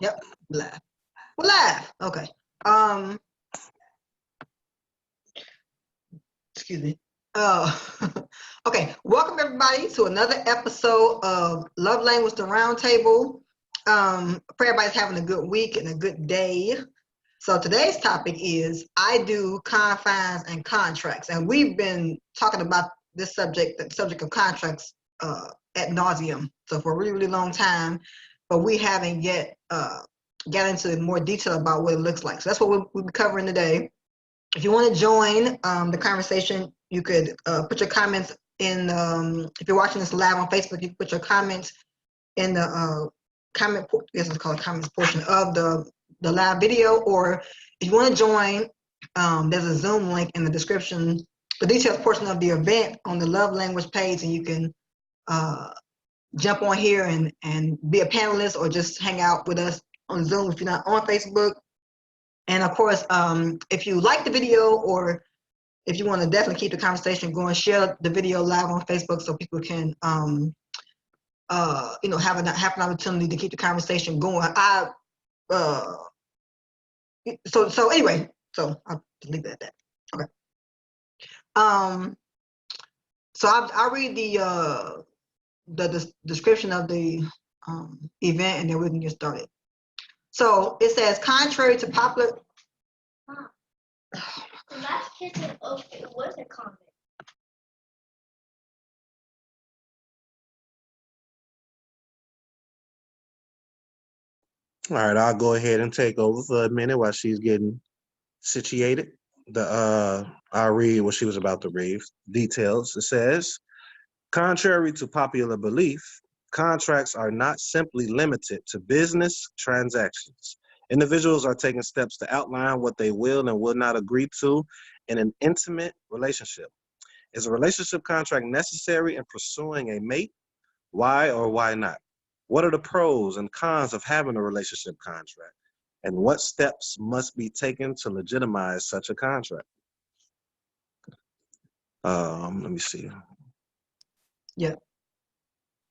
Yep, live. We're live. Okay. Um, excuse me. Uh, okay. Welcome everybody to another episode of Love Language the Roundtable. Pray everybody's having a good week and a good day. So today's topic is I do confines and contracts, and we've been talking about this subject, the subject of contracts, ad nauseum. So for a really, really long time, but we haven't yet got into more detail about what it looks like. So that's what we'll be covering today. If you want to join the conversation, you could put your comments in. If you're watching this live on Facebook, you can put your comments in the comment. I guess it's called comments portion of the live video. Or if you want to join, there's a Zoom link in the description, the details portion of the event on the Love Language page, and you can jump on here and be a panelist or just hang out with us on Zoom if you're not on Facebook. And of course, if you like the video or if you want to definitely keep the conversation going, share the video live on Facebook so people can have an opportunity to keep the conversation going. So anyway, so I'll leave it at that. Okay. So I'll read the description of the event, and then we can get started. So it says, contrary to popular. The last kitchen open was a comment. All right, I'll go ahead and take over for a minute while she's getting situated. I'll read what she was about to read. Details. It says, contrary to popular belief, contracts are not simply limited to business transactions. Individuals are taking steps to outline what they will and will not agree to in an intimate relationship. Is a relationship contract necessary in pursuing a mate? Why or why not? What are the pros and cons of having a relationship contract? And what steps must be taken to legitimize such a contract? Let me see. Yeah.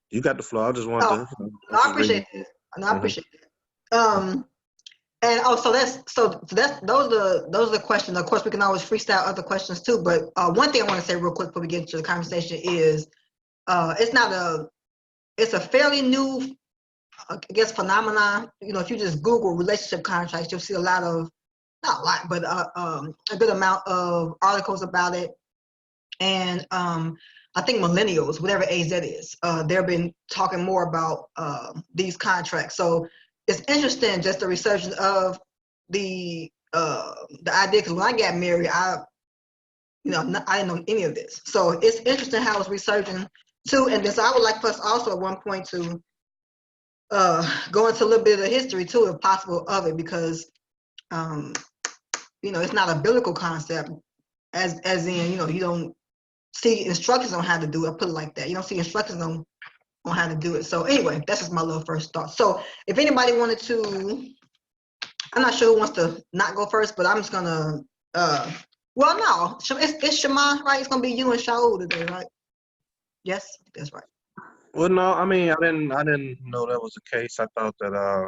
You got the floor. I just want to. No, I appreciate it. No, I appreciate it. And so those are the questions. Of course, we can always freestyle other questions too. But one thing I want to say real quick before we get into the conversation is it's a fairly new, I guess, phenomenon. If you just Google relationship contracts, you'll see a lot of, not a lot, but a good amount of articles about it. And I think millennials, whatever age that is, they've been talking more about these contracts. So it's interesting, just the resurgence of the idea. Because when I got married, I didn't know any of this. So it's interesting how it's resurging too. And then so I would like for us also at one point to go into a little bit of the history too, if possible, of it, because it's not a biblical concept, as in you don't see instructions on how to do it. I'll put it like that. You don't see instructions on how to do it. So anyway, that's just my little first thought. So if anybody wanted to, I'm not sure who wants to not go first, but I'm just gonna well, no, it's Shema, right? It's gonna be you and Shaul today, right? Yes, that's right. Well, no, I mean, I didn't know that was the case. I thought that, I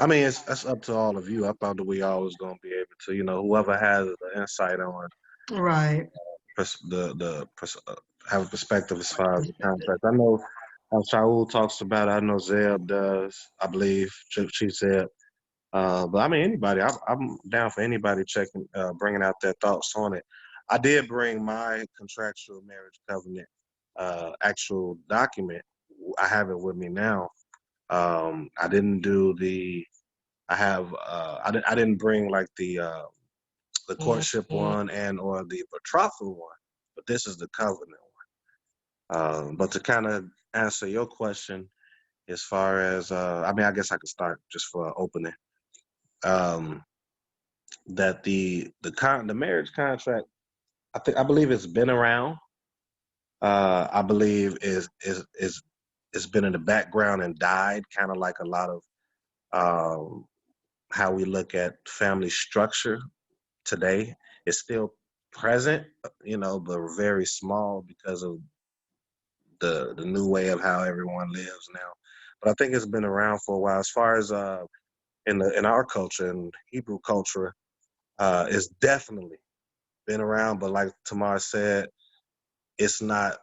mean, that's up to all of you. I thought that we always gonna be able to, whoever has the insight on Right. Have a perspective as far as the contract. I know Shaul talks about it. I know Zeb does. I believe she said. But I mean, anybody. I'm down for anybody bringing out their thoughts on it. I did bring my contractual marriage covenant actual document. I have it with me now. I didn't do the. I didn't bring like the courtship one and or the betrothal one, but this is the covenant one. But to kind of answer your question, as far as I mean, I guess I could start just for opening. That the marriage contract, I believe it's been around. I believe it's been in the background and died, kind of like a lot of how we look at family structure today. It's still present, but very small because of the new way of how everyone lives now. but I think it's been around for a while. As far as in our culture, in Hebrew culture, it's definitely been around. But like Tamar said, it's not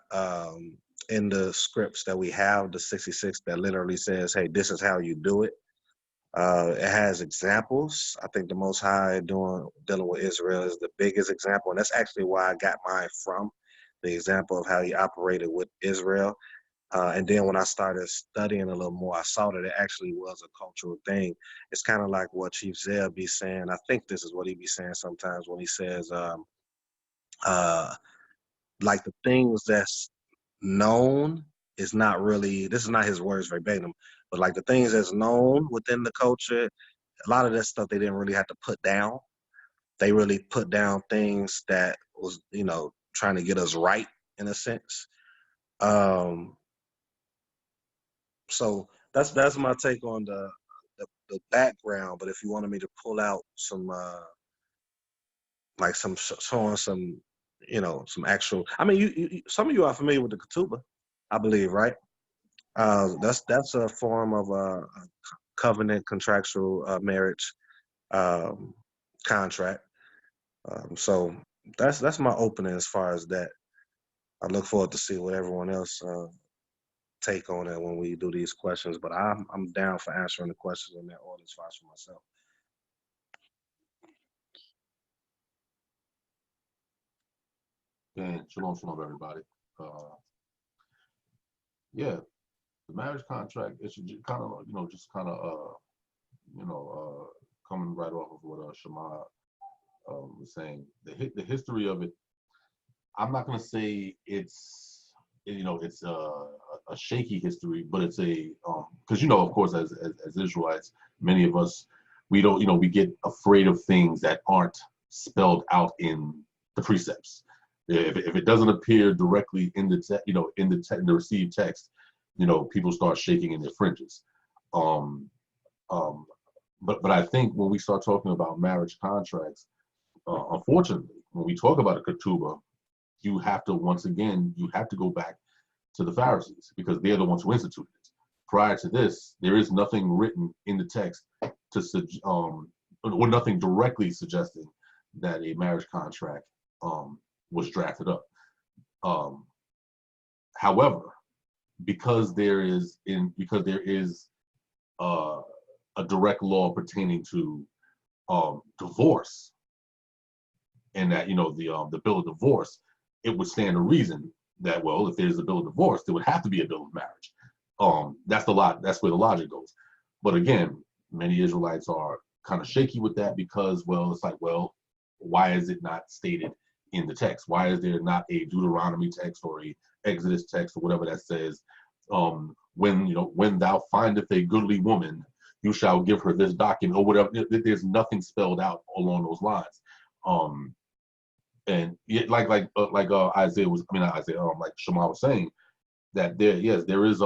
in the scripts that we have, the 66 that literally says, "Hey, this is how you do it." It has examples. I think the Most High dealing with Israel is the biggest example, and that's actually why I got mine from, the example of how he operated with Israel. And then when I started studying a little more, I saw that it actually was a cultural thing. It's kind of like what Chief Zeb be saying. I think this is what he be saying sometimes when he says, uh, like the things that's known is not really, this is not his words verbatim, but like the things that's known within the culture, a lot of that stuff they didn't really have to put down. They really put down things that was, trying to get us right in a sense. Um, so that's my take on the background. But if you wanted me to pull out some like showing some some actual, I mean, some of you are familiar with the ketubah, I believe, right? That's a form of a covenant contractual marriage contract. So that's my opening as far as that. I look forward to see what everyone else take on it when we do these questions. But I'm down for answering the questions in that order as far as for myself. And shalom, everybody. Yeah, the marriage contract, it should kind of, just kind of, coming right off of what Shema was saying. The history of it, I'm not going to say it's a shaky history, but it's a because of course, as Israelites, many of us, we don't, we get afraid of things that aren't spelled out in the precepts. If it doesn't appear directly in the in the received text, people start shaking in their fringes. But I think when we start talking about marriage contracts, unfortunately, when we talk about a ketubah, you have to go back to the Pharisees because they're the ones who instituted it. Prior to this, there is nothing written in the text or nothing directly suggesting that a marriage contract was drafted up. However, because there is a direct law pertaining to divorce, and that the bill of divorce, it would stand to reason that, well, if there's a bill of divorce, there would have to be a bill of marriage. That's where the logic goes. But again, many Israelites are kind of shaky with that because, well, it's like, well, why is it not stated in the text? Why is there not a Deuteronomy text or a Exodus text or whatever that says, when thou findest a goodly woman, you shall give her this document or whatever. There's nothing spelled out along those lines. And like Isaiah was, not Isaiah, like Shema was saying, that there is there's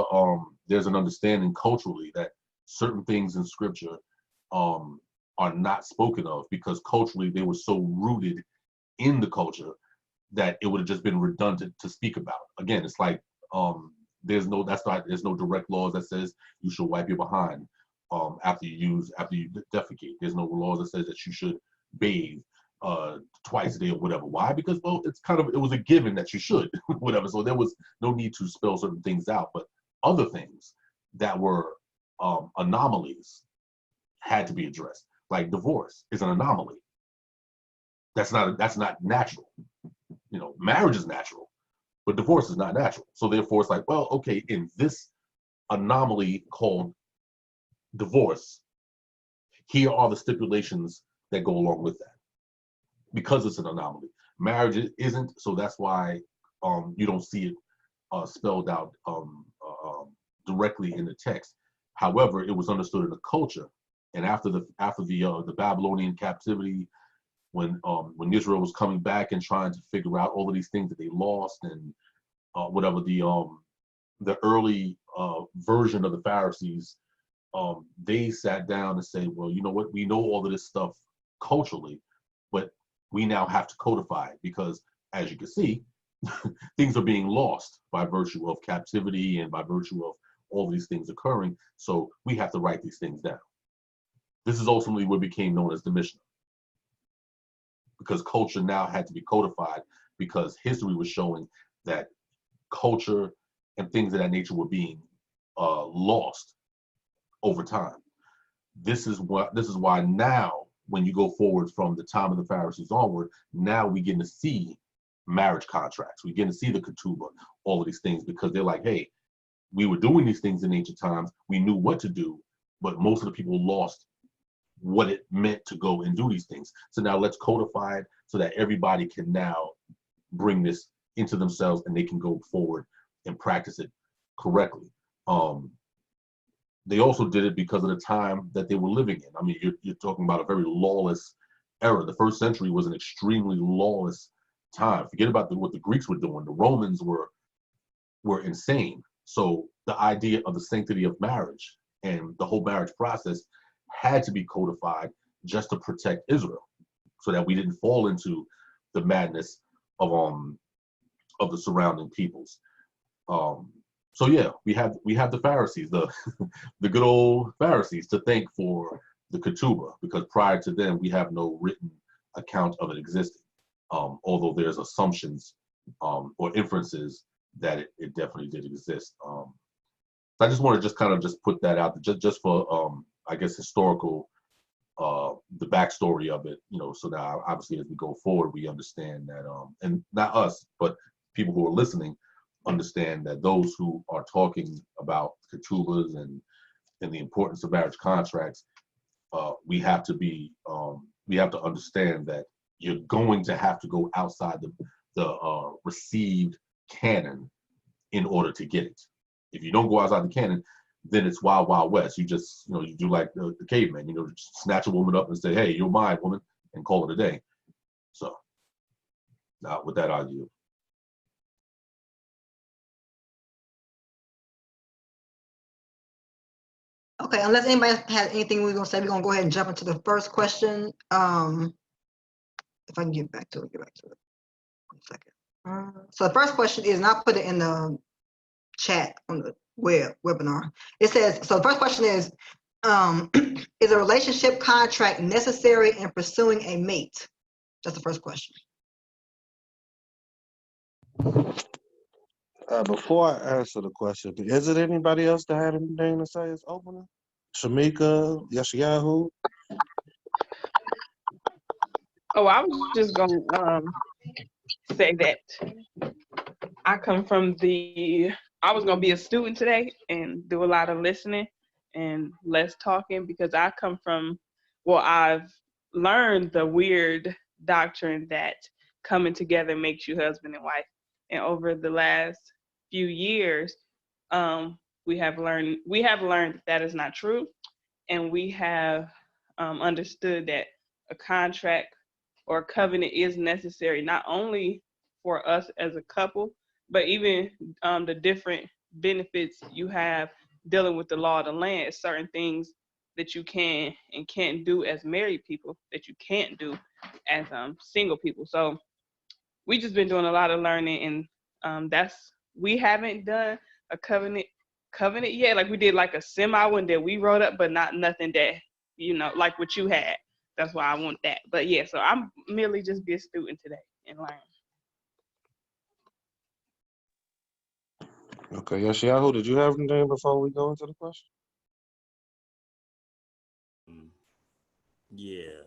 an understanding culturally that certain things in scripture are not spoken of because culturally they were so rooted in the culture that it would have just been redundant to speak about. Again, it's like there's no direct laws that says you should wipe your behind after you defecate. There's no laws that says that you should bathe twice a day or whatever. Why? Because, well, it was a given that you should, whatever. So there was no need to spell certain things out, but other things that were anomalies had to be addressed. Like divorce is an anomaly. That's not natural. Marriage is natural, but divorce is not natural. So therefore it's like, well, okay, in this anomaly called divorce, here are the stipulations that go along with that. Because it's an anomaly. Marriage isn't, so that's why you don't see it spelled out directly in the text. However, it was understood in the culture, and after the Babylonian captivity, when Israel was coming back and trying to figure out all of these things that they lost and whatever, the early version of the Pharisees, they sat down and said, well, you know what, we know all of this stuff culturally, but we now have to codify it because, as you can see, things are being lost by virtue of captivity and by virtue of all of these things occurring. So we have to write these things down. This is ultimately what became known as the Mishnah, because culture now had to be codified, because history was showing that culture and things of that nature were being lost over time. This is why now, when you go forward from the time of the Pharisees onward, now we get to see marriage contracts. We get to see the ketubah, all of these things, because they're like, hey, we were doing these things in ancient times. We knew what to do, but most of the people lost what it meant to go and do these things. So now let's codify it so that everybody can now bring this into themselves and they can go forward and practice it correctly. They also did it because of the time that they were living in. I mean, you're talking about a very lawless era. The first century was an extremely lawless time. Forget about what the Greeks were doing. The Romans were insane. So the idea of the sanctity of marriage and the whole marriage process had to be codified just to protect Israel, so that we didn't fall into the madness of the surrounding peoples. So yeah, we have the Pharisees, the good old Pharisees, to thank for the ketubah, because prior to them we have no written account of it existing. Although there's assumptions or inferences that it definitely did exist. So I just want to just put that out there, just for I guess historical, the backstory of it, so now obviously as we go forward we understand that, and not us but people who are listening understand that those who are talking about ketubahs and the importance of marriage contracts, we have to understand that you're going to have to go outside the received canon in order to get it. If you don't go outside the canon, then it's wild, wild west. You just, you do like the caveman, just snatch a woman up and say, hey, you're mine, woman, and call it a day. So, now with that, I yield. Okay, unless anybody has anything we're gonna say, we're gonna go ahead and jump into the first question. If I can get back to it. 1 second. So the first question is, and I'll put it in the chat on the webinar. It says, so the first question is a relationship contract necessary in pursuing a mate? That's the first question. Before I answer the question, is it anybody else that had anything to say as opening? Shamika, Yeshayahu? Oh, I was just going to say that I was going to be a student today and do a lot of listening and less talking, because I come from, I've learned the weird doctrine that coming together makes you husband and wife. And over the last few years, we have learned that is not true. And we have understood that a contract or a covenant is necessary, not only for us as a couple, but even the different benefits you have dealing with the law of the land. Certain things that you can and can't do as married people that you can't do as single people. So we just been doing a lot of learning, and we haven't done a covenant yet. Like we did like a semi one that we wrote up, but not nothing that, like what you had. That's why I want that. But yeah, so I'm merely just be a student today and learn. Okay, Yeshayahu, did you have anything before we go into the question? Yeah,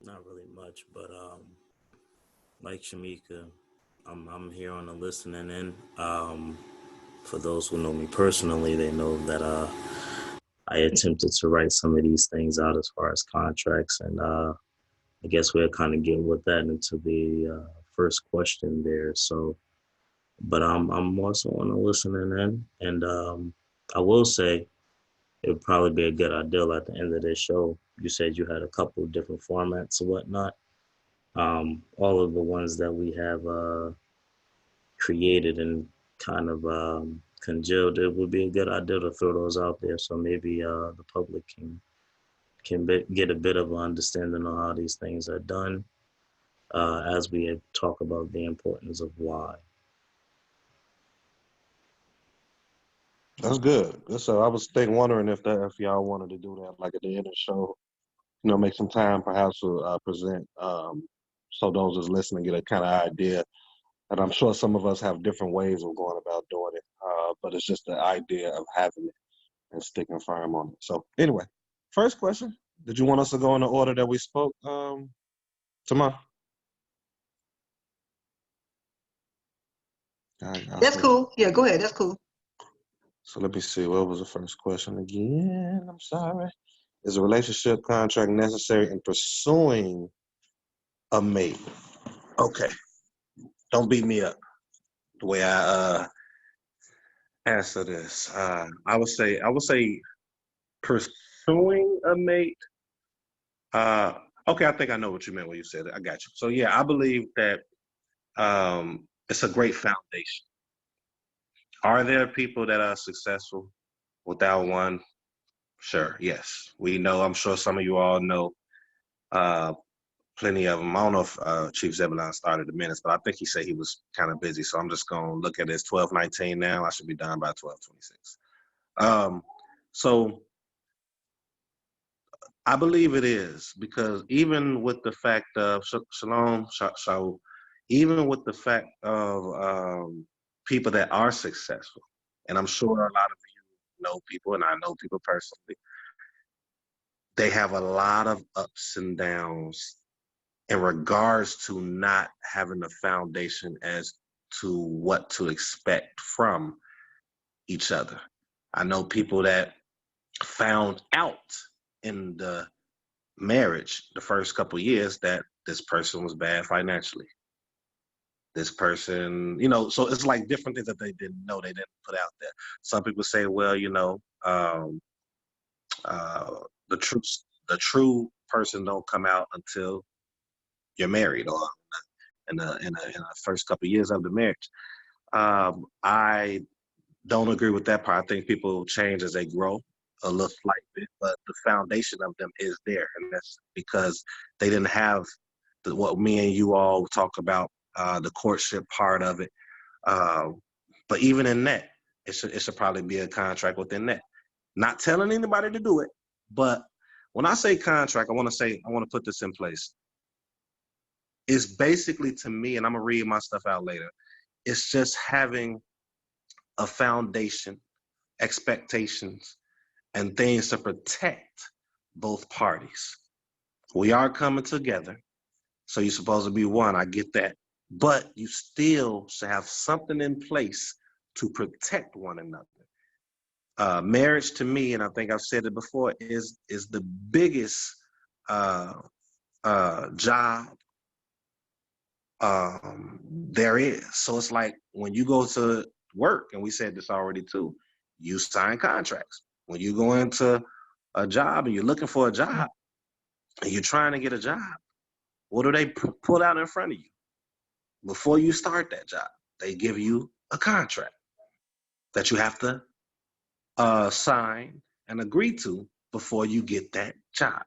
not really much, but like Shamika, I'm here on the listening end. For those who know me personally, they know that I attempted to write some of these things out as far as contracts, and I guess we'll kind of get with that into the first question there. So, but I'm also on the listening end, and I will say it would probably be a good idea at the end of this show. You said you had a couple of different formats and whatnot. All of the ones that we have created and kind of congealed, it would be a good idea to throw those out there, so maybe the public can get a bit of an understanding of how these things are done, as we talk about the importance of why. That's good. So I was wondering if y'all wanted to do that, like at the end of the show, make some time perhaps to present, so those that's listening get a kind of idea. And I'm sure some of us have different ways of going about doing it, but it's just the idea of having it and sticking firm on it. So anyway, first question: did you want us to go in the order that we spoke, Tamar? That's cool. Yeah, go ahead. That's cool. So let me see. What was the first question again? I'm sorry. Is a relationship contract necessary in pursuing a mate? Okay. Don't beat me up the way I answer this. I would say pursuing a mate. Okay, I think I know what you meant when you said it. I got you. So yeah, I believe that it's a great foundation. Are there people that are successful without one? Sure, yes. We know, I'm sure some of you all know plenty of them. I don't know if Chief Zebulon started the minutes, but I think he said he was kind of busy. So I'm just going to look at it. It's 12:19 now. I should be done by 12:26. So I believe it is, because even with the fact of Shalom, Shaul, even with the fact of people that are successful, and I'm sure a lot of you know people, and I know people personally, they have a lot of ups and downs in regards to not having a foundation as to what to expect from each other. I know people that found out in the marriage the first couple years that this person was bad financially. This person, so it's like different things that they didn't know, they didn't put out there. Some people say, well, the true person don't come out until you're married, or in the first couple of years of the marriage. I don't agree with that part. I think people change as they grow a little slightly, but the foundation of them is there, and that's because they didn't have what me and you all talk about, the courtship part of it. But even in that, it should probably be a contract within that. Not telling anybody to do it, but when I say contract, I want to put this in place. It's basically, to me, and I'm gonna read my stuff out later, it's just having a foundation, expectations, and things to protect both parties. We are coming together, so you're supposed to be one. I get that. But you still should have something in place to protect one another. Marriage, to me, and I think I've said it before, is the biggest job there is. So it's like when you go to work, and we said this already too, you sign contracts. When you go into a job and you're looking for a job and you're trying to get a job, what do they put out in front of you before you start that job? They give you a contract that you have to sign and agree to before you get that job.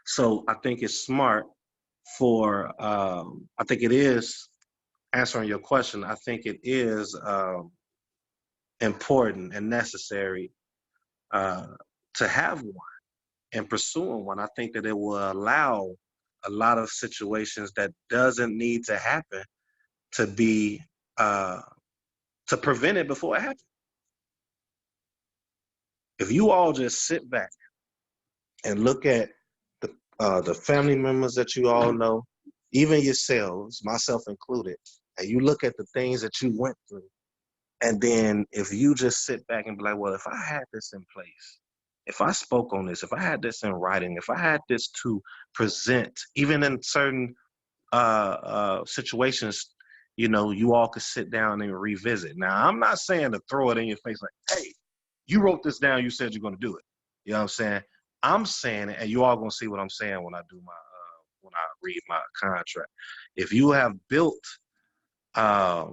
So I think it's smart I think it is, answering your question, I think it is important and necessary to have one and pursuing one. I think that it will allow a lot of situations that doesn't need to happen to be to prevent it before it happens. If you all just sit back and look at the family members that you all know, even yourselves, myself included, and you look at the things that you went through, and then if you just sit back and be like, well, if I had this in place, if I spoke on this, if I had this in writing, if I had this to present, even in certain situations, you all could sit down and revisit. Now, I'm not saying to throw it in your face like, hey, you wrote this down, you said you're going to do it. You know what I'm saying? I'm saying it, and you all going to see what I'm saying when I do when I read my contract. If you have built a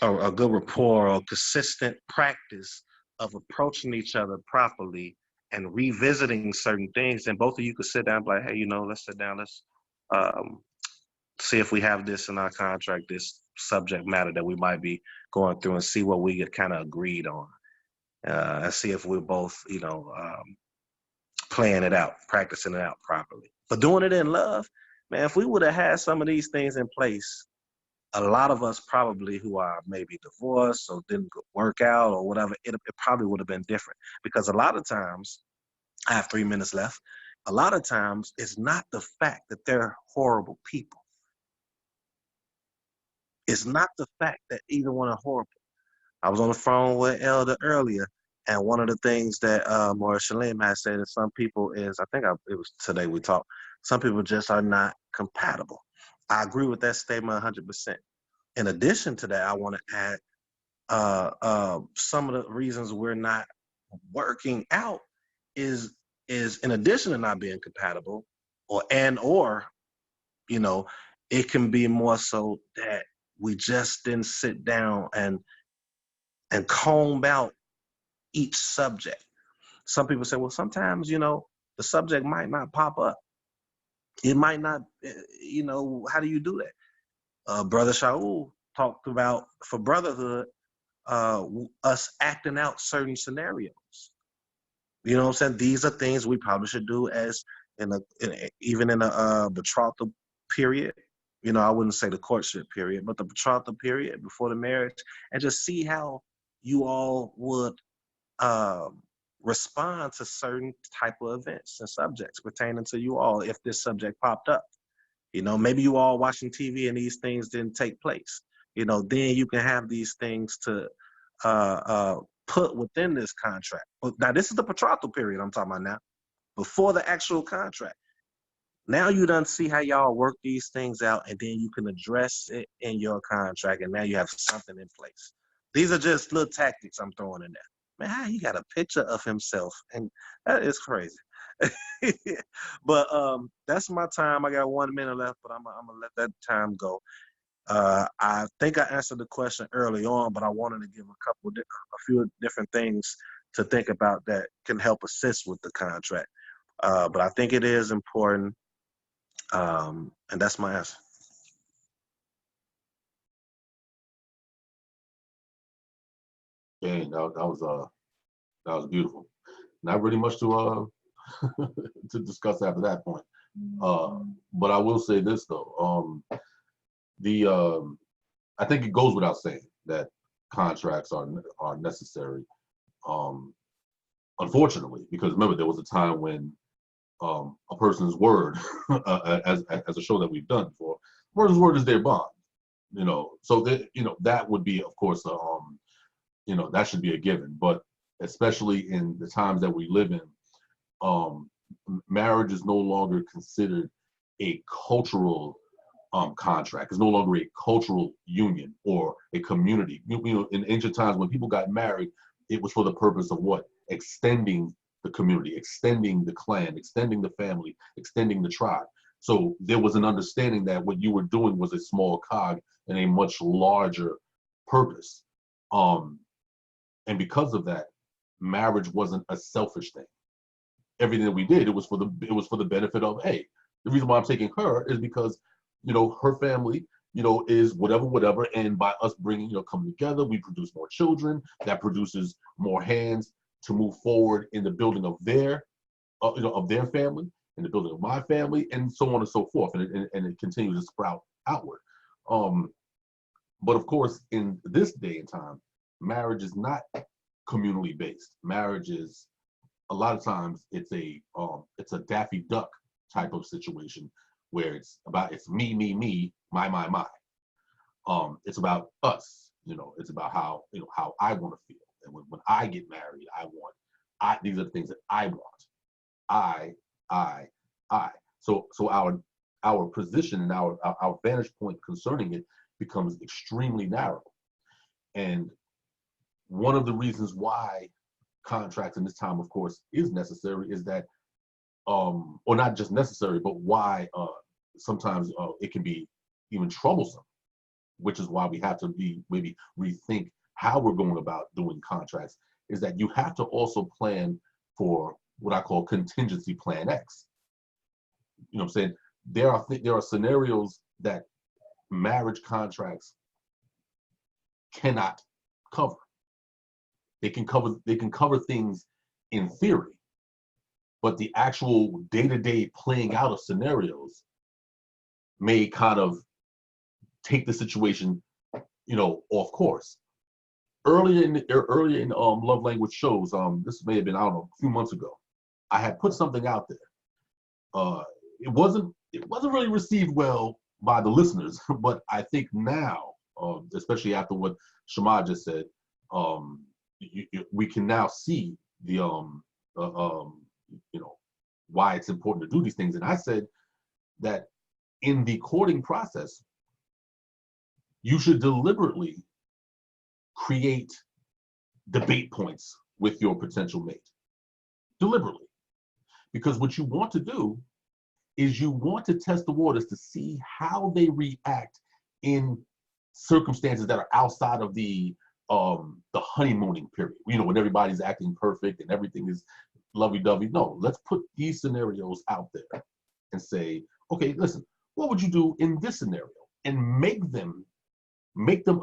good rapport or consistent practice of approaching each other properly and revisiting certain things, then both of you could sit down and be like, hey, let's sit down, let's see if we have this in our contract, this subject matter that we might be going through, and see what we get kind of agreed on. and see if we're both, playing it out, practicing it out properly. But doing it in love, man, if we would have had some of these things in place, a lot of us probably who are maybe divorced or didn't work out or whatever, it probably would have been different. Because a lot of times, I have 3 minutes left, a lot of times it's not the fact that they're horrible people. It's not the fact that either one are horrible. I was on the phone with Elder earlier, and one of the things that Maurice Shalim has said that some people is, it was today we talked, some people just are not compatible. I agree with that statement 100%. In addition to that, I want to add some of the reasons we're not working out is in addition to not being compatible, or it can be more so that we just didn't sit down and comb out each subject. Some people say, well, sometimes, the subject might not pop up. It might not, how do you do that? Brother Shaul talked about for brotherhood, us acting out certain scenarios. You know what I'm saying? These are things we probably should do as even in a betrothal period. I wouldn't say the courtship period, but the betrothal period before the marriage, and just see how you all would respond to certain type of events and subjects pertaining to you all if this subject popped up. Maybe you all watching TV and these things didn't take place. Then you can have these things to put within this contract. Now, this is the betrothal period I'm talking about now, before the actual contract. Now you done see how y'all work these things out, and then you can address it in your contract, and now you have something in place. These are just little tactics I'm throwing in there. Man, how he got a picture of himself, and that is crazy. But that's my time. I got 1 minute left, but I'm gonna let that time go. I think I answered the question early on, but I wanted to give a few different things to think about that can help assist with the contract. But I think it is important, and that's my answer. Dang, that was beautiful. Not really much to to discuss after that point. But I will say this though, I think it goes without saying that contracts are necessary. Unfortunately, because remember there was a time when a person's word, as a show that we've done before, a person's word is their bond. So that that would be, of course, that should be a given. But especially in the times that we live in, marriage is no longer considered a cultural contract. It's no longer a cultural union or a community. In ancient times when people got married, it was for the purpose of what? Extending the community, extending the clan, extending the family, extending the tribe. So there was an understanding that what you were doing was a small cog in a much larger purpose. And because of that, marriage wasn't a selfish thing. Everything that we did, it was for the benefit of, hey, the reason why I'm taking her is because, her family, is whatever. And by us bringing, coming together, we produce more children. That produces more hands to move forward in the building of their family, in the building of my family, and so on and so forth. And it continues to sprout outward. But of course, in this day and time, marriage is not communally based. Marriage is, a lot of times, it's a Daffy Duck type of situation where it's me, my. It's about us. It's about how I want to feel. And when I get married, these are the things that I want. I. So our position and our vantage point concerning it becomes extremely narrow. And one of the reasons why contracts in this time, of course, is necessary is that, or not just necessary, but why sometimes it can be even troublesome, which is why we have to maybe rethink how we're going about doing contracts, is that you have to also plan for what I call contingency plan X. You know what I'm saying? There are scenarios that marriage contracts cannot cover. They can cover things in theory, but the actual day-to-day playing out of scenarios may kind of take the situation, off course. Earlier in love language shows, this may have been, I don't know, a few months ago, I had put something out there. It wasn't really received well by the listeners, but I think now, especially after what Shema just said, we can now see the why it's important to do these things. And I said that in the courting process, you should deliberately create debate points with your potential mate. Deliberately. Because what you want to do is you want to test the waters to see how they react in circumstances that are outside of the honeymooning period. When everybody's acting perfect and everything is lovey-dovey. No, let's put these scenarios out there and say, okay, listen, what would you do in this scenario? And make them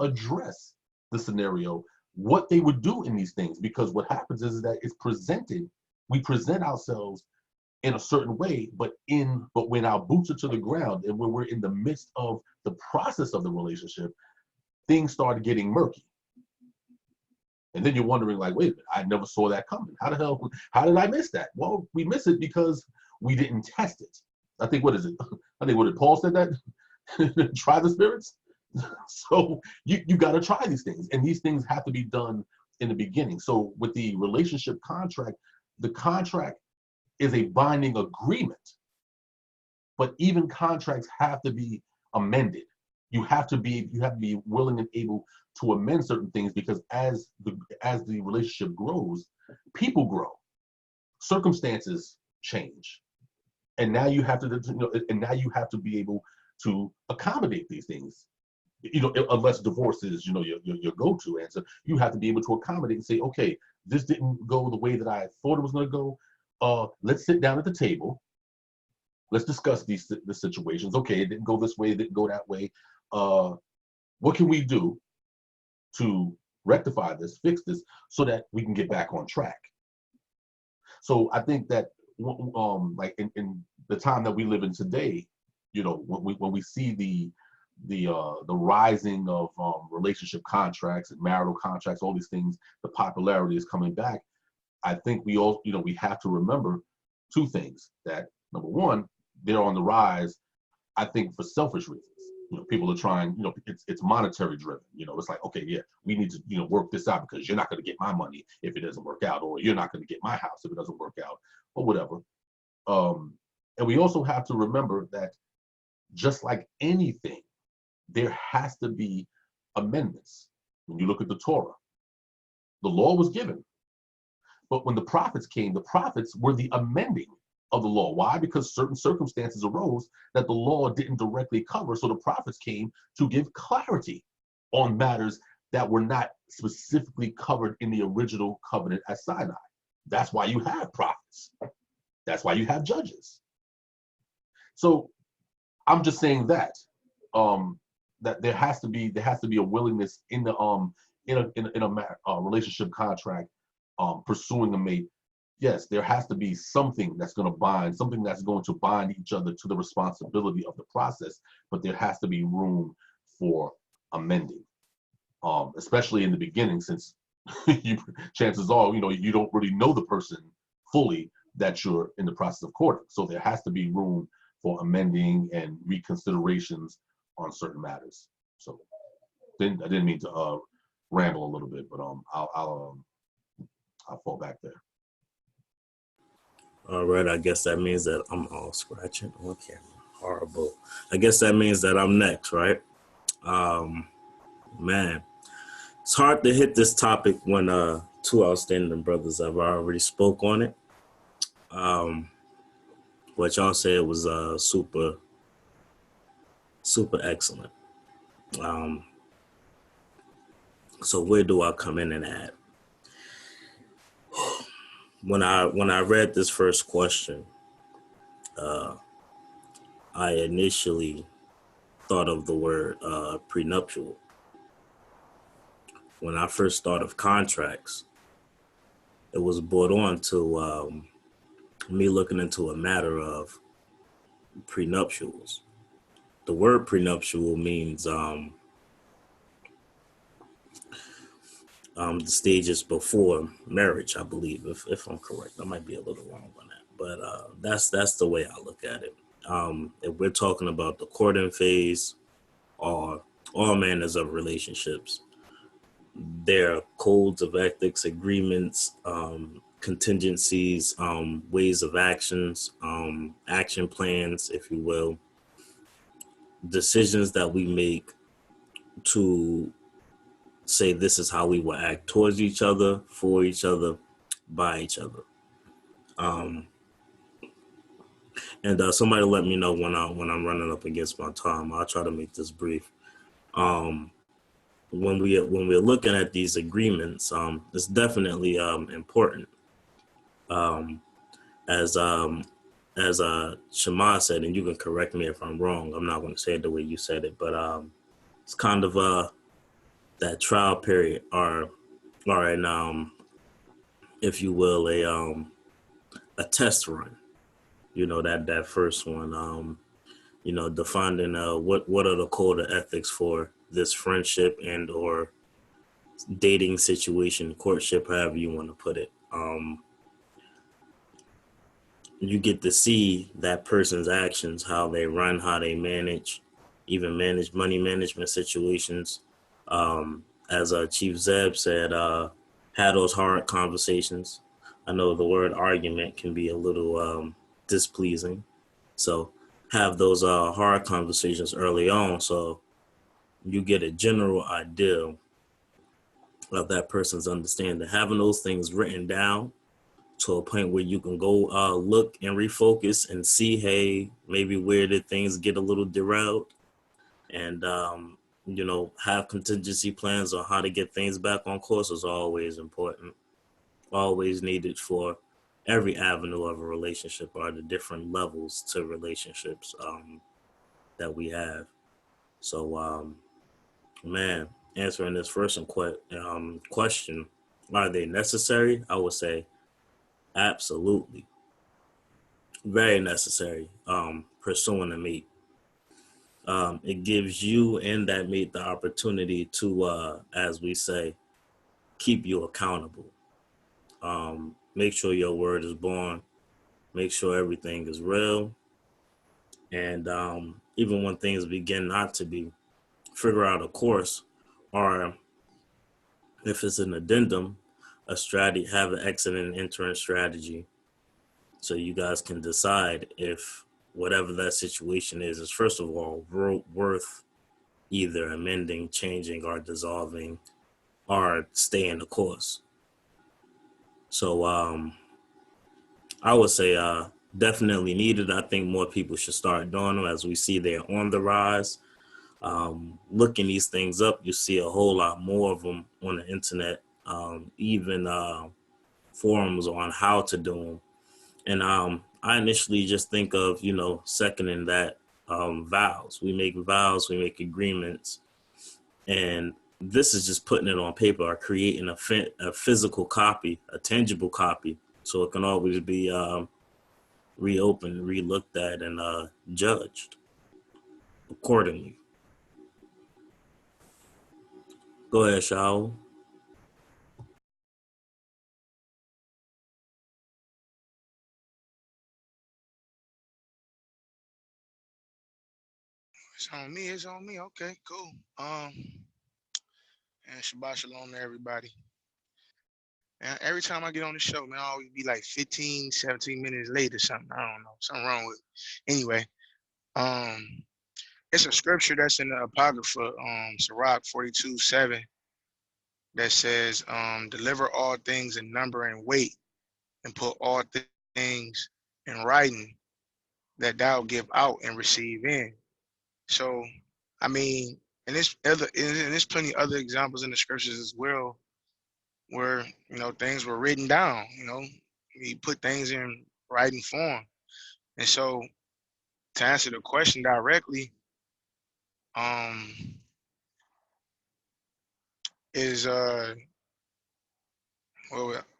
address the scenario, what they would do in these things. Because what happens is that we present ourselves in a certain way, but when our boots are to the ground and when we're in the midst of the process of the relationship, things start getting murky. And then you're wondering, like, wait a minute, I never saw that coming. How did I miss that? Well, we miss it because we didn't test it. I think, what did Paul said that? Try the spirits. So you got to try these things, and these things have to be done in the beginning. So with the relationship contract, the contract is a binding agreement, but even contracts have to be amended. You have to be willing and able to amend certain things, because as the relationship grows, people grow, circumstances change, and now you have to be able to accommodate these things. Unless divorce is your go-to answer, you have to be able to accommodate and say, okay, this didn't go the way that I thought it was going to go. Let's sit down at the table. Let's discuss the situations. Okay, it didn't go this way, it didn't go that way. What can we do to rectify this, fix this, so that we can get back on track? So I think that like in the time that we live in today, when we see the rising of relationship contracts and marital contracts, all these things, the popularity is coming back. I think we all, we have to remember two things. That number one, they're on the rise, I think, for selfish reasons. People are trying, it's monetary driven. It's like, okay, yeah, we need to, work this out because you're not going to get my money if it doesn't work out, or you're not going to get my house if it doesn't work out, or whatever. And we also have to remember that just like anything, there has to be amendments. When you look at the Torah, the law was given. But when the prophets came, the prophets were the amending of the law. Why? Because certain circumstances arose that the law didn't directly cover. So the prophets came to give clarity on matters that were not specifically covered in the original covenant at Sinai. That's why you have prophets. That's why you have judges. So I'm just saying that that there has to be a willingness in a relationship contract, pursuing a mate. Yes, there has to be something that's going to bind each other to the responsibility of the process, but there has to be room for amending, especially in the beginning, since chances are, you don't really know the person fully that you're in the process of courting. So there has to be room for amending and reconsiderations on certain matters. So I didn't mean to ramble a little bit, but I'll fall back there. All right, I guess that means that I'm all scratching on camera. Horrible. I guess that means that I'm next, right? Man, it's hard to hit this topic when two outstanding brothers have already spoke on it. What y'all said was super excellent. So where do I come in and add? When I read this first question, I initially thought of the word prenuptial. When I first thought of contracts, it was brought on to me looking into a matter of prenuptials. The word prenuptial means the stages before marriage, I believe, if I'm correct. I might be a little wrong on that, but that's the way I look at it. If we're talking about the courting phase or all manners of relationships, there are codes of ethics, agreements, contingencies, ways of actions, action plans, if you will, decisions that we make to say this is how we will act towards each other, for each other, by each other. And somebody let me know when I'm running up against my time. I'll try to make this brief. When we're looking at these agreements, it's definitely important. As Shema said, and you can correct me if I'm wrong. I'm not going to say it the way you said it, but it's kind of that trial period, or an if you will, a test run. You know, that first one. You know, defining what are the code of ethics for this friendship and or dating situation, courtship, however you want to put it. You get to see that person's actions, how they run, how they manage, even manage money management situations. As Chief Zeb said, had those hard conversations. I know the word argument can be a little displeasing. So have those hard conversations early on so you get a general idea of that person's understanding. Having those things written down to a point where you can go look and refocus and see, hey, maybe where did things get a little derailed, and you know, have contingency plans on how to get things back on course is always important, always needed for every avenue of a relationship or the different levels to relationships that we have. So, man, answering this first question, are they necessary? I would say absolutely. Very necessary. Pursuing a mate. It gives you and that mate the opportunity to, as we say, keep you accountable. Make sure your word is born. Make sure everything is real. And even when things begin not to be, figure out a course, or if it's an addendum, a strategy, have an exit and entering strategy, so you guys can decide if whatever that situation is first of all worth either amending, changing, or dissolving, or staying the course. So I would say definitely needed. I think more people should start doing them as we see they're on the rise. Looking these things up, you see a whole lot more of them on the internet, even forums on how to do them. And I initially just think of, you know, seconding that, vows. We make vows, we make agreements, and this is just putting it on paper or creating a physical copy, a tangible copy, so it can always be reopened, relooked at, and judged accordingly. Go ahead, Shaul. It's on me. It's on me. Okay, cool. And Shabbat Shalom to everybody. And every time I get on the show, man, I always be like 15, 17 minutes late or something. I don't know. Something wrong with it. Anyway, um, it's a scripture that's in the Apocrypha, Sirach 42:7, that says, deliver all things in number and weight, and put all things in writing, that thou give out and receive in. So, I mean, and there's plenty other examples in the scriptures as well, where, you know, things were written down. You know, he put things in writing form. And so, to answer the question directly, um, is well,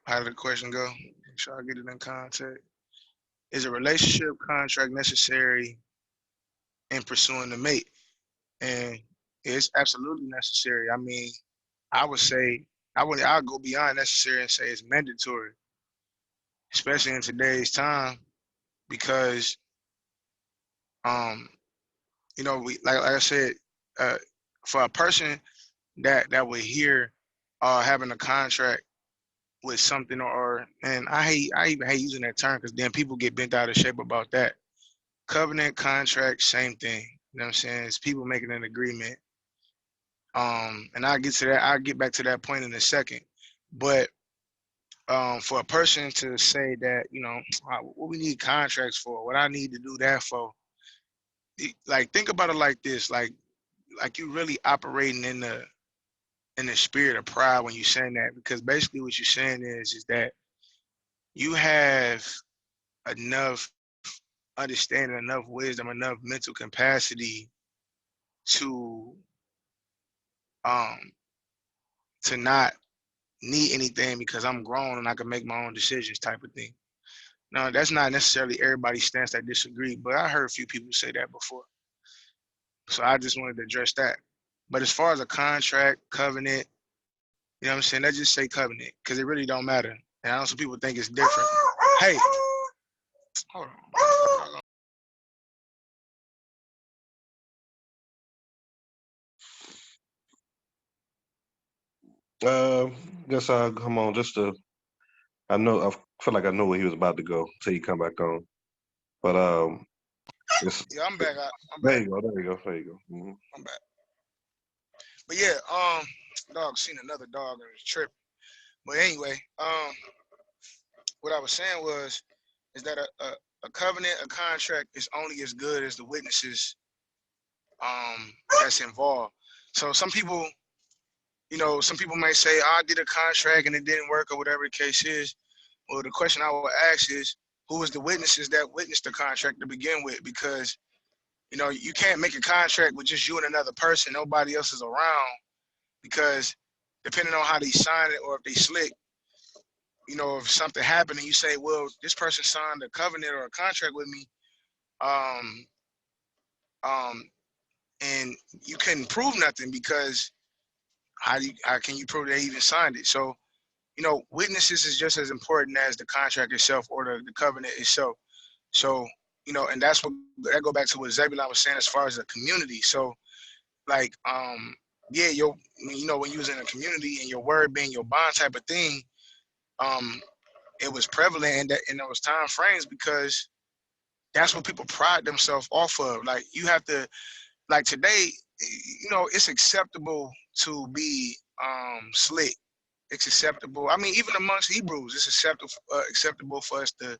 How did the question go? Make sure I get it in context. Is a relationship contract necessary in pursuing the mate? And it's absolutely necessary. I mean, I would say I'll go beyond necessary and say it's mandatory, especially in today's time, because um, we like I said, uh, for a person that would hear having a contract with something, or and I even hate using that term because then people get bent out of shape about that. Covenant, contract, same thing. You know what I'm saying? It's people making an agreement. And I'll get to that. I'll get back to that point in a second. But for a person to say that, what we need contracts for, what I need to do that for, like think about it like this, like you really operating in the spirit of pride when you're saying that, because basically what you're saying is that you have enough understanding, enough wisdom, enough mental capacity to um to not need anything because I'm grown and I can make my own decisions type of thing. Now, that's not necessarily everybody's stance that disagree, but I heard a few people say that before. So I just wanted to address that. But as far as a contract, covenant, you know what I'm saying? Let's just say covenant because it really don't matter. And I know some people think it's different. Hey, hold on. Guess I'll come on just to. I know. I feel like I know where he was about to go till you come back on. But it's, Yeah, I'm back. I'm there back. you go. There you go. There you go. I'm back. But yeah, dog seen another dog and was tripping. But anyway, what I was saying is that a covenant, a contract is only as good as the witnesses that's involved. So some people, some people may say, oh, I did a contract and it didn't work or whatever the case is. Well, the question I will ask is, who was the witnesses that witnessed the contract to begin with? Because, you can't make a contract with just you and another person. Nobody else is around, because depending on how they sign it or if they slick, if something happened and you say, well, this person signed a covenant or a contract with me, um, um, and you couldn't prove nothing because how can you prove they even signed it? So, witnesses is just as important as the contract itself or the covenant itself. So, and that's what that go back to what Zebulon was saying as far as the community. So, like, yeah, when you was in a community and your word being your bond type of thing, it was prevalent in those time frames because that's what people pride themselves off of. Like you have to, like today, it's acceptable to be slick. It's acceptable. I mean, even amongst Hebrews, it's acceptable for us to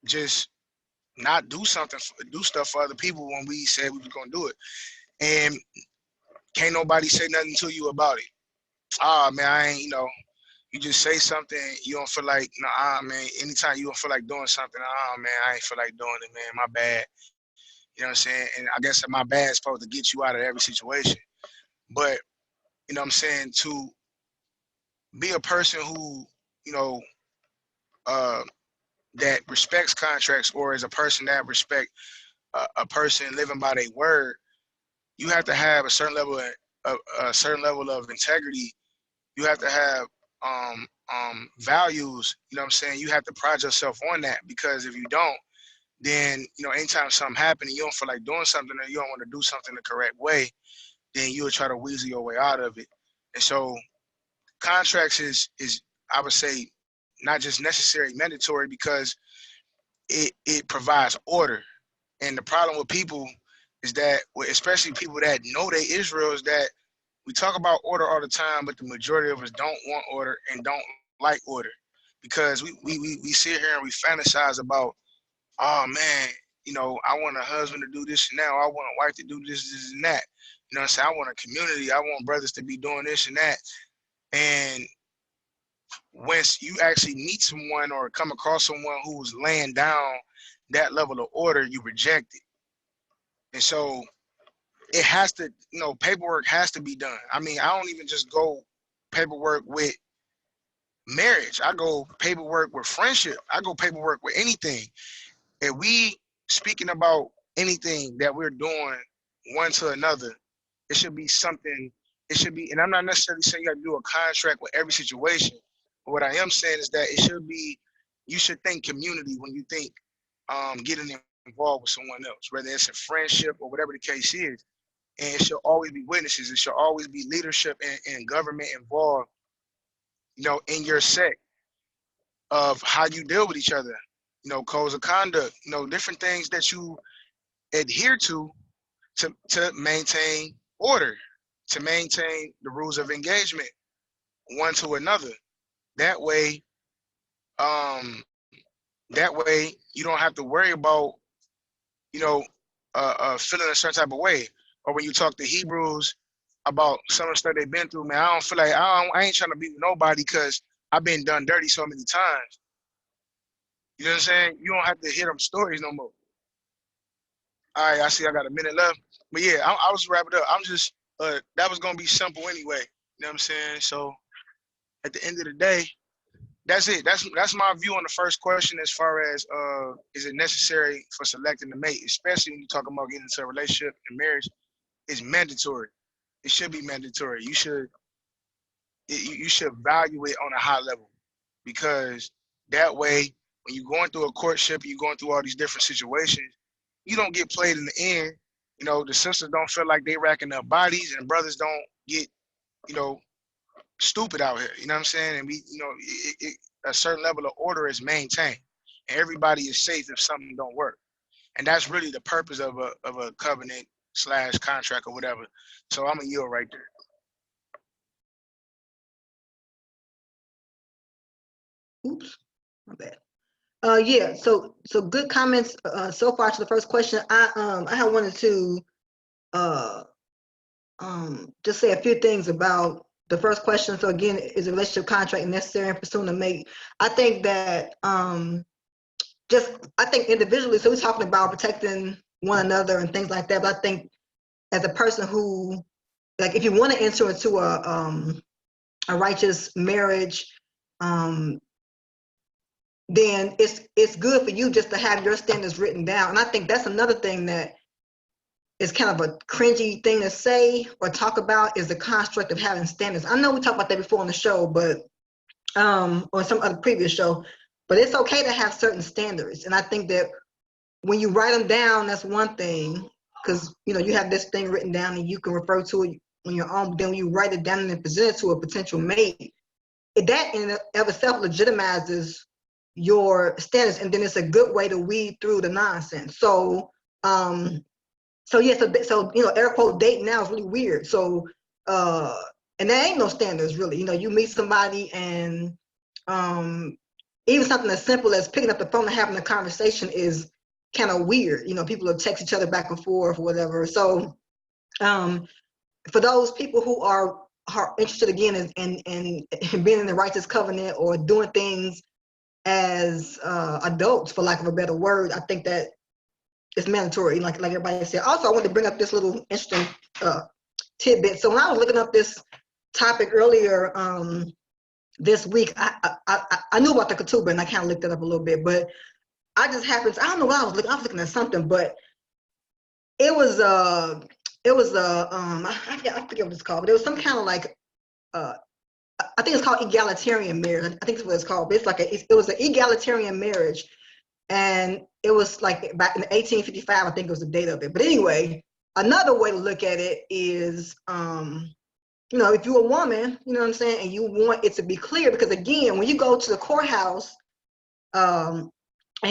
just not do do stuff for other people when we said we was gonna do it, and can't nobody say nothing to you about it. Ah, man, I ain't, you just say something, you don't feel like, nah, man, anytime you don't feel like doing something, man, I ain't feel like doing it, man, my bad. You know what I'm saying? And I guess my bad is supposed to get you out of every situation. But, you know what I'm saying, to be a person who, you know, uh, that respects contracts, or is a person that respect a person living by their word, you have to have a certain level of integrity. You have to have values. You know what I'm saying? You have to pride yourself on that, because if you don't, then anytime something happens and you don't feel like doing something, or you don't want to do something the correct way, then you'll try to weasel your way out of it. And so contracts is I would say not just necessary, mandatory, because it provides order. And the problem with people is that, especially people that know they Israel, is that we talk about order all the time, but the majority of us don't want order and don't like order, because we sit here and we fantasize about, oh man, I want a husband to do this and that, or I want a wife to do this and that. You know what I'm saying? I want a community. I want brothers to be doing this and that. And once you actually meet someone or come across someone who's laying down that level of order, you reject it. And so it has to, paperwork has to be done. I mean, I don't even just go paperwork with marriage. I go paperwork with friendship. I go paperwork with anything. If we speaking about anything that we're doing one to another, it should be something. It should be, and I'm not necessarily saying you got to do a contract with every situation. But what I am saying is that it should be. You should think community when you think getting involved with someone else, whether it's a friendship or whatever the case is. And it should always be witnesses. It should always be leadership and government involved, in your sect of how you deal with each other, codes of conduct, different things that you adhere to maintain order, to maintain the rules of engagement one to another. That way, um, you don't have to worry about, feeling a certain type of way. Or when you talk to Hebrews about some of the stuff they've been through, man, I don't feel like I ain't trying to be with nobody because I've been done dirty so many times. You know what I'm saying? You don't have to hear them stories no more. All right, I see I got a minute left. But yeah, I was wrap it up. I'm just that was gonna be simple anyway. You know what I'm saying? So at the end of the day, that's it. That's my view on the first question as far as is it necessary for selecting the mate, especially when you're talking about getting into a relationship and marriage. It's mandatory. It should be mandatory. You should value it on a high level, because that way when you're going through a courtship, you're going through all these different situations, you don't get played in the end. The sisters don't feel like they racking up bodies, and brothers don't get, stupid out here. You know what I'm saying? And a certain level of order is maintained, and everybody is safe if something don't work. And that's really the purpose of a covenant / contract or whatever. So I'm a yield right there. Oops, my bad. Yeah, so good comments so far to the first question. I wanted to just say a few things about the first question. So again, is a relationship contract necessary in pursuing a mate? I think that I think individually, so we're talking about protecting one another and things like that. But I think as a person who, like, if you want to enter into a righteous marriage, then it's good for you just to have your standards written down. And I think that's another thing that is kind of a cringy thing to say or talk about, is the construct of having standards. I know we talked about that before on the show, but or some other previous show, but it's okay to have certain standards. And I think that when you write them down, that's one thing, because you have this thing written down and you can refer to it on your own. But then when you write it down and then present it to a potential mate, that in and of itself legitimizes your standards, and then it's a good way to weed through the nonsense. So air quote dating now is really weird. So and there ain't no standards really. You meet somebody and even something as simple as picking up the phone and having a conversation is kind of weird. People will text each other back and forth or whatever. So for those people who are interested again in being in the righteous covenant or doing things as adults, for lack of a better word, I think that it's mandatory, like everybody said. Also, I wanted to bring up this little interesting tidbit. So when I was looking up this topic earlier this week, I knew about the ketubah and I kind of looked it up a little bit, but I don't know what I was looking at something, but it was I forget what it's called, but it was some kind of like I think it's called egalitarian marriage. I think that's what it's called. But it's like it was an egalitarian marriage, and it was like back in 1855. I think it was the date of it. But anyway, another way to look at it is, if you're a woman, you know what I'm saying, and you want it to be clear, because again, when you go to the courthouse and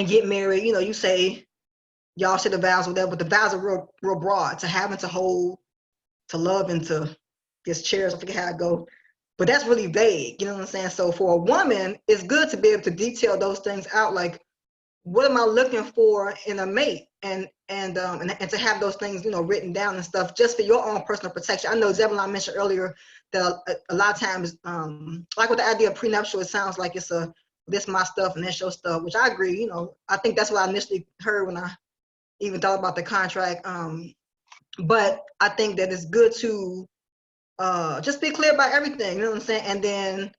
get married, you say y'all say the vows or whatever, but the vows are real broad: to have and to hold, to love and to cherish. I forget how it goes. But that's really vague, you know what I'm saying? So for a woman, it's good to be able to detail those things out, like, what am I looking for in a mate, and to have those things, written down and stuff, just for your own personal protection. I know Zebulon mentioned earlier that a lot of times, like with the idea of prenuptial, it sounds like it's this my stuff and that's your stuff, which I agree. I think that's what I initially heard when I even thought about the contract. But I think that it's good to just be clear about everything, you know what I'm saying? And then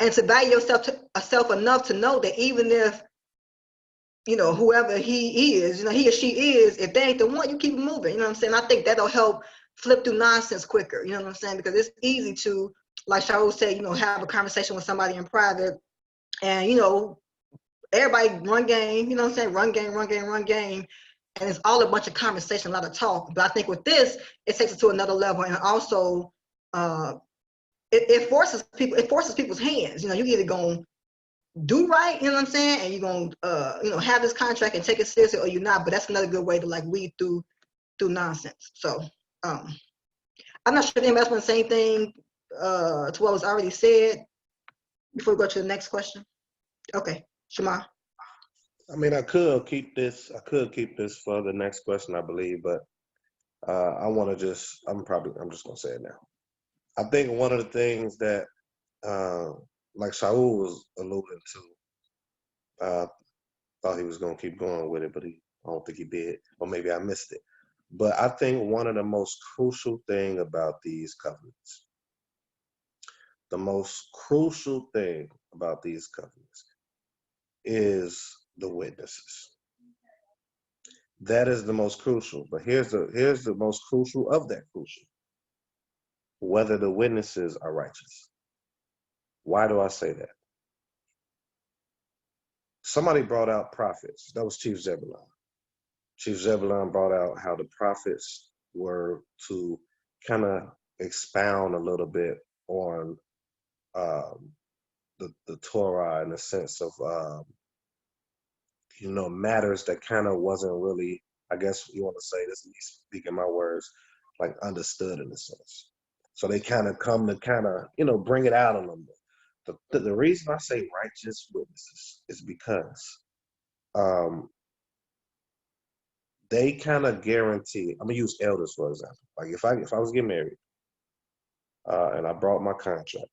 and to value yourself enough to know that even if, you know, whoever he is, you know, he or she is, if they ain't the one, you keep moving. You know what I'm saying? I think that'll help flip through nonsense quicker. You know what I'm saying? Because it's easy to, like Shaul said, you know, have a conversation with somebody in private, and you know, everybody run game. You know what I'm saying? Run game. And it's all a bunch of conversation, a lot of talk. But I think with this, it takes it to another level, and also it forces people's hands. You know, you either gonna do right, you know what I'm saying, and you're gonna you know, have this contract and take it seriously, or you're not. But that's another good way to like weed through nonsense. So I'm not sure if anybody else want to say anything to what was already said before we go to the next question. Okay, Shema. I mean, I could keep this for the next question, I believe, but I'm just gonna say it now. I think one of the things that, like Shaul was alluding to, thought he was gonna keep going with it, but I don't think he did, or maybe I missed it. But I think one of the most crucial thing about these covenants, is the witnesses. That is the most crucial. But here's the most crucial of that crucial. Whether the witnesses are righteous. Why do I say that? Somebody brought out prophets. That was Chief Zebulon. Chief Zebulon brought out how the prophets were to kind of expound a little bit on the Torah in the sense of you know, matters that kind of wasn't really, I guess you want to say, this is me speaking my words, like understood in a sense. So they kind of come to kind of, you know, bring it out on them. The reason I say righteous witnesses is because they kind of guarantee. I'm gonna use elders for example. Like if I was getting married and I brought my contract,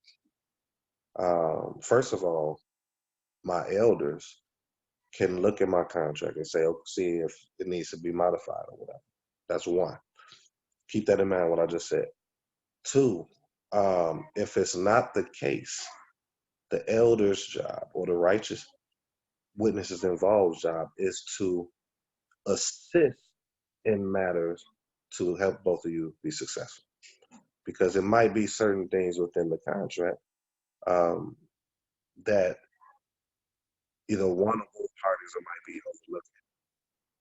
first of all, my elders can look at my contract and say, oh, see if it needs to be modified or whatever. That's one. Keep that in mind, what I just said. Two, if it's not the case, the elder's job or the righteous witnesses involved job is to assist in matters to help both of you be successful. Because it might be certain things within the contract that either one of both parties might be overlooking.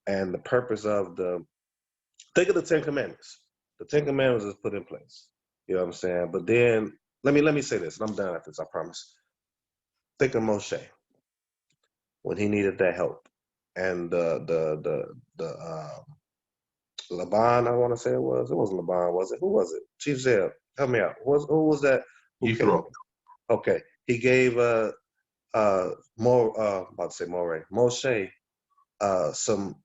And the purpose of think of the Ten Commandments. The Ten Commandments is put in place. You know what I'm saying? But then let me say this, and I'm done after this, I promise. Think of Moshe when he needed that help, and the Laban, I want to say it wasn't Laban, was it? Who was it? Chief Zeb, help me out. Who was that? Yethro. Okay, he gave Moshe some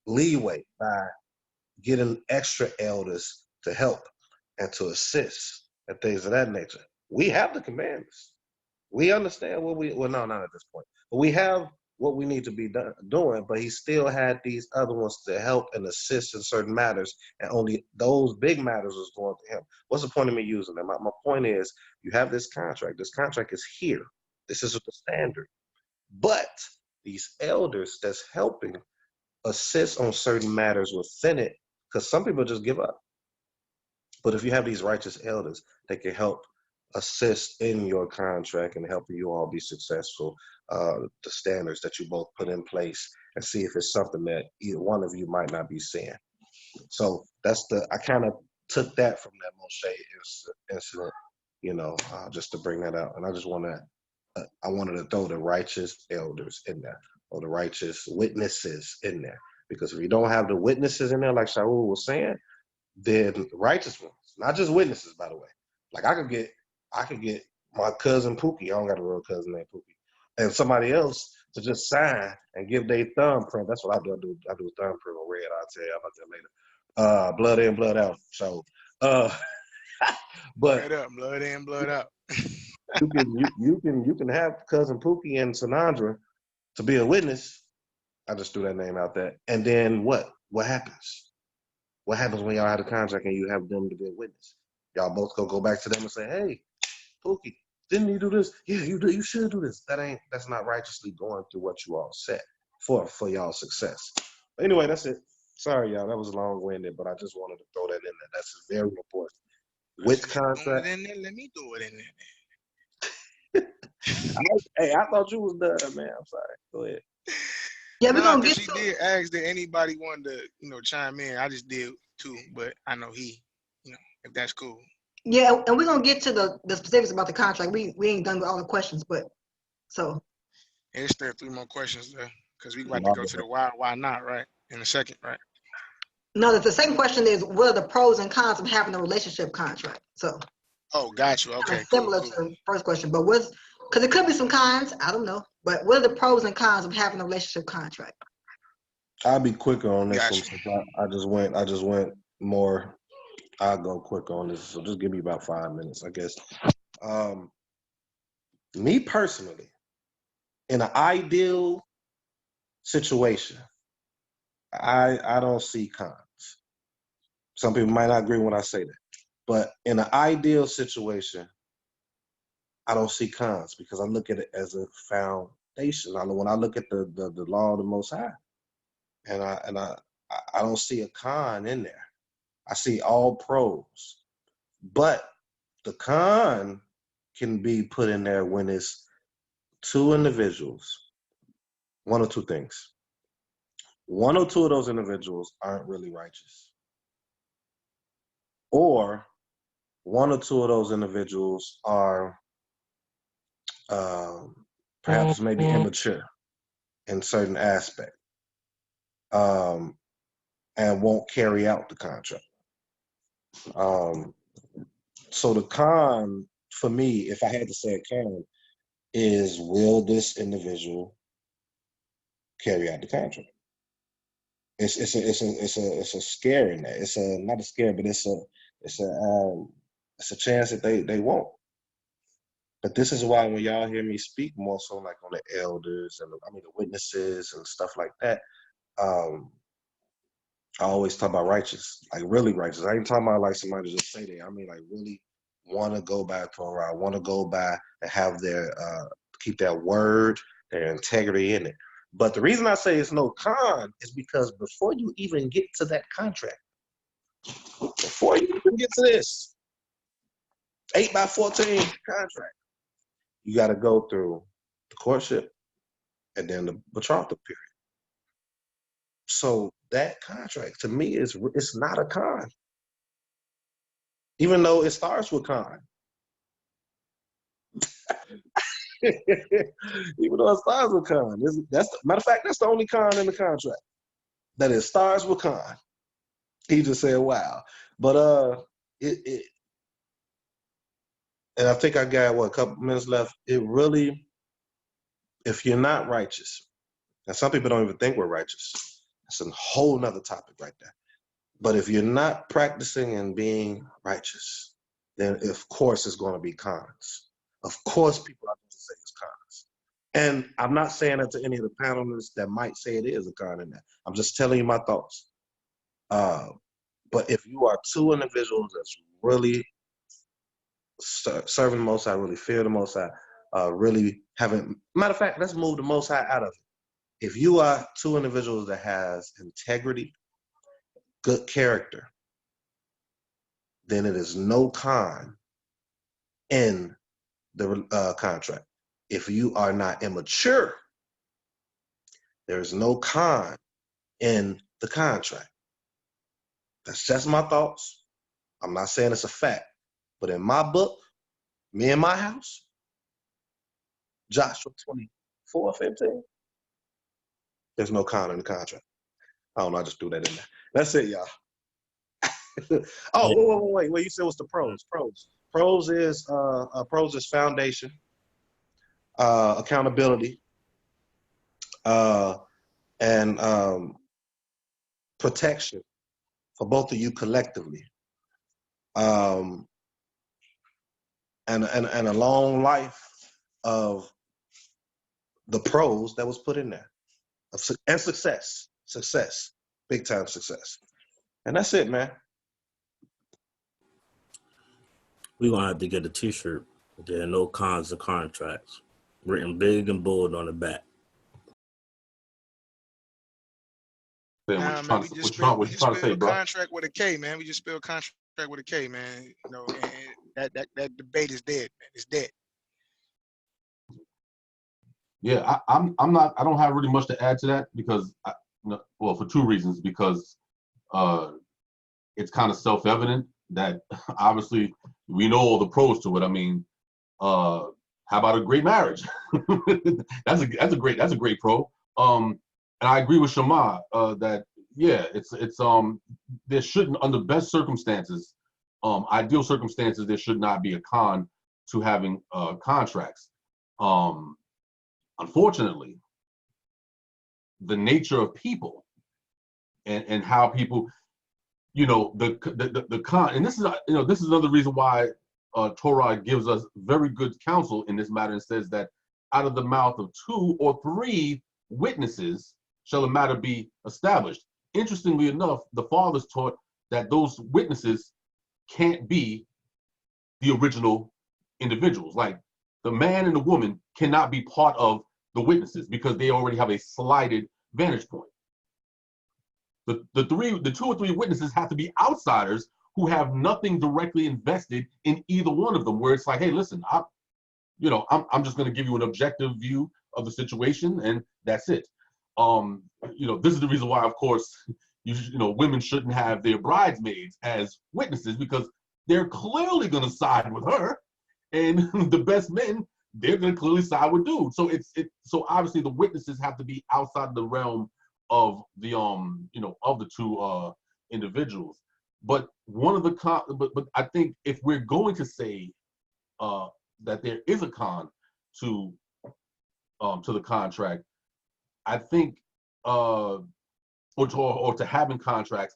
leeway by getting extra elders to help and to assist and things of that nature. We have the commandments. We understand not at this point, but we have what we need to be doing, but he still had these other ones to help and assist in certain matters, and only those big matters was going to him. What's the point of me using them? My point is, you have this contract. This contract is here. This is the standard. But these elders that's helping assist on certain matters within it, because some people just give up. But if you have these righteous elders that can help assist in your contract and helping you all be successful, the standards that you both put in place, and see if it's something that either one of you might not be seeing. So I kind of took that from that Moshe incident, you know, just to bring that out. And I just I wanted to throw the righteous elders in there, or the righteous witnesses in there. Because if you don't have the witnesses in there, like Shaul was saying, then righteous ones, not just witnesses, by the way. Like I could get my cousin Pookie, I don't got a real cousin named Pookie, and somebody else to just sign and give their thumbprint. That's what I do. I do a thumbprint on red. I'll tell you about that later. Blood in, blood out. So, but Blood in, blood out. you can have cousin Pookie and Sanandra to be a witness. I just threw that name out there. And then what? What happens? What happens when y'all have a contract and you have them to be a witness? Y'all both go back to them and say, hey, Pookie, Didn't you do this? Yeah, you do. You should do this. That's not righteously going through what you all set for y'all's success. But anyway, that's it. Sorry, y'all. That was long-winded, but I just wanted to throw that in there. That's very important. With Since you throwing contract. it in there, let me throw it in there. Hey, I thought you was done, man. I'm sorry. Go ahead. Yeah, we're Nah, gonna because get she to did ask that anybody wanted to, chime in. I just did too, but I know if that's cool. yeah, and we're gonna get to the specifics about the contract. We ain't done with all the questions, but so There's still 3 more questions there, because we about to go to the why not, right? In a second, right? no, the second question is what are the pros and cons of having a relationship contract? So Oh, got you. kind Okay, of cool, similar cool. to the first question, but because it could be some cons, I don't know. But what are the pros and cons of having a relationship contract? I'll be quicker on this one. Got you. Since I just went more. I'll go quick on this. So just give me about 5 minutes, I guess. Me personally, in an ideal situation, I don't see cons. Some people might not agree when I say that. But in an ideal situation, I don't see cons because I look at it as a foundation. When I look at the law of the Most High, and I don't see a con in there. I see all pros, but the con can be put in there when it's 2 individuals. 1 or 2 things. 1 or 2 of those individuals aren't really righteous, or 1 or 2 of those individuals are perhaps maybe immature in certain aspect, and won't carry out the contract. So the con for me, if I had to say a con, is will this individual carry out the contract? It's a scare in that. It's a not a scare, but it's a chance that they won't. But this is why when y'all hear me speak more so like on the elders and the witnesses and stuff like that, I always talk about righteous, like really righteous. I ain't talking about like somebody just say that. I mean like really want to go by Torah, want to go by and have their keep that word, their integrity in it. But the reason I say it's no con is because before you even get to that contract, before you even get to this 8x14 contract, you got to go through the courtship and then the betrothal period. So that contract to me it's not a con, even though it starts with con. Even though it starts with con, matter of fact, that's the only con in the contract, that it starts with con. He just said, "Wow," but and I think I got a couple minutes left. It really, if you're not righteous, and some people don't even think we're righteous. That's a whole nother topic right there. But if you're not practicing and being righteous, then of course it's going to be cons. Of course people are going to say it's cons. And I'm not saying that to any of the panelists that might say it is a con in that. I'm just telling you my thoughts. But if you are 2 individuals that's really serving the Most High, really fear the Most High, really having, matter of fact, let's move the Most High out of it. If you are 2 individuals that has integrity, good character, then it is no con in the contract. If you are not immature, there is no con in the contract. That's just my thoughts. I'm not saying it's a fact, but in my book, me and my house, Joshua 24:15, there's no con in the contract. I don't know, I just threw that in there. That's it, y'all. Oh, wait. You said what's the pros? Pros is foundation, accountability, and protection for both of you collectively, and a long life of the pros that was put in there, and success, big time success, and that's it, man. We're gonna have to get a T-shirt There are no cons and contracts. Written big and bold on the back. Saying Nah, what man, you trying, what you trying to say, bro? contract with a K, man. We just spelled contract with a K, man. You know, and that debate is dead, man. It's dead. Yeah, I'm not. I don't have really much to add to that because, well, for two reasons. Because it's kind of self-evident that obviously we know all the pros to it. I mean, how about a great marriage? that's a great pro. And I agree with Shema that yeah, it's there shouldn't, under best circumstances, ideal circumstances, there should not be a con to having contracts. Unfortunately, the nature of people and how people, the con, and this is this is another reason why Torah gives us very good counsel in this matter and says that out of the mouth of 2 or 3 witnesses shall a matter be established. Interestingly enough, the fathers taught that those witnesses can't be the original individuals. Like the man and the woman cannot be part of the witnesses because they already have a slighted vantage point. The 2 or 3 witnesses have to be outsiders who have nothing directly invested in either one of them, where it's like, hey, listen, I'm just going to give you an objective view of the situation, and that's it. This is the reason why, of course, women shouldn't have their bridesmaids as witnesses, because they're clearly going to side with her, and the best men, they're going to clearly side with dude. So so obviously the witnesses have to be outside the realm of the of the 2 individuals. But one of the but I think if we're going to say that there is a con to the contract, I think or to having contracts,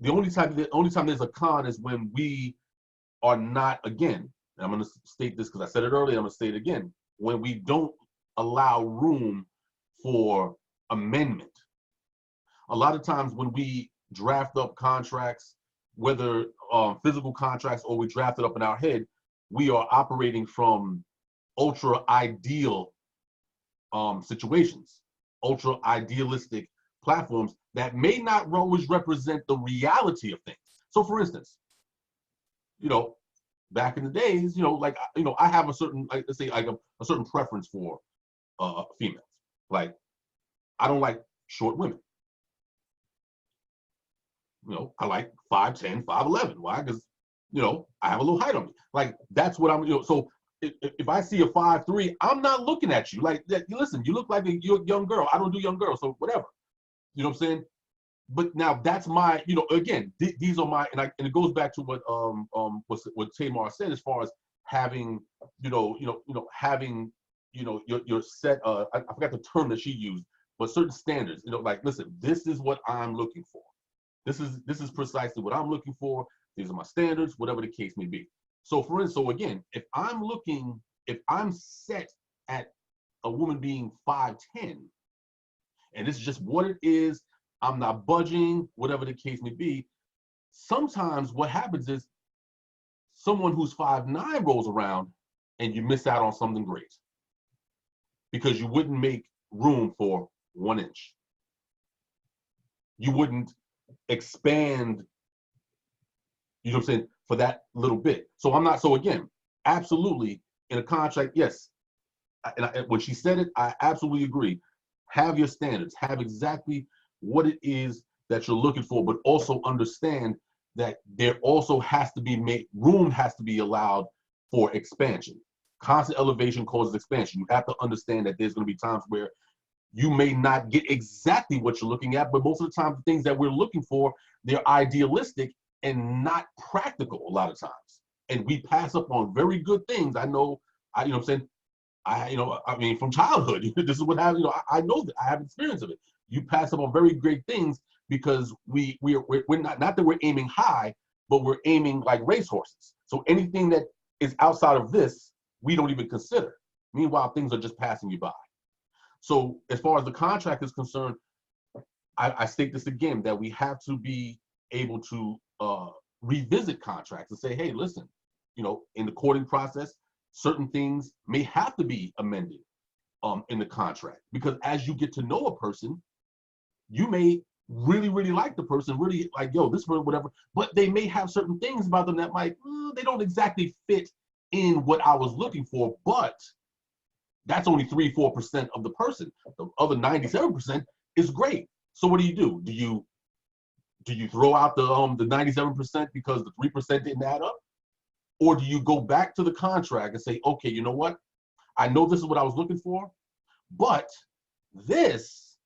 the only time there's a con is when we are not, again, and I'm going to state this because I said it earlier, I'm going to say it again, when we don't allow room for amendment. A lot of times when we draft up contracts, whether physical contracts or we draft it up in our head, we are operating from ultra ideal situations, ultra idealistic platforms that may not always represent the reality of things. So for instance, back in the days, I have a certain, like, let's say, like a certain preference for females. Like, I don't like short women. I like 5'10", 5'11". Why? Because, I have a little height on me. Like, that's what I'm, so if I see a 5'3", I'm not looking at you. Like, listen, you look like you're a young girl. I don't do young girls, so whatever. You know what I'm saying? But now that's my, again, these are my, and it goes back to what Tamar said, as far as having, having, your set, I forgot the term that she used, but certain standards, like, listen, this is what I'm looking for. This is precisely what I'm looking for. These are my standards, whatever the case may be. So for instance, so again, if I'm set at a woman being 5'10", and this is just what it is, I'm not budging, whatever the case may be, sometimes what happens is someone who's 5'9" rolls around and you miss out on something great because you wouldn't make room for 1 inch. You wouldn't expand, you know what I'm saying, for that little bit. So again, absolutely, in a contract, yes. When she said it, I absolutely agree. Have your standards, have exactly what it is that you're looking for, but also understand that there also has to be room has to be allowed for expansion. Constant elevation causes expansion. You have to understand that there's going to be times where you may not get exactly what you're looking at, but most of the time, the things that we're looking for, they're idealistic and not practical a lot of times. And we pass up on very good things. I know, you know what I'm saying? I mean, from childhood, this is what happens. I know that I have experience of it. You pass up on very great things because we're not that we're aiming high, but we're aiming like racehorses. So anything that is outside of this, we don't even consider. Meanwhile, things are just passing you by. So as far as the contract is concerned, I state this again, that we have to be able to revisit contracts and say, hey, listen, in the courting process, certain things may have to be amended in the contract, because as you get to know a person, you may really, really like the person, really like, yo, this person, whatever, but they may have certain things about them that might, they don't exactly fit in what I was looking for, but that's only 3-4% of the person. The other 97% is great. So what do? Do you throw out the 97% because the 3% didn't add up? Or do you go back to the contract and say, okay, you know what? I know this is what I was looking for, but this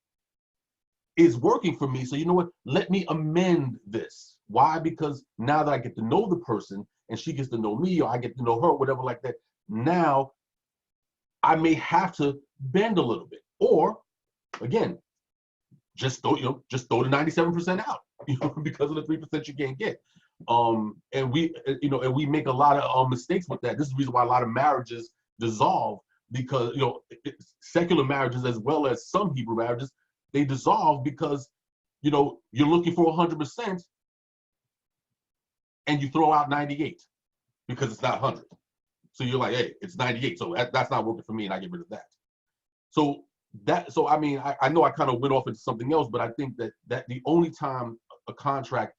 is working for me. So you know what? Let me amend this. Why? Because now that I get to know the person and she gets to know me, or I get to know her, whatever like that, now I may have to bend a little bit. Or again, just throw the 97% out, because of the 3% you can't get. And we make a lot of mistakes with that. This is the reason why a lot of marriages dissolve, because secular marriages as well as some Hebrew marriages, they dissolve because you're looking for 100% and you throw out 98 because it's not 100. So you're like, hey, it's 98, so that's not working for me, and I get rid of that. So I mean, I know I kind of went off into something else, but I think that the only time a contract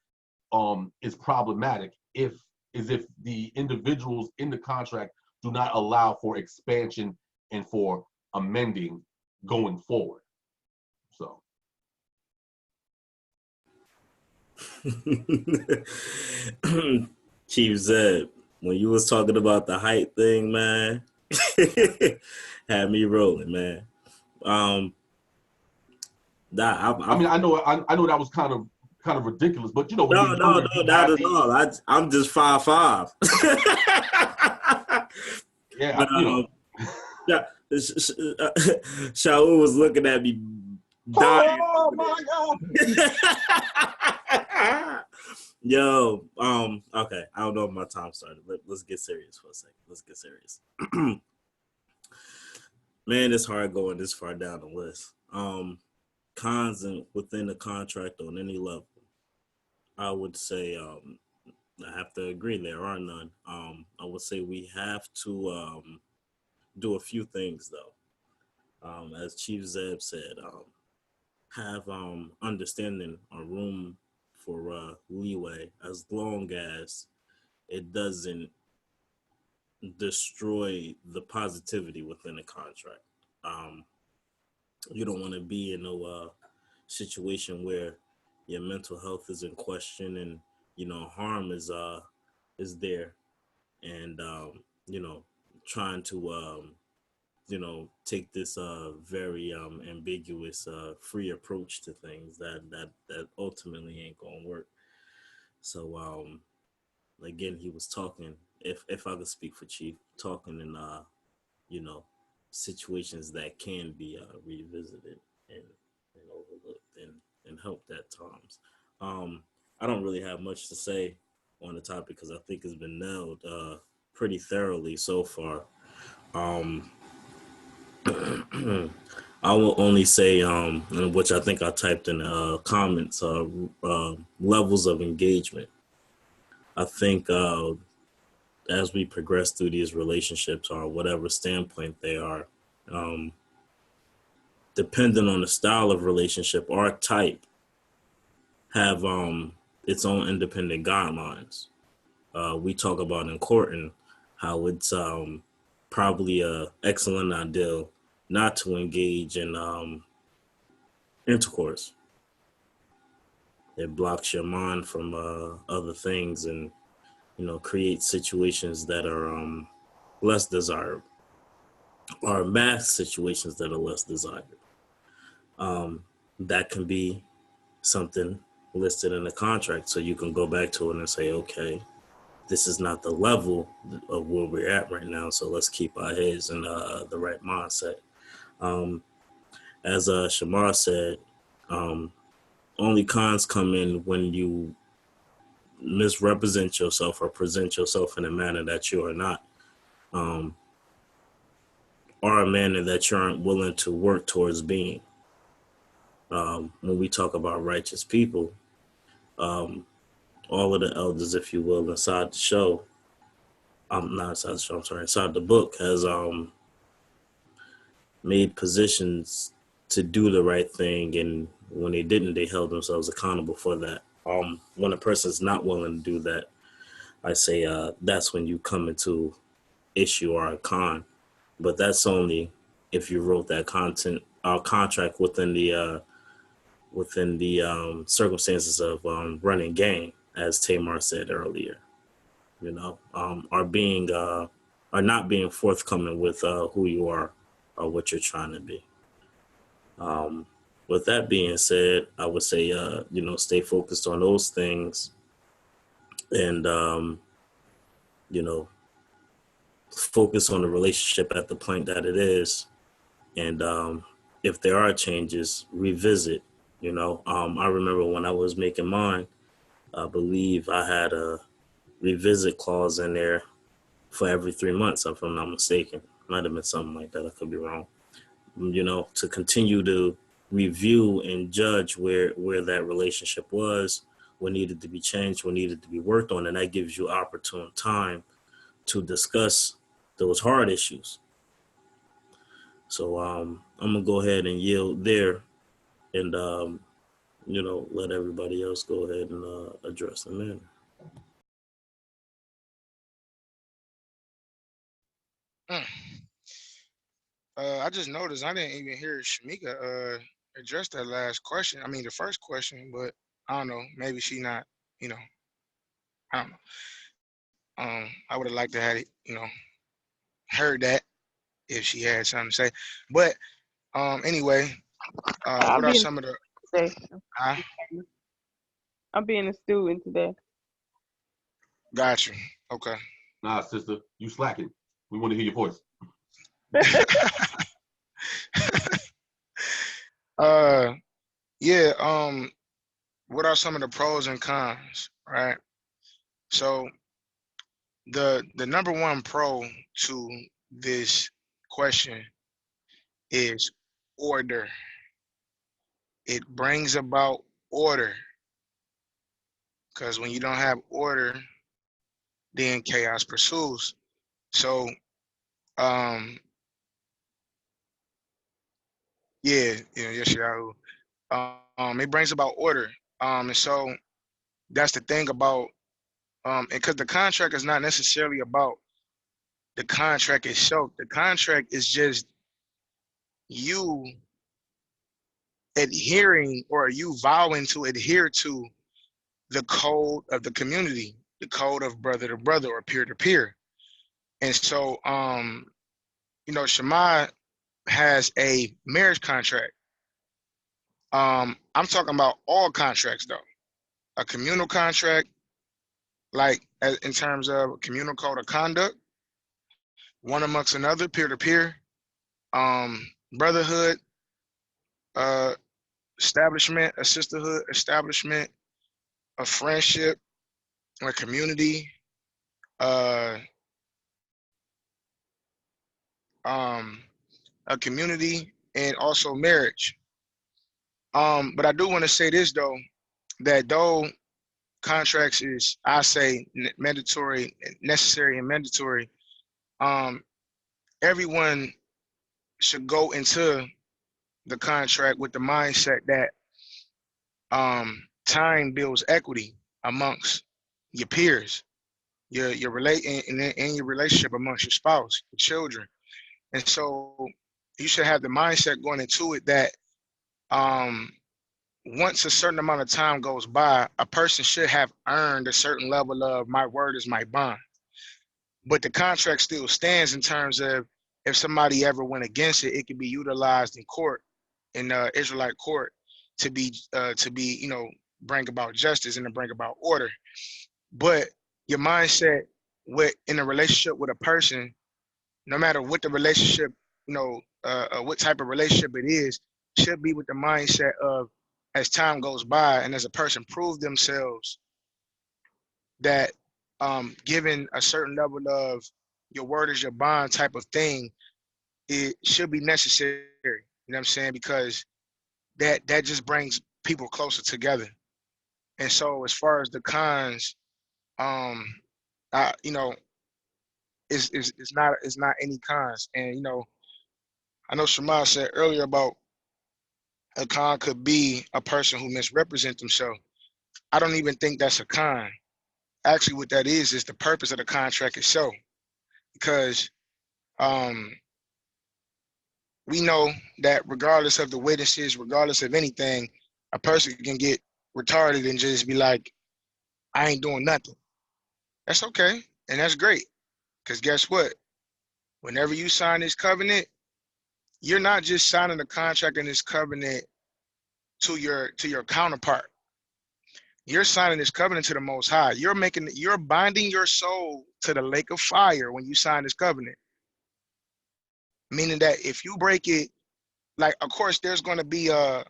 is problematic is if the individuals in the contract do not allow for expansion and for amending going forward. So Chief Zeb, when you was talking about the height thing, man, had me rolling, man. I mean, I know that was kind of ridiculous, but when no, you're younger, not at all. I'm just 5'5". Yeah, But, Shaul was looking at me dying. Oh my God. Yo, okay. I don't know if my time started. Let's get serious for a second. Let's get serious. Man, it's hard going this far down the list. Cons within the contract on any level. I would say, I have to agree, there are none. I would say we have to do a few things though. As Chief Zeb said, have understanding or room for leeway, as long as it doesn't destroy the positivity within the contract. You don't want to be in a situation where your mental health is in question and harm is there, and trying to take this very ambiguous free approach to things that ultimately ain't gonna work. So again, he was talking, if I could speak for Chief, talking in situations that can be revisited and overlooked and helped at times. I don't really have much to say on the topic because I think it's been nailed pretty thoroughly so far. I will only say, which I think I typed in comments, levels of engagement. I think as we progress through these relationships, or whatever standpoint they are, depending on the style of relationship or type, have its own independent guidelines. We talk about in courting how it's probably a excellent ideal not to engage in intercourse. It blocks your mind from other things and creates situations that are less desirable, or mass situations that are less desired. That can be something listed in the contract, so you can go back to it and say, okay, this is not the level of where we're at right now, so let's keep our heads in the right mindset. As Shamar said, only cons come in when you misrepresent yourself or present yourself in a manner that you are not, or a manner that you aren't willing to work towards being. When we talk about righteous people, all of the elders, if you will, inside the show, not I'm sorry. So the book has made positions to do the right thing, and when they didn't, they held themselves accountable for that. When a person's not willing to do that, I say that's when you come into issue or a con. But that's only if you wrote that contract within the circumstances of running game, as Tamar said earlier. You know, are not being forthcoming with who you are or what you're trying to be. Um, with that being said, I would say, stay focused on those things and, you know, focus on the relationship at the point that it is. And if there are changes, revisit. I remember when I was making mine, I believe I had a revisit clause in there for every 3 months, if I'm not mistaken. Might have been something like that. I could be wrong. To continue to review and judge where that relationship was, what needed to be changed, what needed to be worked on, and that gives you opportune time to discuss those hard issues. So I'm gonna go ahead and yield there, and let everybody else go ahead and address the matter. Mm. I just noticed I didn't even hear Shamika address that last question. I mean, the first question, but I don't know. Maybe she not. You know, I don't know. I would have liked to have it. Heard that if she had something to say. But anyway, I'll what are be in some of the? today. I I'll be in a student today. got you. Okay. Nah, sister, you slacking. We want to hear your voice. Yeah. What are some of the pros and cons? Right. So the number one pro to this question is order. It brings about order because when you don't have order, then chaos pursues. So, um, yes, Yahoo. It brings about order. And so that's the thing about, and because the contract is not necessarily about the contract itself. The contract is just you adhering or you vowing to adhere to the code of the community, the code of brother to brother or peer to peer. And so, Shema has a marriage contract. I'm talking about all contracts though. A communal contract, like in terms of communal code of conduct, one amongst another, peer to peer, brotherhood, uh, establishment, a sisterhood, establishment, a friendship, a community, uh, um, and also marriage. But I do want to say this though, that though contracts is, I say, mandatory, necessary, and mandatory. Um, everyone should go into the contract with the mindset that time builds equity amongst your peers, your relate and your relationship amongst your spouse, your children. And so you should have the mindset going into it that um, once a certain amount of time goes by, a person should have earned a certain level of my word is my bond. But the contract still stands in terms of if somebody ever went against it, it could be utilized in court, in Israelite court, to be bring about justice and to bring about order. But your mindset in a relationship with a person, no matter what the relationship, what type of relationship it is, should be with the mindset of as time goes by and as a person prove themselves that given a certain level of your word is your bond type of thing, it should be necessary. You know what I'm saying? Because that just brings people closer together. And so as far as the cons, um, I, it's not any cons. And I know Shamal said earlier about a con could be a person who misrepresents themselves. I don't even think that's a con. Actually, what that is the purpose of the contract itself. Because we know that regardless of the witnesses, regardless of anything, a person can get retarded and just be like, I ain't doing nothing. That's okay. And that's great. Because guess what? Whenever you sign this covenant, you're not just signing the contract in this covenant to your counterpart. You're signing this covenant to the Most High. You're binding your soul to the lake of fire when you sign this covenant. Meaning that if you break it, like, of course, there's going to be a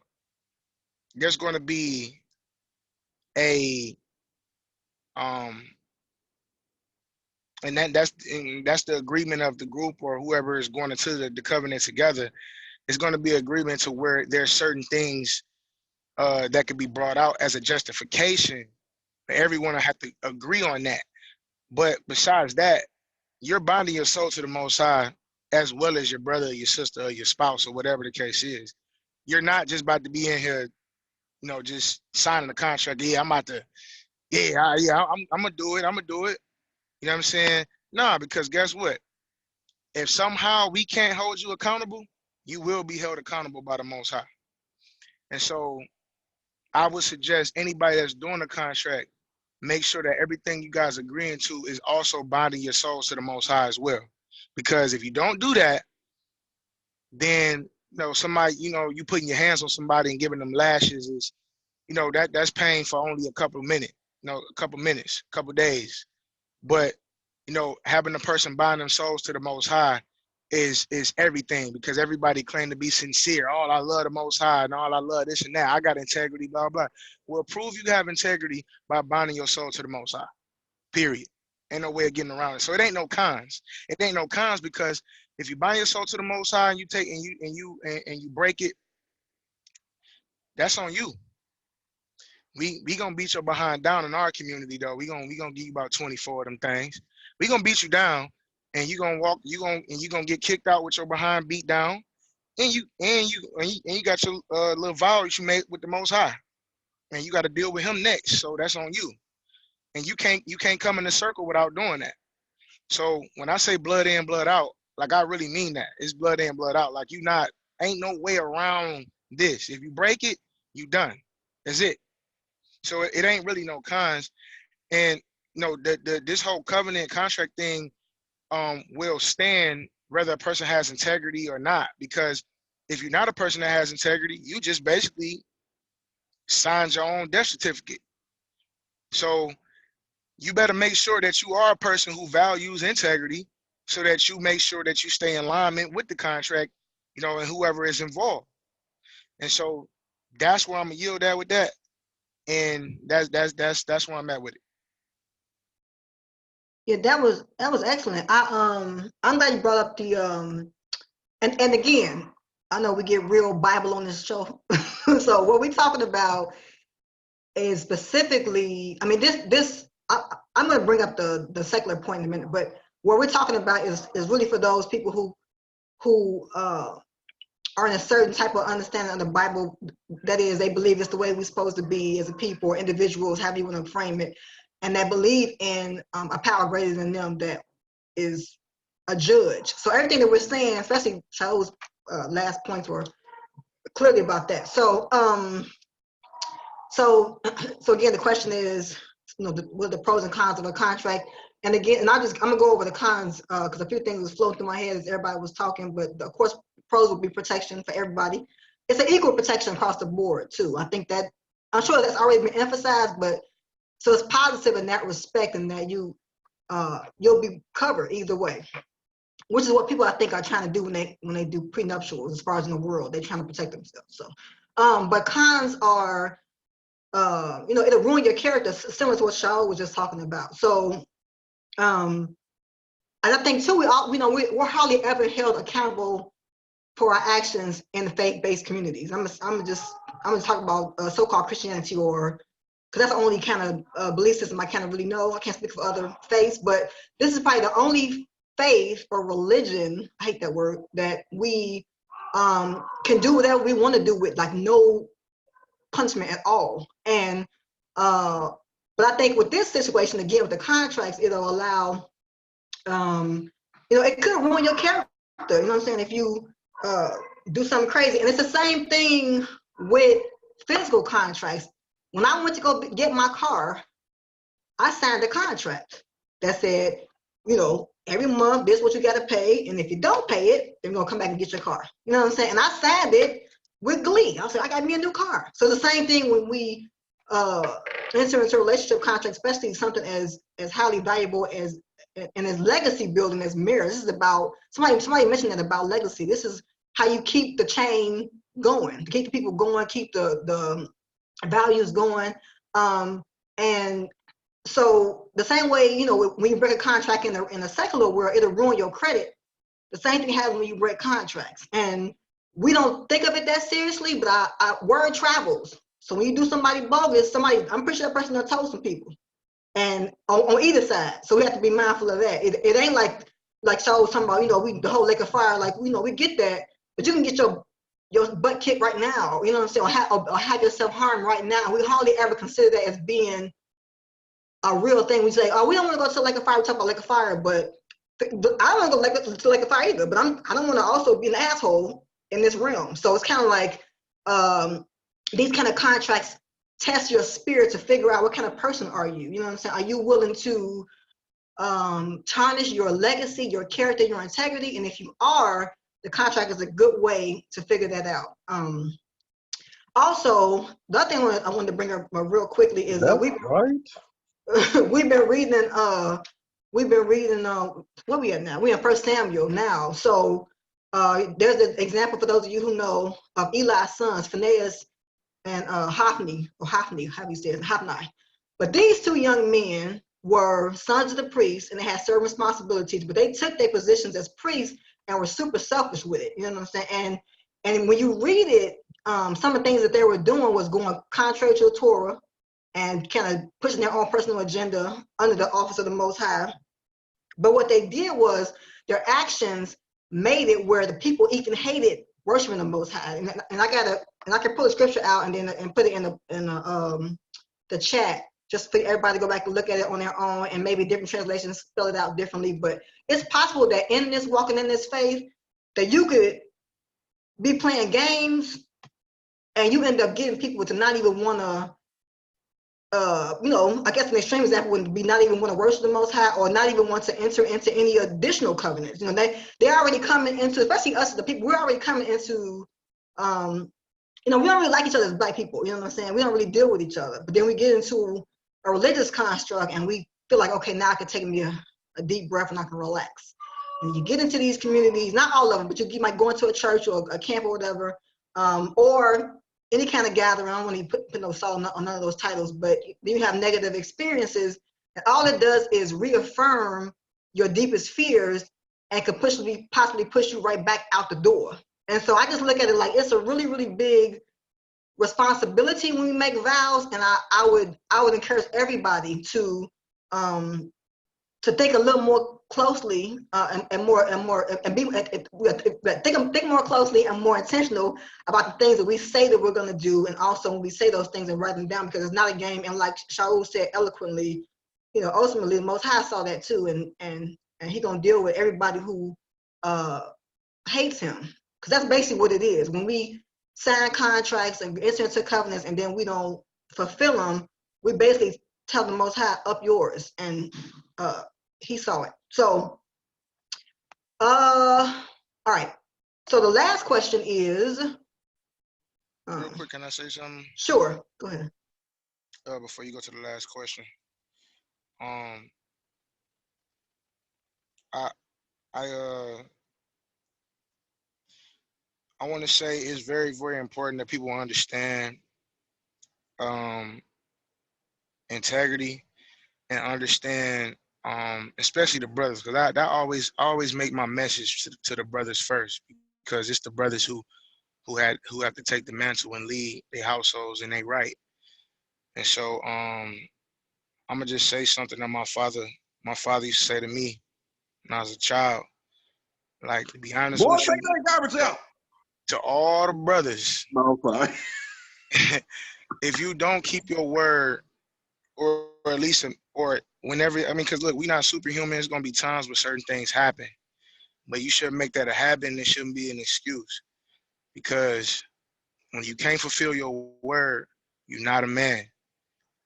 and that's the agreement of the group or whoever is going into the covenant together. It's going to be agreement to where there's certain things that could be brought out as a justification. Everyone will have to agree on that. But besides that, you're binding your soul to the Most High, as well as your brother, or your sister, or your spouse, or whatever the case is. You're not just about to be in here, just signing the contract. Yeah, I'm about to. I'm gonna do it. I'm gonna do it. You know what I'm saying? Nah, because guess what? If somehow we can't hold you accountable, you will be held accountable by the Most High. And so I would suggest anybody that's doing the contract, make sure that everything you guys agreeing to is also binding your souls to the Most High as well. Because if you don't do that, then somebody, you putting your hands on somebody and giving them lashes is, that's pain for only a couple of minutes, a couple minutes, couple days. But having a person bind their souls to the Most High is everything, because everybody claim to be sincere. Oh, I love the Most High and all I love this and that. I got integrity, blah, blah. Well, prove you have integrity by binding your soul to the Most High. Period. Ain't no way of getting around it. So it ain't no cons. It ain't no cons, because if you bind your soul to the Most High and you take and you break it, that's on you. We gonna beat your behind down in our community though. We gonna give you about 24 of them things. We gonna beat you down, and you gonna get kicked out with your behind beat down, and you got your little vow that you made with the Most High, and you got to deal with him next. So that's on you, and you can't come in the circle without doing that. So when I say blood in, blood out, like I really mean that. It's blood in, blood out. Like ain't no way around this. If you break it, you done. That's it. So it ain't really no cons. And this whole covenant contract thing will stand whether a person has integrity or not. Because if you're not a person that has integrity, you just basically signed your own death certificate. So you better make sure that you are a person who values integrity, so that you make sure that you stay in alignment with the contract, and whoever is involved. And so that's where I'm gonna yield at with that. And that's where I'm at with it. Yeah, that was excellent. I'm glad you brought up the and again, I know we get real Bible on this show. So what we're talking about is specifically, I mean, I'm going to bring up the secular point in a minute, but what we're talking about is really for those people who are in a certain type of understanding of the Bible. That is, they believe it's the way we're supposed to be as a people or individuals, however you want to frame it, and they believe in a power greater than them that is a judge. So everything that we're saying, especially Shaul's last points, were clearly about that. So so again, the question is, what are the pros and cons of a contract? And again, and I'm gonna go over the cons because a few things was flowing through my head as everybody was talking. But of course, pros will be protection for everybody. It's an equal protection across the board too. I think that, I'm sure that's already been emphasized, but so it's positive in that respect, and that you'll be covered either way, which is what people I think are trying to do when they do prenuptials. As far as in the world, they're trying to protect themselves. So, but cons are, it'll ruin your character, similar to what Shaul was just talking about. So, and I think too, we're hardly ever held accountable for our actions in the faith-based communities. I'm gonna talk about so-called Christianity, or because that's the only kind of belief system I kind of really know. I can't speak for other faiths, but this is probably the only faith or religion, I hate that word, that we can do whatever we want to do with like no punishment at all. And but I think with this situation, again, with the contracts, it'll allow, it could ruin your character. You know what I'm saying? If you do something crazy. And it's the same thing with physical contracts. When I went to go get my car, I signed a contract that said, every month, this is what you got to pay. And if you don't pay it, they're going to come back and get your car. You know what I'm saying? And I signed it with glee. I said, I got me a new car. So the same thing when we enter into a relationship contract, especially something as highly valuable as and as legacy building as marriage. This is about, somebody mentioned that about legacy. This is how you keep the chain going, keep the people going, keep the values going. And so the same way, when you break a contract in the secular world, it'll ruin your credit. The same thing happens when you break contracts. And we don't think of it that seriously, but word travels. So when you do somebody bogus, I'm pretty sure that person done told some people. And on either side. So we have to be mindful of that. It ain't like Shaw was talking about, we the whole lake of fire, like, we get that, but you can get your butt kicked right now, you know what I'm saying, or have yourself harmed right now. We hardly ever consider that as being a real thing. We say, oh, we don't want to go to the lake of fire, we talk about lake of fire, but I don't want to go to the lake of fire either, but I don't want to also be an asshole in this realm. So it's kind of like these kind of contracts test your spirit to figure out what kind of person are you. You know what I'm saying? Are you willing to tarnish your legacy, your character, your integrity? And if you are, the contract is a good way to figure that out. Also, the other thing I wanted to bring up real quickly is we've been reading what we at now? We in 1 Samuel now. So there's an example for those of you who know of Eli's sons, Phinehas and Hophni, how do you say it? Hophni. But these two young men were sons of the priests, and they had certain responsibilities, but they took their positions as priests and were super selfish with it. You know what I'm saying? And when you read it, some of the things that they were doing was going contrary to the Torah and kind of pushing their own personal agenda under the office of the Most High. But what they did was their actions made it where the people even hated worshiping the Most High. And I can pull a scripture out and put it in the chat, just for everybody to go back and look at it on their own, and maybe different translations spell it out differently. But it's possible that in this walking in this faith, that you could be playing games and you end up getting people to not even want to, I guess an extreme example would be not even want to worship the Most High, or not even want to enter into any additional covenants. They're already coming into, especially us, the people, we're already coming into, we don't really like each other as Black people. You know what I'm saying? We don't really deal with each other. But then we get into a religious construct and we feel like, okay, now I can take me a deep breath and I can relax. And you get into these communities, not all of them, but you might go into a church or a camp or whatever, or any kind of gathering. I don't want to put no salt on none of those titles, but then you have negative experiences, and all it does is reaffirm your deepest fears and could possibly push you right back out the door. And so I just look at it like it's a really, really big responsibility when we make vows, and I would encourage everybody to think a little more closely think more closely and more intentional about the things that we say that we're going to do, and also when we say those things and write them down, because it's not a game. And like Shaul said eloquently, ultimately the Most High saw that too, and He gonna deal with everybody who hates Him, because that's basically what it is. When we sign contracts and enter into covenants and then we don't fulfill them, we basically tell the Most High, up yours, and He saw it. So all right, so the last question is Real quick, can I say something? Sure, go ahead. Before you go to the last question, I want to say it's very, very important that people understand integrity and understand, especially the brothers, because that always make my message to the brothers first, because it's the brothers who have to take the mantle and lead their households and they right. And so I'm gonna just say something that my father used to say to me when I was a child. Like, to be honest Boy, with take you, that garbage out. to all the brothers, No, sorry. if you don't keep your word, or at least, or whenever, I mean, because look, we not superhuman. There's gonna be times where certain things happen, but you shouldn't make that a habit, and it shouldn't be an excuse. Because when you can't fulfill your word, you're not a man.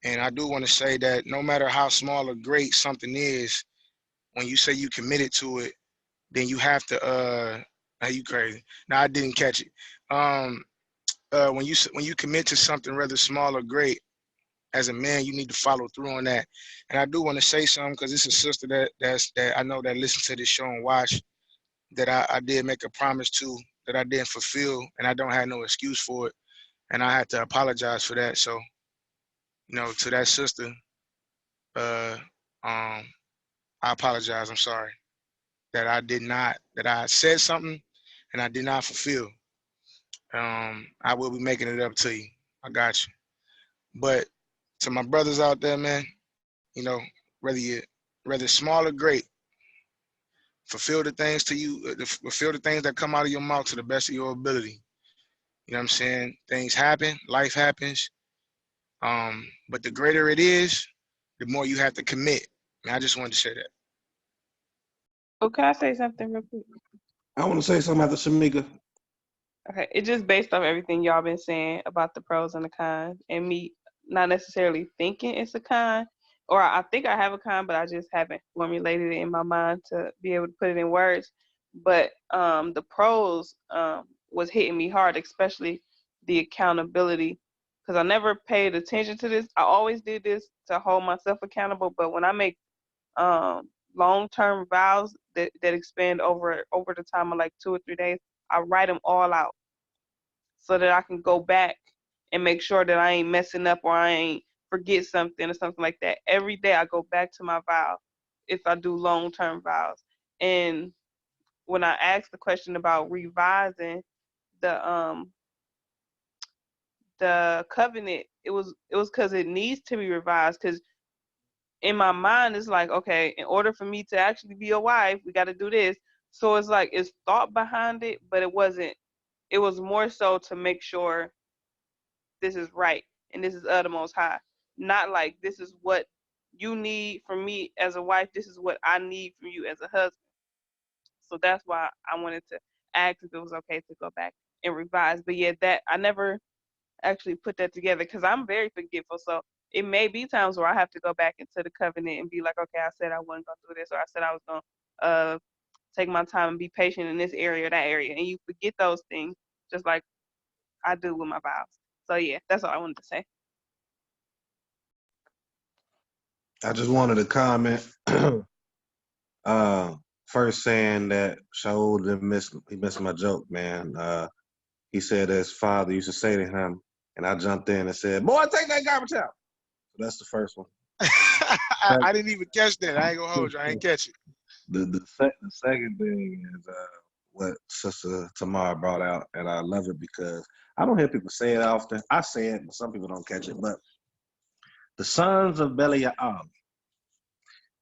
And I do want to say that no matter how small or great something is, when you say you committed to it, then you have to. Are you crazy? No, I didn't catch it. Um, when you commit to something, whether small or great, as a man, you need to follow through on that. And I do want to say something because it's a sister that I know that listens to this show and watch, that I did make a promise to, that I didn't fulfill, and I don't have no excuse for it, and I had to apologize for that. So, to that sister, uh, um, I apologize. I'm sorry that I said something and I did not fulfill. I will be making it up to you. I got you. But to my brothers out there, man, you know, whether small or great, fulfill the things to you, fulfill the things that come out of your mouth to the best of your ability. You know what I'm saying? Things happen, life happens. But the greater it is, the more you have to commit. And I just wanted to say that. Oh, can I say something real quick? I want to say something after Shamika. Okay, it's just based off everything y'all been saying about the pros and the cons, and me not necessarily thinking it's a con, or I think I have a con, but I just haven't formulated it in my mind to be able to put it in words. But the pros was hitting me hard, especially the accountability, because I never paid attention to this. I always did this to hold myself accountable, but when I make long-term vows that expand over the time of like 2 or 3 days, I write them all out so that I can go back and make sure that I ain't messing up or I ain't forget something or something like that. Every day I go back to my vow if I do long-term vows. And when I asked the question about revising the covenant, it was because it needs to be revised, because in my mind it's like, okay, in order for me to actually be a wife, we got to do this. So it's like it's thought behind it, but it wasn't. It was more so to make sure this is right and this is of the most high, not like this is what you need from me as a wife, this is what I need from you as a husband. So that's why I wanted to ask if it was okay to go back and revise. But yeah, that I never actually put that together because I'm very forgetful. So it may be times where I have to go back into the covenant and be like, okay, I said I wasn't gonna do this, or I said I was gonna take my time and be patient in this area or that area, and you forget those things just like I do with my vows. So yeah, that's all I wanted to say. I just wanted to comment. First saying that Shaul he missed my joke, man. He said his father used to say to him, and I jumped in and said, "Boy, take that garbage out." So that's the first one. I didn't even catch that. I ain't gonna hold you. I ain't catch it. The second thing is what Sister Tamara brought out, and I love it because I don't hear people say it often. I say it, but some people don't catch it. But the sons of Belial,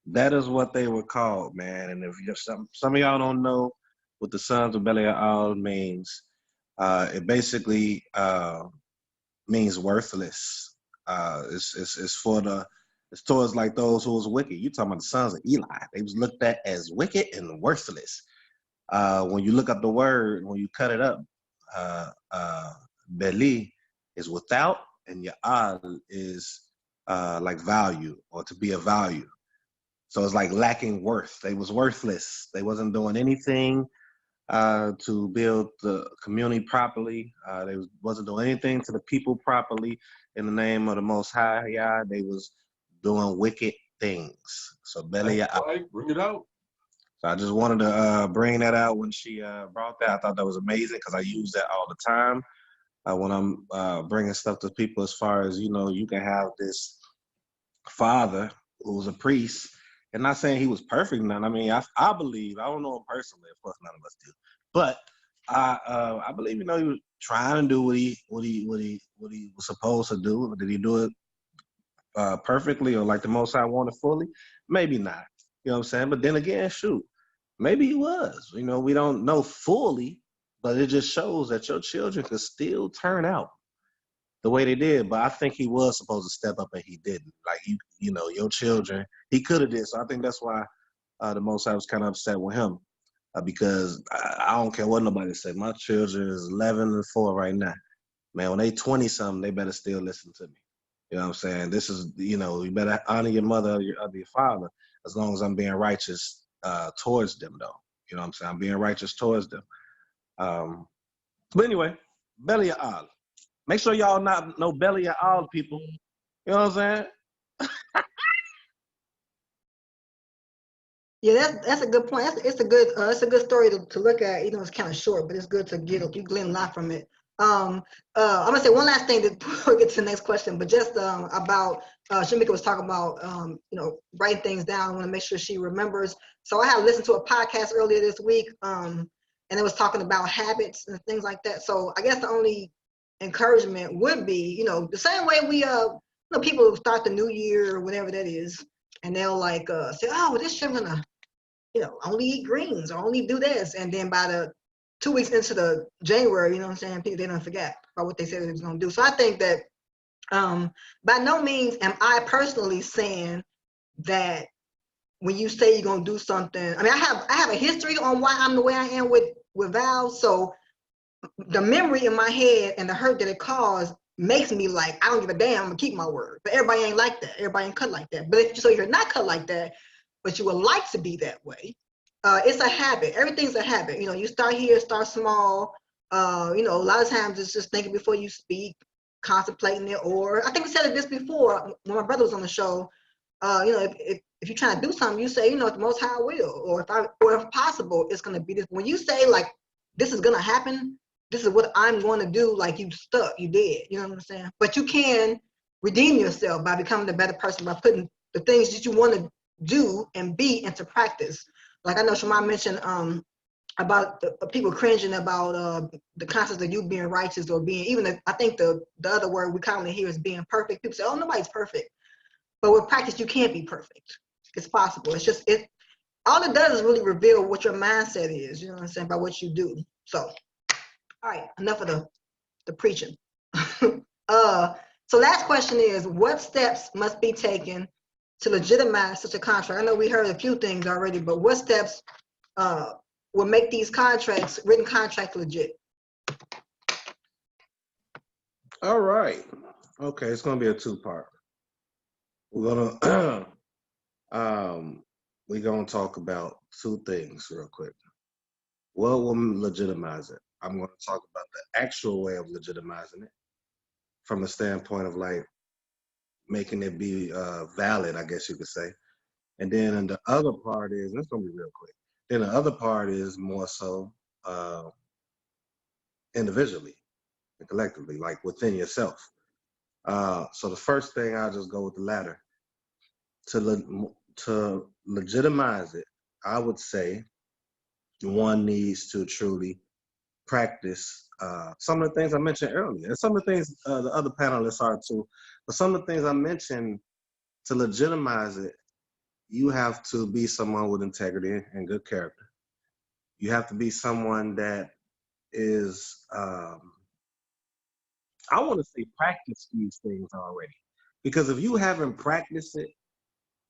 that is what they were called, man. And if you're some of y'all don't know what the sons of Belial means, it basically means worthless. It's towards like those who was wicked. You talking about the sons of Eli? They was looked at as wicked and worthless. When you look up the word, when you cut it up, Beli is without, and Ya'al is like value or to be of value. So it's like lacking worth. They was worthless. They wasn't doing anything to build the community properly. They wasn't doing anything to the people properly in the name of the Most High. Yeah, they was doing wicked things. So Belly, Right, bring it out. so I just wanted to bring that out when she brought that. I thought that was amazing because I use that all the time when I'm bringing stuff to people. As far as you can have this father who was a priest. And not saying he was perfect, none. I mean, I believe, I don't know him personally, of course none of us do, but I believe, he was trying to do what he was supposed to do. Did he do it perfectly or like the Most High wanted fully? Maybe not. You know what I'm saying? But then again, shoot, Maybe he was. You know, we don't know fully, but it just shows that your children could still turn out the way they did. But I think he was supposed to step up and he didn't. Like you know, your children, he could have did. So I think that's why the Most High was kind of upset with him because I don't care what nobody said. My children is 11 and 4 right now. Man, when they 20 something, they better still listen to me. You know what I'm saying? This is, you know, you better honor your mother or your father as long as I'm being righteous towards them, though. You know what I'm saying? I'm being righteous towards them. But anyway, belly of all. Make sure y'all not no belly of all people. You know what I'm saying? Yeah, that's a good point. It's a good story to look at. You know, it's kind of short, but it's good to you glean a lot from it. I'm gonna say one last thing before we get to the next question, but just about Shamika was talking about you know, writing things down. I want to make sure she remembers. So I had listened to a podcast earlier this week, and it was talking about habits and things like that. So I guess the only encouragement would be, you know, the same way we you know, people start the new year or whatever that is, and they'll like say, oh, well, this year I'm gonna, you know, only eat greens or only do this, and then by the 2 weeks into the January, you know what I'm saying, people, they don't forget about what they said they was gonna do. So I think that by no means am I personally saying that when you say you're gonna do something, I mean, I have a history on why I'm the way I am with vows. So the memory in my head and the hurt that it caused makes me like, I don't give a damn, I'm gonna keep my word. But everybody ain't like that. Everybody ain't cut like that. But if so, you're not cut like that, but you would like to be that way. It's a habit. Everything's a habit. You know, you start here, start small. You know, a lot of times it's just thinking before you speak, contemplating it. Or I think we said it this before when my brother was on the show. You know, if you're trying to do something, you say, you know, the Most High will, or if possible, it's gonna be this. When you say like, this is gonna happen, this is what I'm going to do, like you stuck, you did. You know what I'm saying? But you can redeem yourself by becoming a better person, by putting the things that you want to do and be into practice. Like I know Shema mentioned about the people cringing about the concept of you being righteous or being, even I think the other word we commonly hear is being perfect. People say, oh, nobody's perfect. But with practice, you can't be perfect. It's possible. It's just, all it does is really reveal what your mindset is, you know what I'm saying, by what you do. So, all right, enough of the preaching. So last question is, what steps must be taken to legitimize such a contract? I know we heard a few things already, but what steps will make these contracts, written contracts, legit? All right. Okay, it's gonna be a two-part. We're gonna we're gonna talk about two things real quick. What will legitimize it? I'm gonna talk about the actual way of legitimizing it from the standpoint of like making it be valid, I guess you could say. And then the other part is, and it's gonna be real quick. Then the other part is more so individually and collectively, like within yourself. So the first thing, I'll just go with the latter. To legitimize it, I would say one needs to truly practice some of the things I mentioned earlier, and some of the things the other panelists are too. But some of the things I mentioned, to legitimize it, you have to be someone with integrity and good character. You have to be someone that is, I want to say, practice these things already. Because if you haven't practiced it,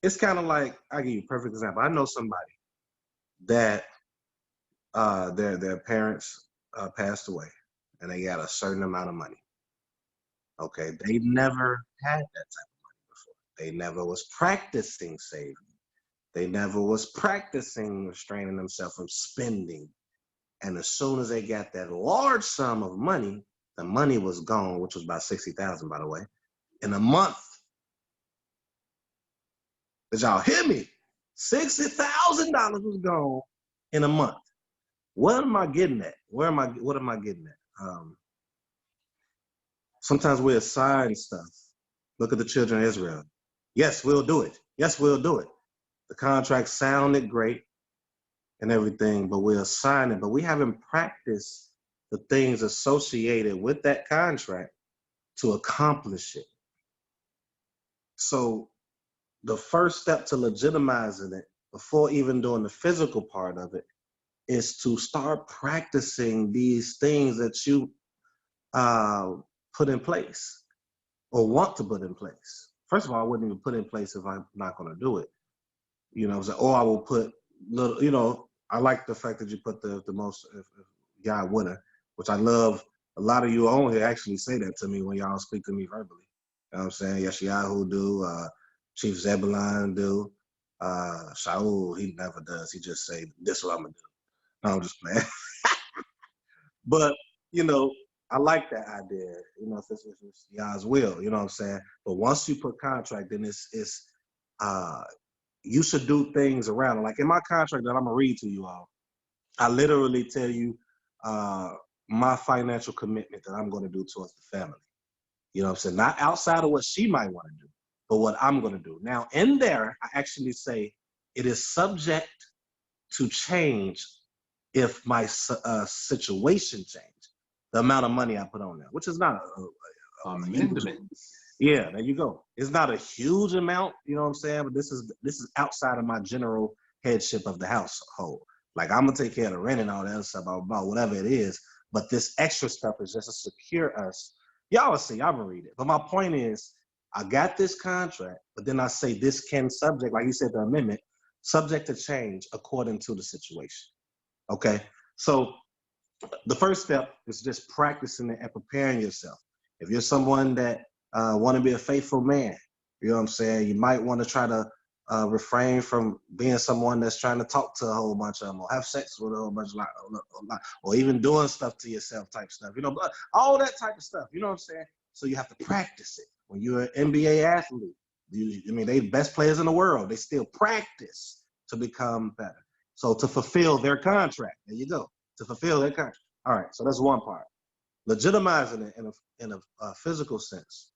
it's kind of like, I'll give you a perfect example. I know somebody that their parents passed away and they got a certain amount of money. Okay, they never had that type of money before. They never was practicing saving. They never was practicing restraining themselves from spending. And as soon as they got that large sum of money, the money was gone, which was about $60,000, by the way, in a month. Did y'all hear me? $60,000 was gone in a month. What am I getting at? What am I getting at? Sometimes we assign stuff. Look at the children of Israel. Yes, we'll do it. Yes, we'll do it. The contract sounded great and everything, but we assign it, but we haven't practiced the things associated with that contract to accomplish it. So the first step to legitimizing it, before even doing the physical part of it, is to start practicing these things that you put in place or want to put in place. First of all, I wouldn't even put in place if I'm not going to do it. You know, or I will put little, you know, I like the fact that you put the most, if God winner, which I love. A lot of you on here actually say that to me when y'all speak to me verbally. You know what I'm saying? Yeshayahu do, Chief Zebulon do, Shaul, he never does. He just say, this is what I'm going to do. No, I'm just playing. But, you know, I like that idea, you know, if it's Yah's will, you know what I'm saying? But once you put contract, then it's you should do things around it. Like in my contract that I'm gonna read to you all, I literally tell you my financial commitment that I'm gonna do towards the family. You know what I'm saying? Not outside of what she might want to do, but what I'm gonna do. Now in there, I actually say it is subject to change if my situation change. The amount of money I put on there, which is not a huge, yeah, there you go. It's not a huge amount, you know what I'm saying? But this is outside of my general headship of the household. Like I'm gonna take care of the rent and all that other stuff, about whatever it is. But this extra stuff is just to secure us. Y'all will see, y'all will read it. But my point is, I got this contract, but then I say this can subject, like you said, the amendment, subject to change according to the situation. Okay, so the first step is just practicing it and preparing yourself. If you're someone that want to be a faithful man, you know what I'm saying, you might want to try to refrain from being someone that's trying to talk to a whole bunch of them or have sex with a whole bunch of or even doing stuff to yourself type stuff, you know, all that type of stuff, you know what I'm saying? So you have to practice it. When you're an NBA athlete, I mean, they best players in the world, they still practice to become better. So to fulfill their contract, there you go. To fulfill their contract. All right, so that's one part. Legitimizing it in a physical sense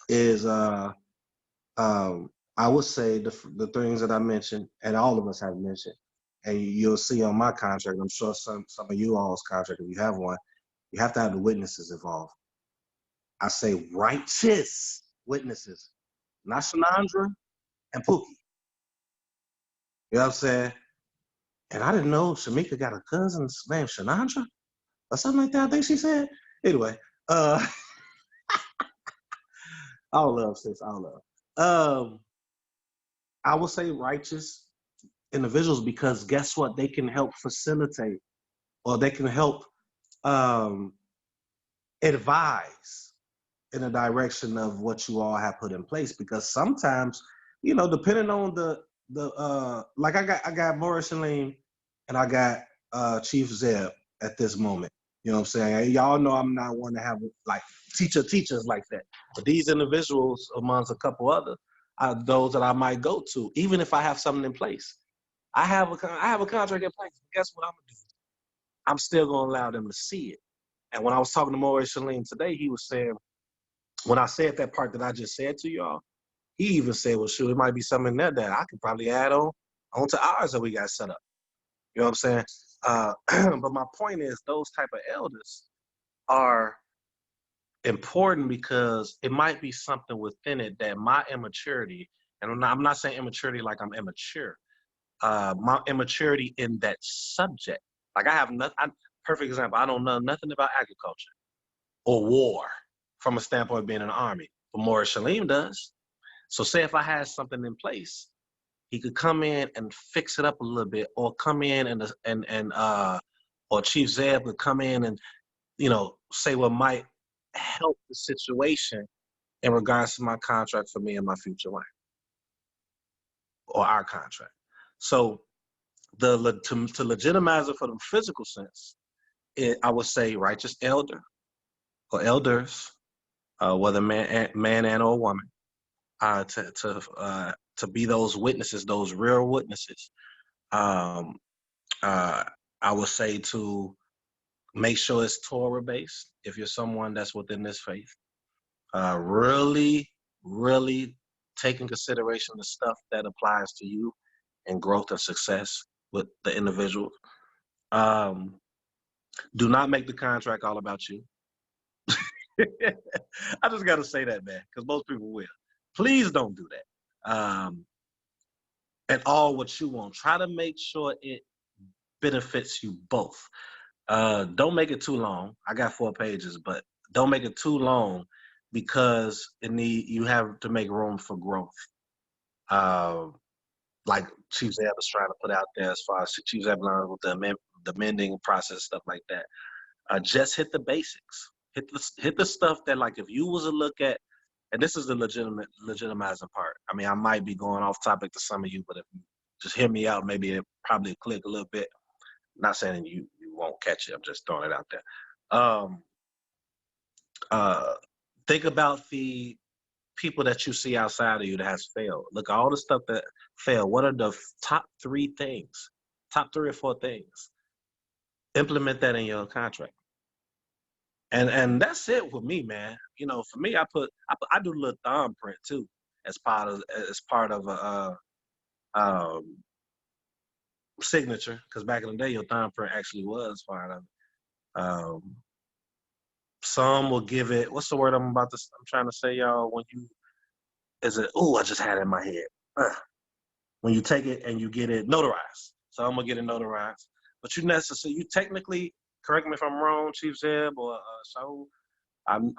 is, I would say the things that I mentioned, and all of us have mentioned, and you'll see on my contract, I'm sure some of you all's contract, if you have one, you have to have the witnesses involved. I say righteous witnesses, not Shanandra and Pookie. You know what I'm saying? And I didn't know Shamika got a cousin named Shanandra or something like that, I think she said. Anyway, all love, sis, all love. I will say righteous individuals because guess what? They can help facilitate or they can help advise in the direction of what you all have put in place. Because sometimes, you know, depending on the like I got Morris Shalene and I got Chief Zeb at this moment. You know what I'm saying? Y'all know I'm not one to have like teachers like that. But these individuals, amongst a couple other, are those that I might go to, even if I have something in place. I have a contract in place. Guess what I'm gonna do? I'm still gonna allow them to see it. And when I was talking to Morris Shalene today, he was saying, when I said that part that I just said to y'all, he even said, well, shoot, it might be something in there that I could probably add onto ours that we got set up. You know what I'm saying? But my point is those type of elders are important because it might be something within it that my immaturity, and I'm not saying immaturity like I'm immature, my immaturity in that subject. Like I have nothing, perfect example, I don't know nothing about agriculture or war from a standpoint of being in the army, but Morris Shalem does. So say if I had something in place, he could come in and fix it up a little bit, or come in and or Chief Zeb could come in and, you know, say what might help the situation in regards to my contract for me and my future wife, or our contract. So to legitimize it for the physical sense, I would say righteous elder or elders, whether man and or woman, to be those witnesses, those real witnesses. I would say to make sure it's Torah based. If you're someone that's within this faith, really take in consideration the stuff that applies to you and growth and success with the individual. Do not make the contract all about you. I just got to say that, man, because most people will. Please don't do that. at all what you want. Try to make sure it benefits you both. Don't make it too long. I got 4 pages, but don't make it too long because you have to make room for growth. Like Chief Zeb was trying to put out there as far as Chief Zeb learned with the mending process, stuff like that. Just hit the basics. Hit the stuff that, like, if you was to look at, and this is the legitimizing part. I mean, I might be going off topic to some of you, but if you just hear me out, maybe it probably click a little bit. Not saying you won't catch it. I'm just throwing it out there. Think about the people that you see outside of you that has failed. Look at all the stuff that failed. What are the top 3 things? Top 3 or 4 things. Implement that in your contract. And that's it with me, man. You know, for me, I do a little thumbprint too as part of a signature, because back in the day, your thumbprint actually was part of it. Some will give it. What's the word I'm trying to say, y'all? I just had it in my head. When you take it and you get it notarized. So I'm gonna get it notarized. But you technically, correct me if I'm wrong, Chief Zeb or Shaul. I'm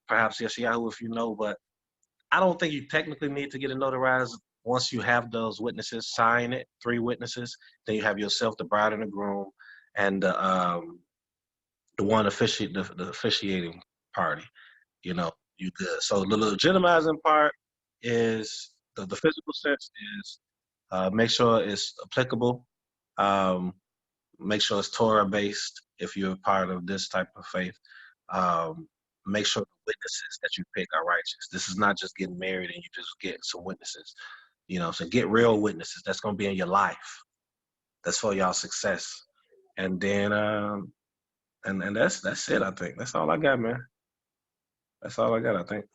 perhaps Yeshayahu if you know, but I don't think you technically need to get it notarized. Once you have those witnesses sign it, 3 witnesses, then you have yourself, the bride and the groom, and the one the officiating party. You know, you good. So the legitimizing part is the physical sense is make sure it's applicable. Make sure it's Torah based if you're a part of this type of faith. Make sure the witnesses that you pick are righteous. This is not just getting married and you just get some witnesses. You know, so get real witnesses. That's gonna be in your life. That's for y'all success. And then and that's it, I think. That's all I got, man. That's all I got, I think.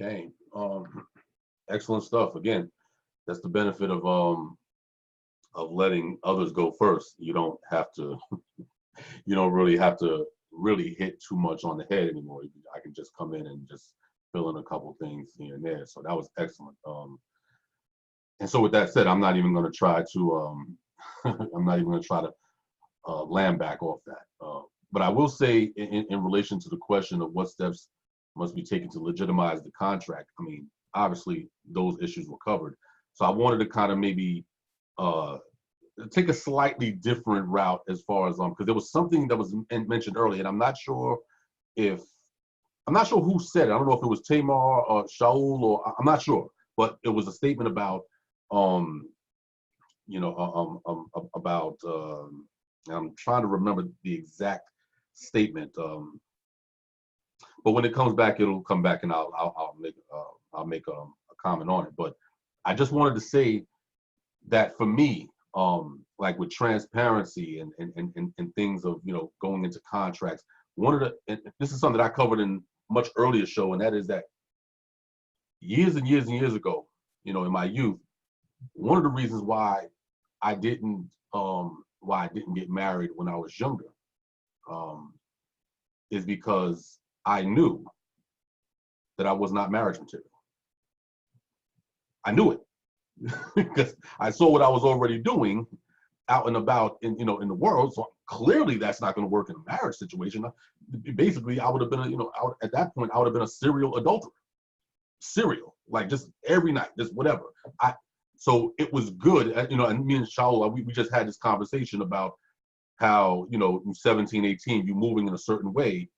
Okay. Excellent stuff. Again, that's the benefit of letting others go first. You don't have to you don't really have to really hit too much on the head anymore. I can just come in and just fill in a couple things here and there. So that was excellent. And so with that said, I'm not even going to try to I'm not even going to try to land back off that. But I will say in relation to the question of what steps must be taken to legitimize the contract, I mean, obviously those issues were covered. So I wanted to kind of maybe take a slightly different route as far as because there was something that was mentioned earlier, and I'm not sure who said it. I don't know if it was Tamar or Shaul, or I'm not sure, but it was a statement about about I'm trying to remember the exact statement. But when it comes back, it'll come back, and I'll make a comment on it. But I just wanted to say that for me, like with transparency and things of going into contracts, and this is something that I covered in much earlier show, and that is that years and years and years ago, in my youth, one of the reasons why I didn't get married when I was younger is because I knew that I was not marriage material. I knew it because I saw what I was already doing out and about in the world. So clearly that's not going to work in a marriage situation. Basically, I would have been at that point I would have been a serial adulterer. Serial, like just every night, just whatever. So it was good, and me and Shaul, we just had this conversation about how, 17, 18, you moving in a certain way.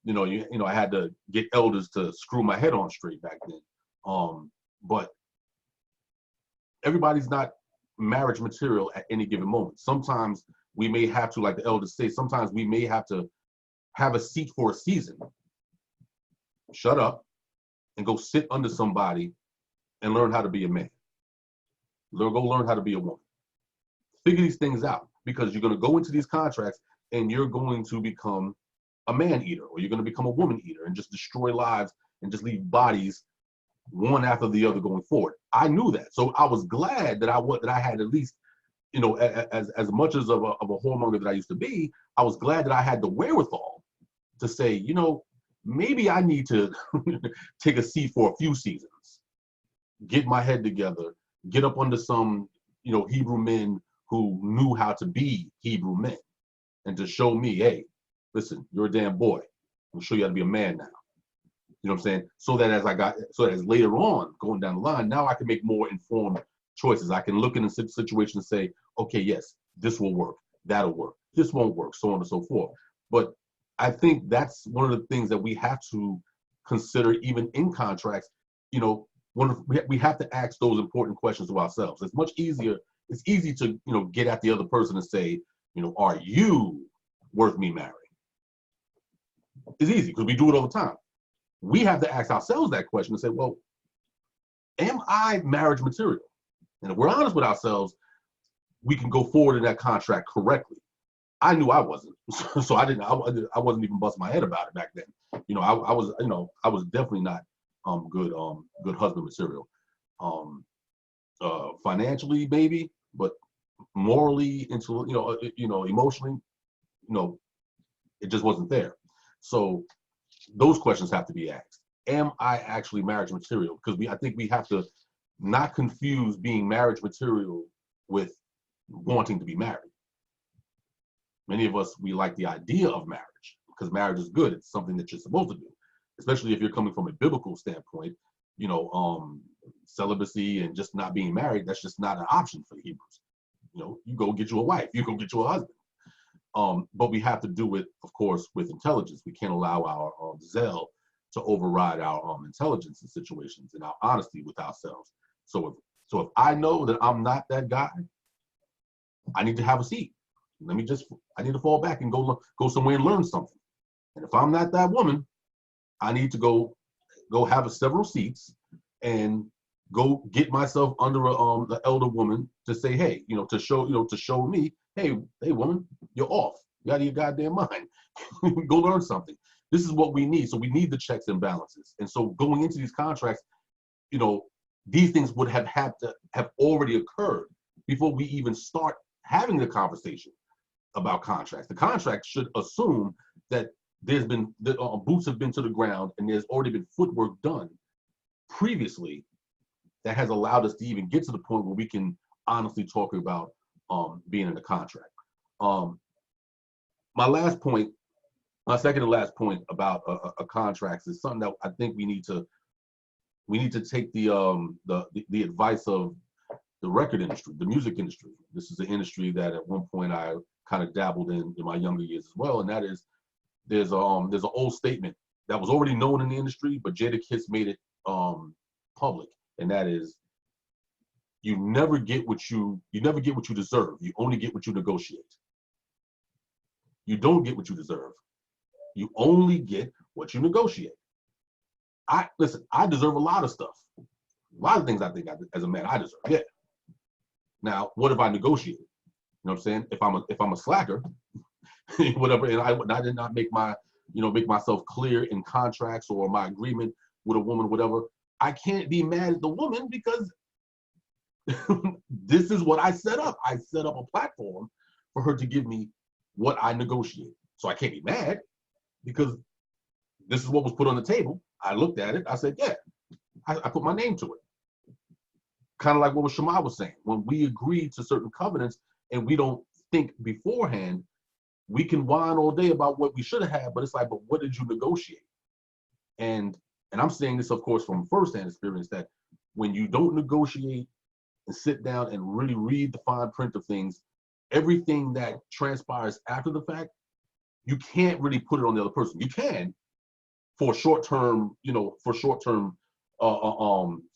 I had to get elders to screw my head on straight back then. But everybody's not marriage material at any given moment. Sometimes we may have to, like the elders say, sometimes we may have to have a seat for a season. Shut up and go sit under somebody and learn how to be a man. Go learn how to be a woman. Figure these things out, because you're going to go into these contracts and you're going to become a man eater, or you're going to become a woman eater and just destroy lives and just leave bodies one after the other going forward. I knew that. So I was glad that I had at least, as much as of a whoremonger that I used to be, I was glad that I had the wherewithal to say, maybe I need to take a seat for a few seasons, get my head together, get up under some, Hebrew men who knew how to be Hebrew men, and to show me, hey, listen, you're a damn boy. I'll show you how to be a man now. You know what I'm saying? So that as later on, going down the line, now I can make more informed choices. I can look in a situation and say, okay, yes, this will work, that'll work, this won't work, so on and so forth. But I think that's one of the things that we have to consider, even in contracts. We have to ask those important questions to ourselves. It's easy to get at the other person and say, are you worth me marrying? It's easy because we do it all the time. We have to ask ourselves that question and say, well, am I marriage material? And if we're honest with ourselves, we can go forward in that contract correctly. I knew I wasn't, so I wasn't even busting my head about it back then. I was definitely not good husband material. Financially maybe, but morally, emotionally, it just wasn't there. So those questions have to be asked. Am I actually marriage material? Because I think we have to not confuse being marriage material with wanting to be married. Many of us, we like the idea of marriage because marriage is good. It's something that you're supposed to do, especially if you're coming from a biblical standpoint. Celibacy and just not being married, that's just not an option for the Hebrews. You go get you a wife, you go get you a husband. But we have to do it, of course, with intelligence. We can't allow our zeal to override our intelligence in situations and our honesty with ourselves. So if I know that I'm not that guy, I need to have a seat. I need to fall back and go somewhere and learn something. And if I'm not that woman, I need to go have several seats and go get myself under the elder woman to say, hey, to show me, hey woman, you're off. You out of your goddamn mind. Go learn something. This is what we need. So we need the checks and balances. And so going into these contracts, these things would have had to have already occurred before we even start having the conversation about contracts. The contract should assume that there's been boots have been to the ground and there's already been footwork done previously that has allowed us to even get to the point where we can honestly talk about being in a contract. My second and last point about a contract is something that I think we need to take the advice of the record industry, the music industry. This is an industry that at one point I kind of dabbled in my younger years as well, and that is there's an old statement that was already known in the industry, but Jadakiss made it public, and that is you never get what you deserve. You only get what you negotiate. You don't get what you deserve. You only get what you negotiate. I deserve a lot of stuff. A lot of things I think as a man I deserve. Yeah. Now, what if I negotiate? You know what I'm saying? If I'm a slacker, whatever, and I did not make myself clear in contracts or my agreement with a woman, whatever, I can't be mad at the woman because this is what I set up. I set up a platform for her to give me what I negotiate. So I can't be mad because this is what was put on the table. I looked at it. I said, yeah, I put my name to it. Kind of like what Shema was saying. When we agree to certain covenants and we don't think beforehand, we can whine all day about what we should have had, but it's like, but what did you negotiate? And I'm saying this, of course, from firsthand experience, that when you don't negotiate and sit down and really read the fine print of things, everything that transpires after the fact, you can't really put it on the other person. You can for short-term,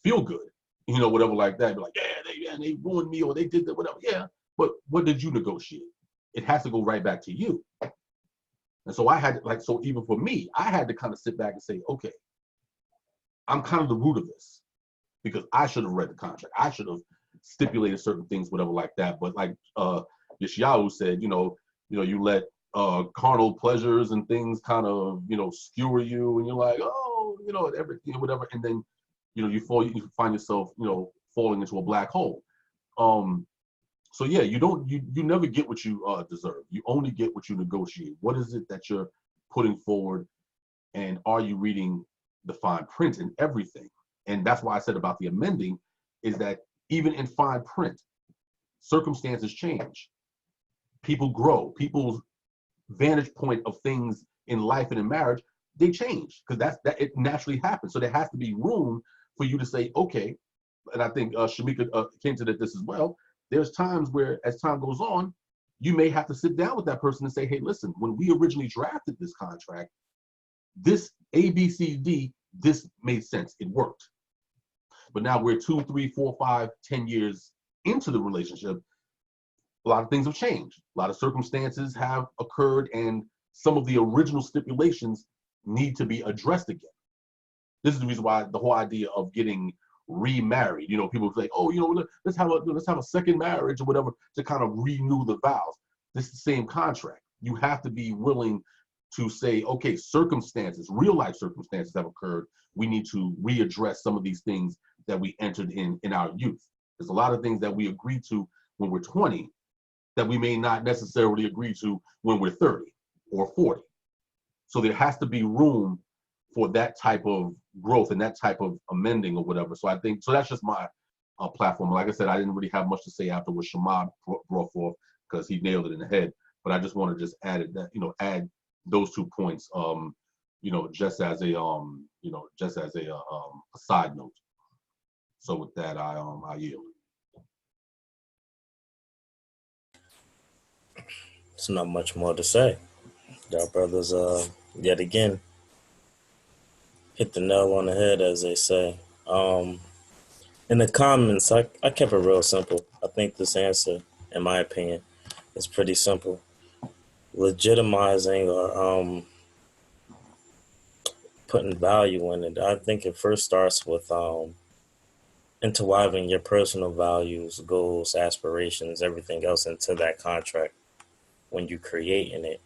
feel good, whatever like that. Be like, yeah, they ruined me or they did that, whatever. Yeah, but what did you negotiate? It has to go right back to you. And so so even for me, I had to kind of sit back and say, okay, I'm kind of the root of this because I should have read the contract. I should have stipulated certain things, whatever like that. But like Yeshayahu said, you let carnal pleasures and things kind of, skewer you, and you're like, oh, everything, whatever. And then, you find yourself, falling into a black hole. So yeah, you never get what you deserve. You only get what you negotiate. What is it that you're putting forward And are you reading the fine print and everything? And that's why I said about the amending is that even in fine print, circumstances change. People grow. People's vantage point of things in life and in marriage, they change because that it naturally happens. So there has to be room for you to say, okay, and I think Shamika came to this as well. There's times where, as time goes on, you may have to sit down with that person and say, hey, listen, when we originally drafted this contract, this A, B, C, D, this made sense. It worked. But now we're 2, 3, 4, 5, 10 years into the relationship. A lot of things have changed. A lot of circumstances have occurred, and some of the original stipulations need to be addressed again. This is the reason why the whole idea of getting remarried, people say, oh, let's have a second marriage or whatever to kind of renew the vows. This is the same contract. You have to be willing to say, okay, circumstances, real life circumstances have occurred. We need to readdress some of these things that we entered in our youth. There's a lot of things that we agreed to when we're 20 that we may not necessarily agree to when we're 30 or 40. So there has to be room for that type of growth and that type of amending or whatever. So I think, so that's just my platform. Like I said, I didn't really have much to say after what Shema brought forth because he nailed it in the head. But I just want to just add add those 2 points, just as a side note. So with that, I yield. There's not much more to say. Y'all brothers, yet again, hit the nail on the head, as they say. In the comments, I kept it real simple. I think this answer, in my opinion, is pretty simple. Legitimizing or putting value in it. I think it first starts with interweaving your personal values, goals, aspirations, everything else into that contract when you're creating it.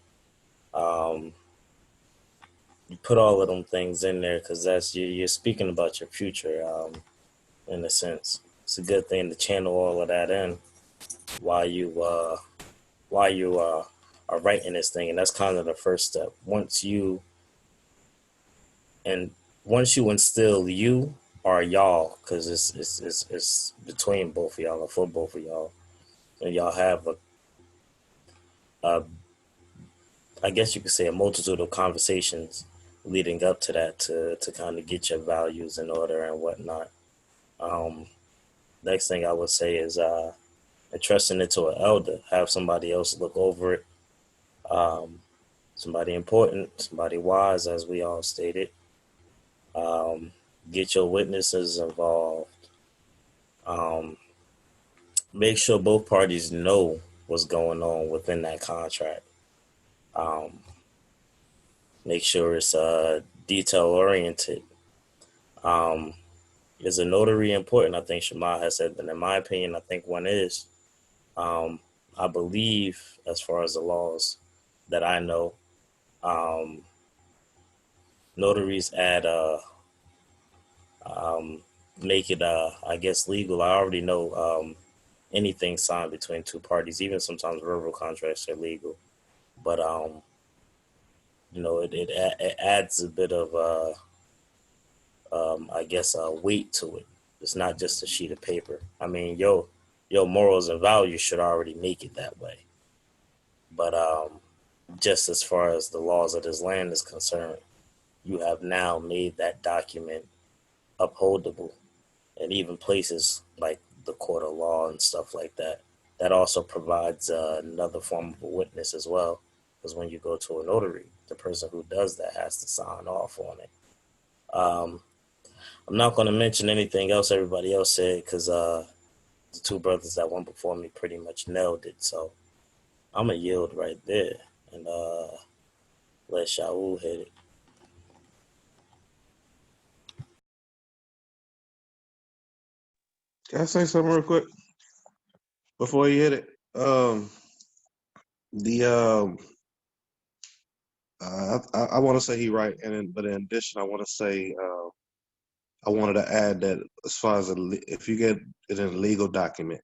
You put all of them things in there because that's you're speaking about your future. In a sense, it's a good thing to channel all of that in while you are writing this thing, and that's kind of the first step. Once you instill you or y'all, because it's between both of y'all or for both of y'all, and y'all have a I guess you could say a multitude of conversations leading up to that to kind of get your values in order and whatnot. Next thing I would say is entrusting it to an elder, have somebody else look over it, somebody important, somebody wise, as we all stated. Get your witnesses involved. Make sure both parties know what's going on within that contract. Make sure it's detail oriented. Is a notary important? I think Shema has said that. In my opinion, I think one is. I believe, as far as the laws that I know, notaries add make it I guess legal. I already know anything signed between two parties, even sometimes verbal contracts are legal, but it adds a bit of I guess weight to it. It's not just a sheet of paper. I mean, your morals and values should already make it that way, but just as far as the laws of this land is concerned, you have now made that document upholdable, and even places like the court of law and stuff like that. That also provides another form of a witness as well, because when you go to a notary, the person who does that has to sign off on it. I'm not going to mention anything else everybody else said, because the two brothers that went before me pretty much nailed it. So I'm going to yield right there and let Shaul hit it. Can I say something real quick before you hit it? I want to say he right, but in addition, I want to say I wanted to add that as far as if you get it in a legal document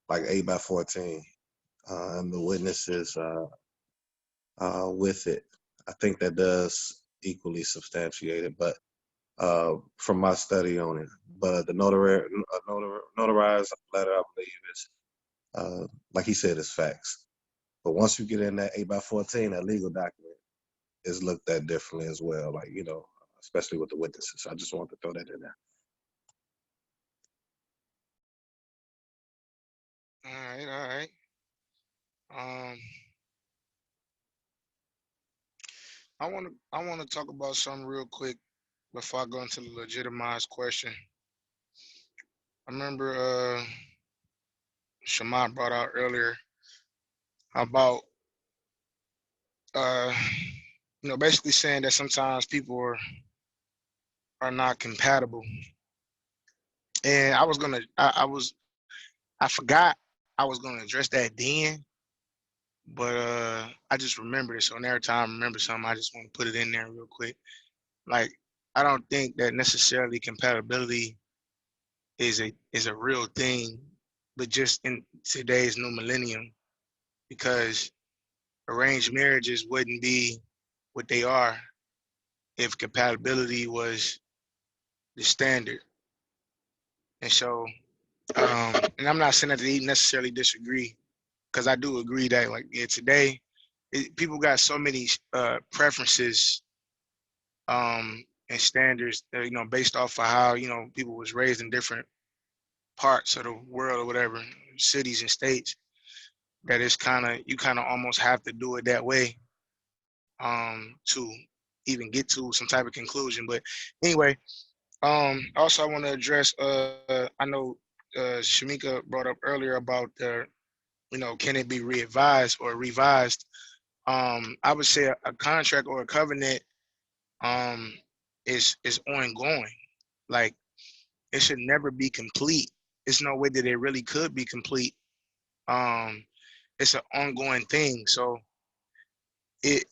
like 8x14, and the witnesses with it, I think that does equally substantiated. But from my study on it, but the notarized letter, I believe, is like he said, is facts. But once you get in that 8x14, that legal document is looked at differently as well. Like, you know, especially with the witnesses. I just wanted to throw that in there. All right. I want to talk about something real quick before I go into the legitimized question. I remember Shema brought out earlier about basically saying that sometimes people are not compatible. And I forgot I was gonna address that then, but I just remembered it. So every time I remember something, I just want to put it in there real quick. Like, I don't think that necessarily compatibility is a real thing, but just in today's new millennium, because arranged marriages wouldn't be what they are if compatibility was the standard. And so, and I'm not saying that they necessarily disagree, because I do agree that, like, yeah, today people got so many preferences and standards, based off of how people was raised in different parts of the world or whatever, cities and states, that it's you kind of almost have to do it that way to even get to some type of conclusion. But anyway, also I want to address, I know Shamika brought up earlier about can it be readvised or revised? I would say a contract or a covenant is ongoing. Like, it should never be complete. There's no way that it really could be complete. It's an ongoing thing. So it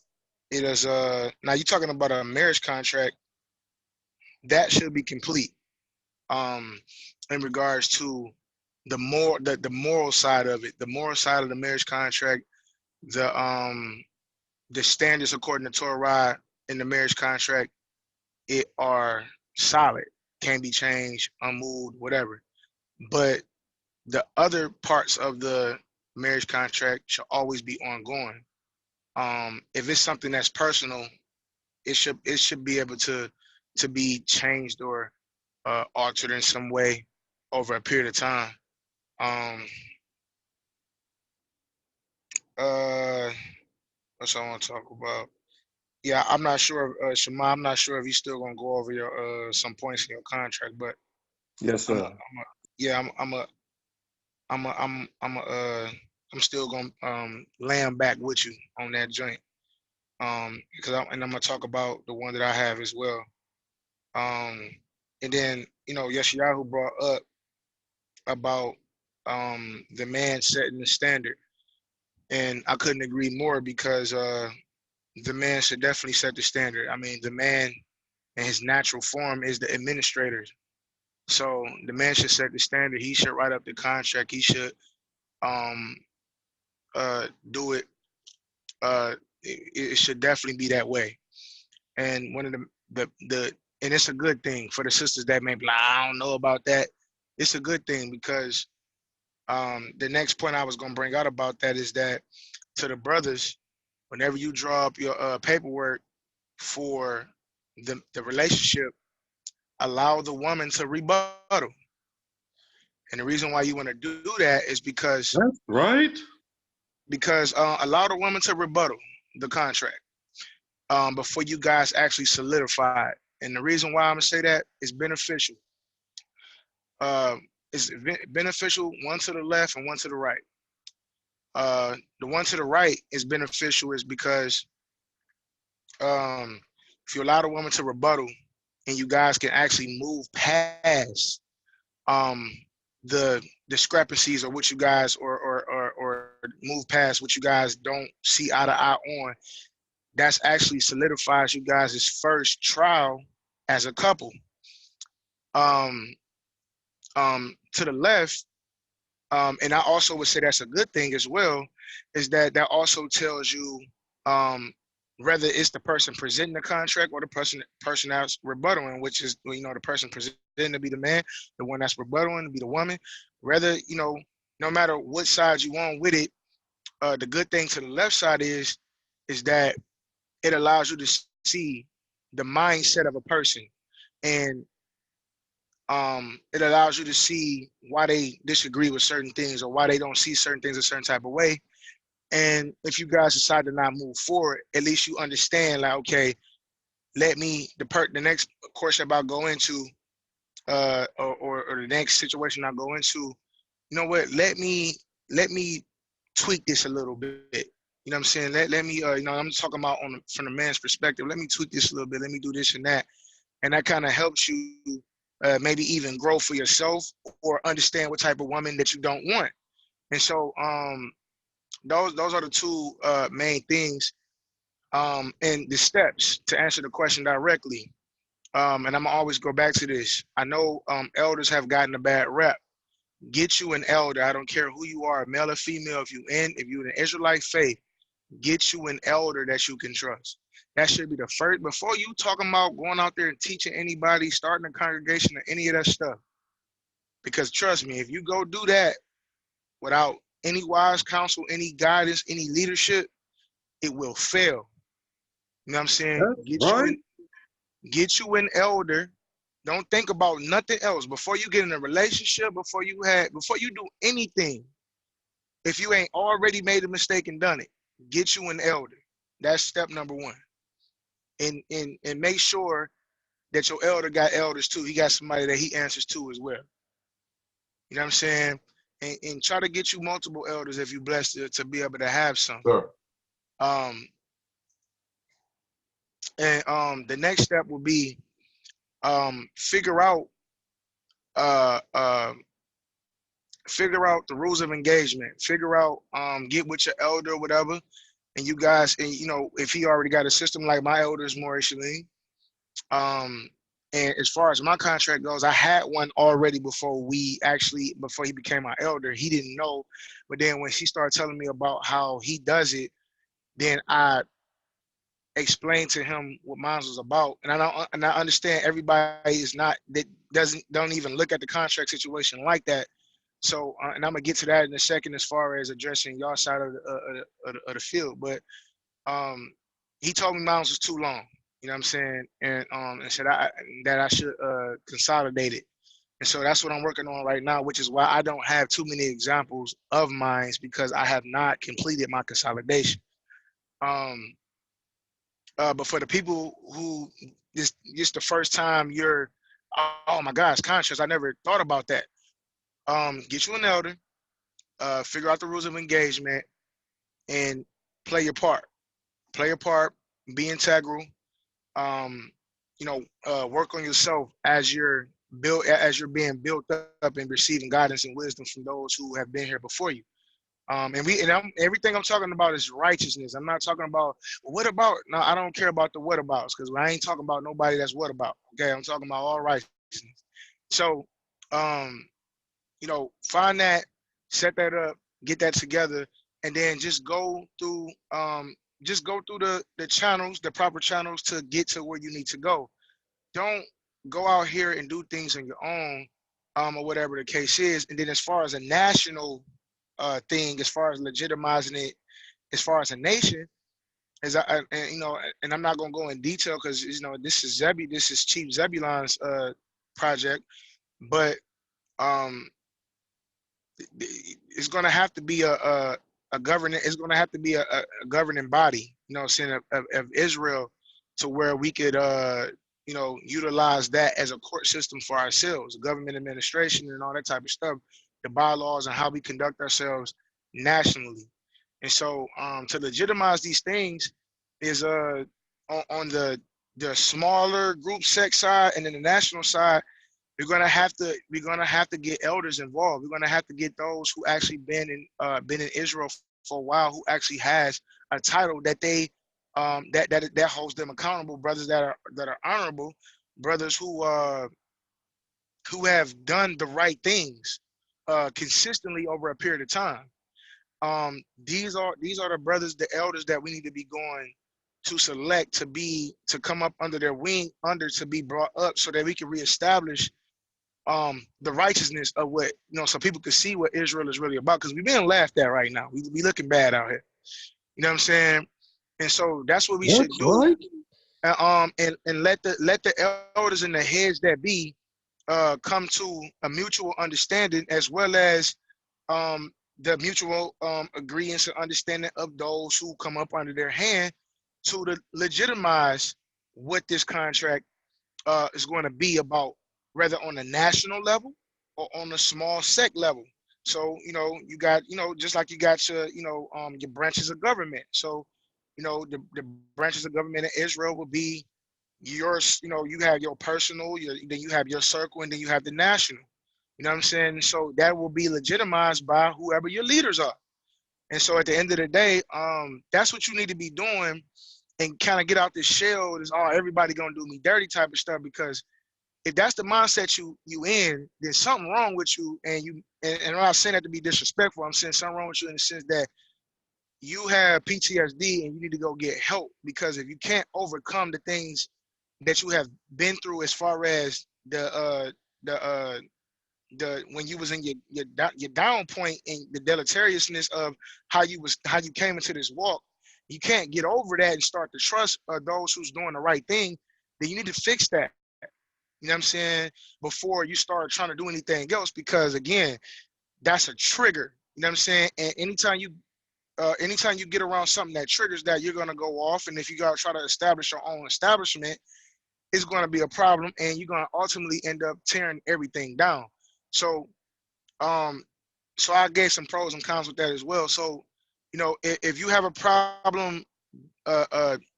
is now you're talking about a marriage contract that should be complete. In regards to the moral side of it, the moral side of the marriage contract, the standards according to Torah in the marriage contract, it are solid, can't be changed, unmoved, whatever. But the other parts of the marriage contract should always be ongoing. If it's something that's personal, it should be able to be changed or altered in some way over a period of time. Uh, That's what I want to talk about. Yeah, I'm not sure, Shema. I'm not sure if you're still gonna go over your some points in your contract, but Yes, I'm a, sir. I'm a yeah, I'm still gonna land back with you on that joint. Because I'm gonna talk about the one that I have as well. Um, and then Yeshayahu brought up about the man setting the standard, and I couldn't agree more, because the man should definitely set the standard. I mean, the man in his natural form is the administrator. So the man should set the standard. He should write up the contract. He should um, do it. It should definitely be that way. And one of the and it's a good thing for the sisters that may be like, I don't know about that. It's a good thing, because the next point I was gonna bring out about that is that, to the brothers, whenever you draw up your paperwork for the relationship, allow the woman to rebuttal. And the reason why you want to do that is because That's right. Allow the woman to rebuttal the contract before you guys actually solidify it. And the reason why I'm gonna say that is beneficial. It's beneficial, one to the left and one to the right. The one to the right is beneficial is because if you allow the woman to rebuttal and you guys can actually move past the discrepancies, or what you guys or move past what you guys don't see eye to eye on, that's actually solidifies you guys' first trial as a couple. To the left, and I also would say that's a good thing as well, is that also tells you whether it's the person presenting the contract or the person that's rebuttaling, which is, you know, the person presenting to be the man, the one that's rebuttaling to be the woman. Whether, you know, no matter what side you on with it, the good thing to the left side is that it allows you to see the mindset of a person, and it allows you to see why they disagree with certain things or why they don't see certain things a certain type of way. And if you guys decide to not move forward, at least you understand, like, okay, let me the next course that I'll go into, or the next situation I'll go into, you know what, let me tweak this a little bit. You know what I'm saying? Let me you know, I'm talking about from the man's perspective. Let me tweak this a little bit. Let me do this and that. And that kind of helps you maybe even grow for yourself or understand what type of woman that you don't want. And so those are the two main things, and the steps to answer the question directly. And I'm gonna always go back to this. I know elders have gotten a bad rep. Get you an elder. I don't care who you are, male or female. If you're an Israelite faith, get you an elder that you can trust. That should be the first, before you talking about going out there and teaching anybody, starting a congregation or any of that stuff. Because trust me, if you go do that without any wise counsel, any guidance, any leadership, it will fail. You know what I'm saying? That's right. Get you an elder. Don't think about nothing else. Before you get in a relationship, before you do anything, if you ain't already made a mistake and done it, get you an elder. That's step number one. And make sure that your elder got elders too. He got somebody that he answers to as well. You know what I'm saying? And try to get you multiple elders if you're blessed to be able to have some. Sure. The next step will be figure out the rules of engagement. Figure out, get with your elder or whatever, and you guys, and you know, if he already got a system like my elders, more recently. And as far as my contract goes, I had one already before he became my elder. He didn't know, but then when she started telling me about how he does it, then I explained to him what mine was about. And I understand everybody is not, that don't even look at the contract situation like that. So, and I'm gonna get to that in a second as far as addressing y'all side of the field. But he told me mine was too long. You know what I'm saying? And said that I should consolidate it. And so that's what I'm working on right now, which is why I don't have too many examples of mine, because I have not completed my consolidation. But for the people who this the first time you're, oh my gosh, contracts, I never thought about that. Get you an elder, figure out the rules of engagement, and play your part. Play your part, be integral. You know, work on yourself as you're being built up and receiving guidance and wisdom from those who have been here before you. Everything I'm talking about is righteousness. I'm not talking about, well, what about? No, I don't care about the what abouts, because I ain't talking about nobody that's what about. Okay, I'm talking about all righteousness. So, you know, find that, set that up, get that together, and then just go through the channels, the proper channels to get to where you need to go. Don't go out here and do things on your own, or whatever the case is. And then as far as a national thing, as far as legitimizing it, as far as a nation, and you know, and I'm not gonna go in detail because, you know, this is Chief Zebulon's project, but it's gonna have to be a governing. It's gonna have to be a governing body, you know, saying of Israel, to where we could you know, utilize that as a court system for ourselves, government administration and all that type of stuff, the bylaws and how we conduct ourselves nationally. And so to legitimize these things is on the smaller group sex side, and then the national side, we're gonna have to get elders involved. We're gonna have to get those who actually been in Israel for a while, who actually has a title that they that holds them accountable, brothers that are honorable, brothers who have done the right things consistently over a period of time. These are the brothers, the elders that we need to be going to select to come up under their wing, to be brought up so that we can reestablish the righteousness of what, so people could see what Israel is really about, because we're being laughed at right now. We looking bad out here. You know what I'm saying? And so that's what we should That's do. right. And let the elders and the heads that be come to a mutual understanding, as well as the mutual agreements and understanding of those who come up under their hand to legitimize what this contract is going to be about, whether on a national level or on a small sect level. So, you got, just like you got your branches of government. So, the branches of government in Israel will be yours. You have your personal, then you have your circle, and then you have the national. You know what I'm saying? So that will be legitimized by whoever your leaders are. And so at the end of the day, that's what you need to be doing, and kind of get out this shell. Is everybody gonna do me dirty type of stuff, because if that's the mindset you in, then something wrong with you. And I'm not saying that to be disrespectful. I'm saying something wrong with you in the sense that you have PTSD and you need to go get help, because if you can't overcome the things that you have been through, as far as the when you was in your down point, and the deleteriousness of how you came into this walk, you can't get over that and start to trust those who's doing the right thing. Then you need to fix that. You know what I'm saying? Before you start trying to do anything else, because again, that's a trigger. You know what I'm saying? And anytime you get around something that triggers that, you're gonna go off. And if you gotta try to establish your own establishment, it's gonna be a problem, and you're gonna ultimately end up tearing everything down. So, so I gave some pros and cons with that as well. So, if you have a problem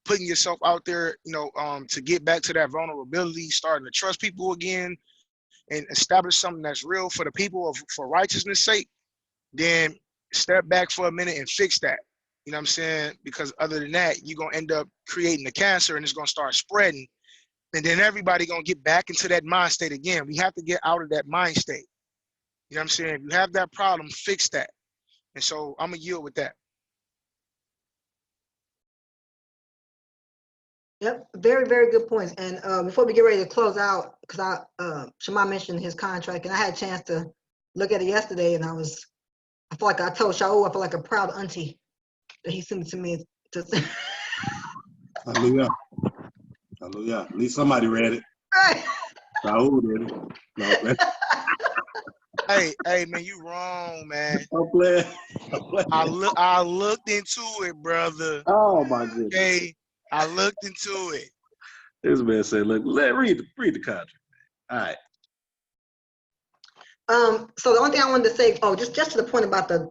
putting yourself out there, to get back to that vulnerability, starting to trust people again, and establish something that's real for the people, for righteousness' sake, then step back for a minute and fix that. You know what I'm saying? Because other than that, you're going to end up creating the cancer, and it's going to start spreading. And then everybody going to get back into that mind state again. We have to get out of that mind state. You know what I'm saying? If you have that problem, fix that. And so I'm going to yield with that. Yep, very, very good points. And before we get ready to close out, because Shema mentioned his contract, and I had a chance to look at it yesterday, and I feel like I told Shaul, I feel like a proud auntie that he sent it to me. Hallelujah. Hallelujah. At least somebody read it. Right. Raul did it. No, man. Hey, man, you wrong, man. I'm playing. I looked into it, brother. Oh my goodness. Okay, I looked into it. This man said, "Look, read the contract." All right. So the only thing I wanted to say, just to the point about the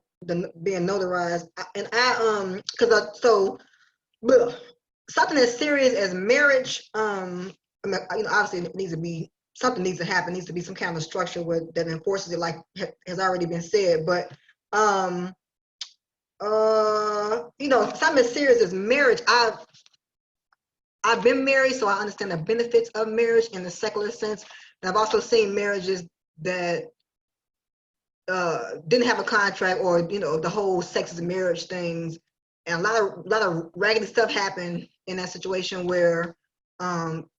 being notarized, something as serious as marriage, obviously it needs to be, something needs to happen, needs to be some kind of structure that enforces it, like has already been said. But something as serious as marriage, I've been married, so I understand the benefits of marriage in the secular sense. And I've also seen marriages that didn't have a contract, or the whole sex is marriage things, and a lot of raggedy stuff happened in that situation where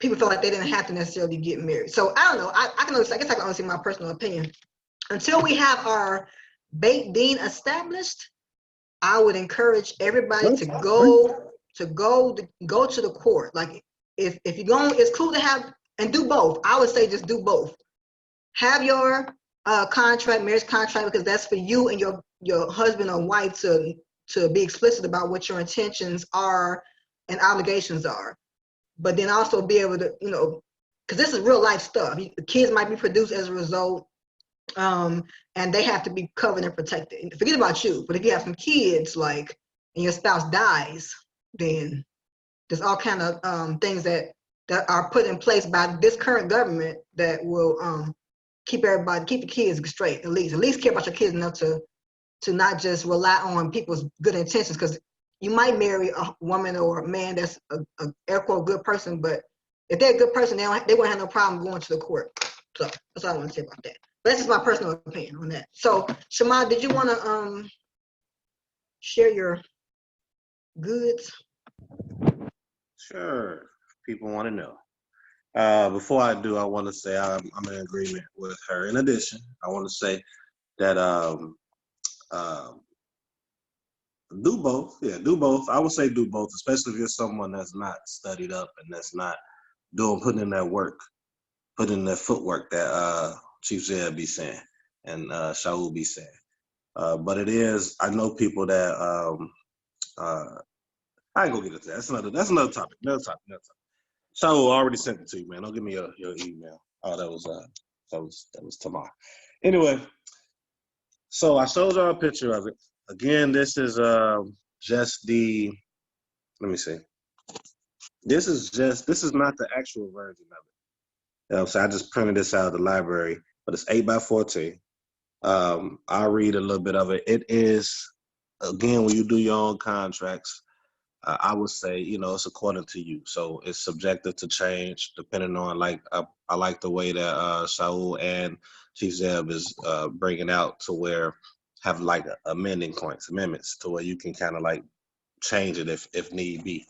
people felt like they didn't have to necessarily get married. So I don't know. I guess I can only say my personal opinion. Until we have our Beit Din established, I would encourage everybody to go to the court. Like if you're going, it's cool to have and do both. I would say just do both. Have your marriage contract, because that's for you and your husband or wife to be explicit about what your intentions are and obligations are. But then also be able to, because this is real life stuff. The kids might be produced as a result, and they have to be covered and protected. Forget about you, but if you have some kids, and your spouse dies, then there's all kind of things that are put in place by this current government that will keep the kids straight, at least care about your kids enough to not just rely on people's good intentions, because you might marry a woman or a man that's a air quote good person, but if they're a good person, they won't have no problem going to the court. So that's all I want to say about that. But that's just my personal opinion on that. So Shema, did you want to share your goods? Sure. People want to know. Before I do, I want to say I'm in agreement with her. In addition, I want to say that do both. Yeah, do both. I would say do both, especially if you're someone that's not studied up and that's not putting in that work, putting in that footwork that Chief Zeb be saying and Shaul be saying. But it is, I know people that I ain't gonna get into that. That's another topic. Another topic. Shaul already sent it to you, man. Don't give me your email. Oh, that was Tamar. Anyway, so I showed y'all a picture of it. Again, this is just the. Let me see. This is not the actual version of it. So I just printed this out of the library, but it's 8x14. I'll read a little bit of it. It is, again, when you do your own contracts, I would say, it's according to you. So it's subjective to change depending on, like, I like the way that Shaul and Chief Zeb is bringing out to where have like amendments to where you can kind of like change it if need be.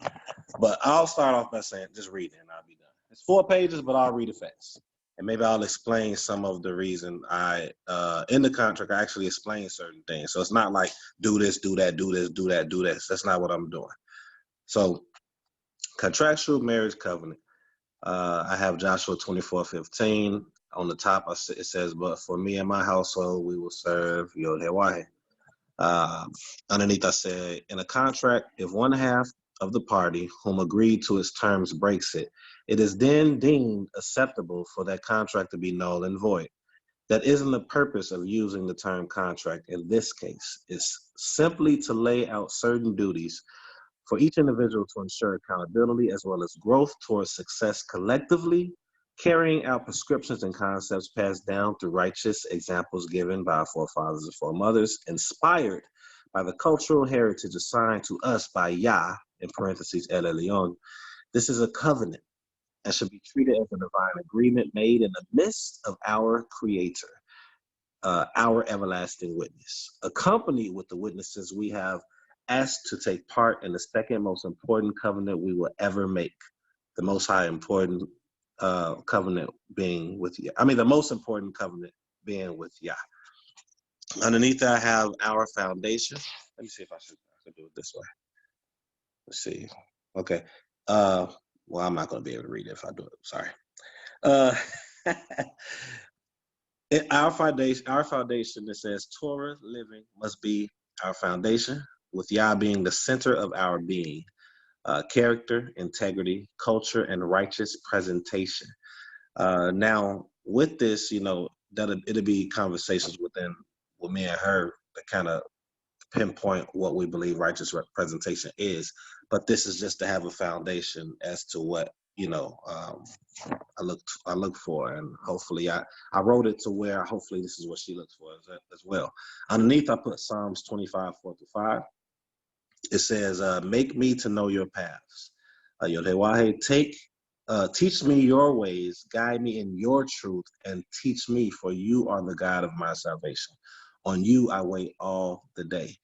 But I'll start off by saying, just read it and I'll be done. It's 4 pages, but I'll read it fast. And maybe I'll explain some of the reason in the contract, I actually explain certain things. So it's not like do this, do that, do this, do that, do this. That's not what I'm doing. So contractual marriage covenant. I have Joshua 24:15 on the top. It says, "But for me and my household, we will serve Yod-Heh-Wah-Heh." Underneath, I said, "In a contract, if one half of the party whom agreed to its terms breaks it, it is then deemed acceptable for that contract to be null and void. That isn't the purpose of using the term contract in this case. It's simply to lay out certain duties for each individual to ensure accountability as well as growth towards success collectively, carrying out prescriptions and concepts passed down through righteous examples given by our forefathers and foremothers, inspired by the cultural heritage assigned to us by Yah, in parentheses, El Elyon. This is a covenant and should be treated as a divine agreement made in the midst of our Creator, our everlasting witness. Accompanied with the witnesses we have asked to take part in the second most important covenant we will ever make. The most high important covenant being with Yah. The most important covenant being with Yah. Underneath I have our foundation. Let me see if I should do it this way. Let's see. Okay. Well, I'm not going to be able to read it if I do it. Sorry. Our foundation that says Torah living must be our foundation, with Yah being the center of our being. Character, integrity, culture, and righteous presentation. Now, with this, it'll be conversations with me and her that kind of pinpoint what we believe righteous representation is. But this is just to have a foundation as to what I look for, and hopefully I wrote it to where hopefully this is what she looks for as well. Underneath, I put Psalms 25:4-5. It says, "Make me to know your paths, Yod-Heh-Wah-Heh. Teach me your ways, guide me in your truth, and teach me, for you are the God of my salvation. On you I wait all the day."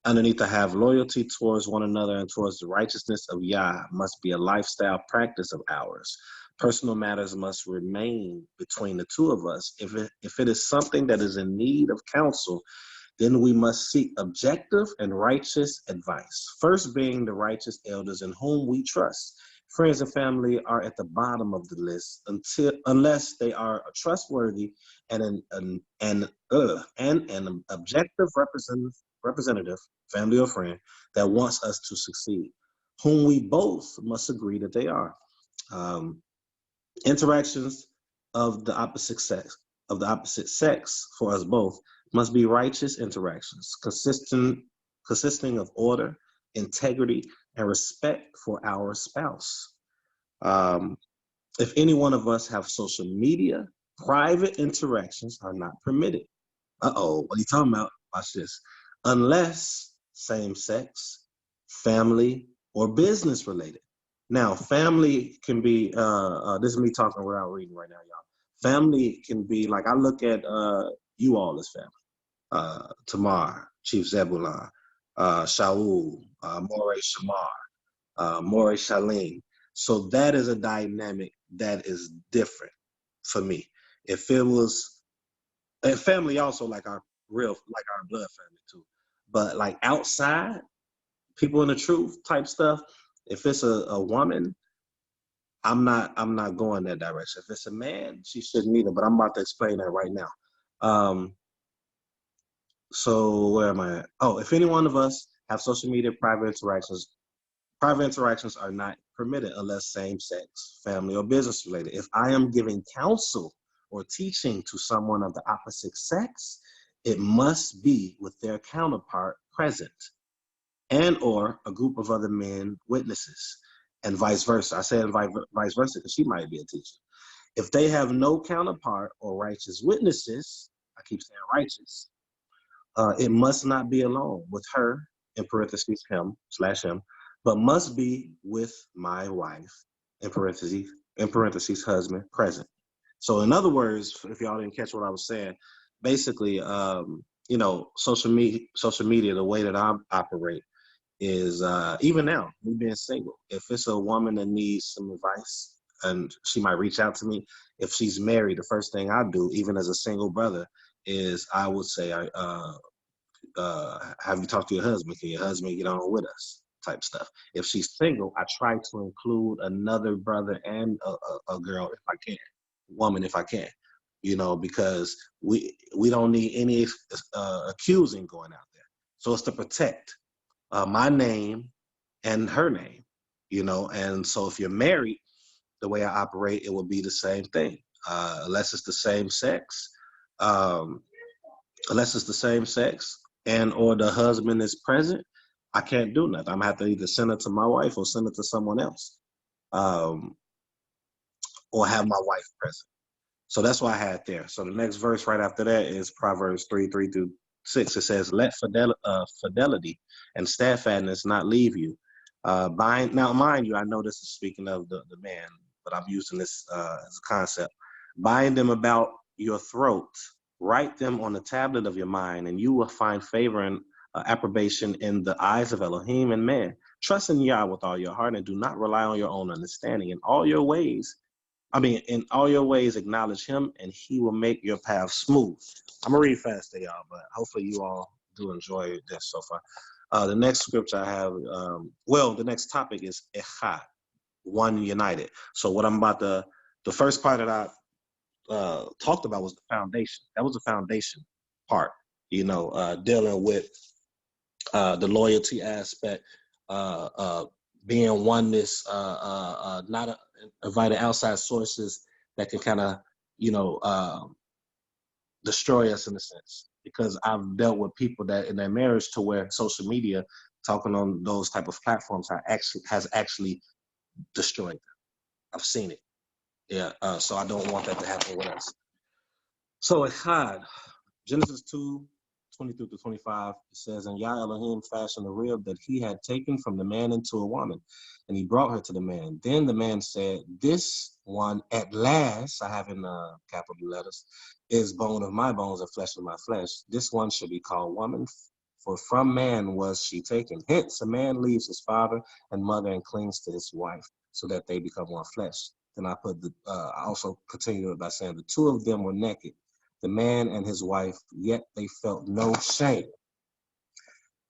Underneath, I have loyalty towards one another and towards the righteousness of Yah must be a lifestyle practice of ours. Personal matters must remain between the two of us. If it is something that is in need of counsel, then we must seek objective and righteous advice. First being the righteous elders in whom we trust. Friends and family are at the bottom of the list unless they are trustworthy and an objective representative, family or friend, that wants us to succeed, whom we both must agree that they are. Interactions of the opposite sex for us both must be righteous interactions, consisting of order, integrity, and respect for our spouse. If any one of us have social media, private interactions are not permitted. What are you talking about? Watch this. Unless same-sex, family, or business related. Now, family can be, this is me talking without reading right now, y'all. Family can be, like I look at you all as family. Tamar, Chief Zebulon, Shaul, Morey Shamar, Maury Shaleen. So that is a dynamic that is different for me. If it was, and family also like our blood family too, but like outside, people in the truth type stuff, if it's a woman, I'm not going that direction. If it's a man, she shouldn't either, but I'm about to explain that right now. So where am I at? Oh, if any one of us have social media private interactions are not permitted unless same-sex, family, or business related. If I am giving counsel or teaching to someone of the opposite sex, it must be with their counterpart present and or a group of other men witnesses, and vice versa. I said vice versa because she might be a teacher. If they have no counterpart or righteous witnesses, I keep saying righteous, it must not be alone with her, in parentheses, him/him, but must be with my wife, in parentheses, husband, present. So in other words, if y'all didn't catch what I was saying, basically, social media, the way that I operate is, even now, me being single, if it's a woman that needs some advice and she might reach out to me, if she's married, the first thing I do, even as a single brother, is I would say, have you talked to your husband? Can your husband get on with us? Type stuff. If she's single, I try to include another brother and a girl if I can, woman if I can, because we don't need any accusing going out there. So it's to protect my name and her name, and so if you're married, the way I operate, it would be the same thing, unless it's the same sex. Unless it's the same sex and or the husband is present, I can't do nothing. I'm gonna have to either send it to my wife or send it to someone else, or have my wife present. So that's what I had there. So the next verse right after that is Proverbs 3:3-6. It says, "Let fidelity and steadfastness not leave you." Now, mind you, I know this is speaking of the man, but I'm using this as a concept. Bind them about your throat, write them on the tablet of your mind, and you will find favor and approbation in the eyes of Elohim and man. Trust in Yah with all your heart and do not rely on your own understanding. In all your ways, acknowledge him and he will make your path smooth. I'm going to read fast to y'all, but hopefully you all do enjoy this so far. The next scripture I have, the next topic is Echad, one united. So what I'm about the first part that I talked about was the foundation. That was the foundation part, dealing with the loyalty aspect, being oneness, not inviting outside sources that can kind of, destroy us in a sense. Because I've dealt with people that in their marriage to where social media, talking on those type of platforms, has actually destroyed them. I've seen it. Yeah. So I don't want that to happen with us. So Echad, Genesis 2:22-25, it says, "And Yah Elohim fashioned a rib that he had taken from the man into a woman, and he brought her to the man. Then the man said, this one at last," I have in capital letters, "is bone of my bones and flesh of my flesh. This one should be called woman, for from man was she taken. Hence a man leaves his father and mother and clings to his wife, so that they become one flesh." Then I also continued by saying, "The two of them were naked, the man and his wife, yet they felt no shame."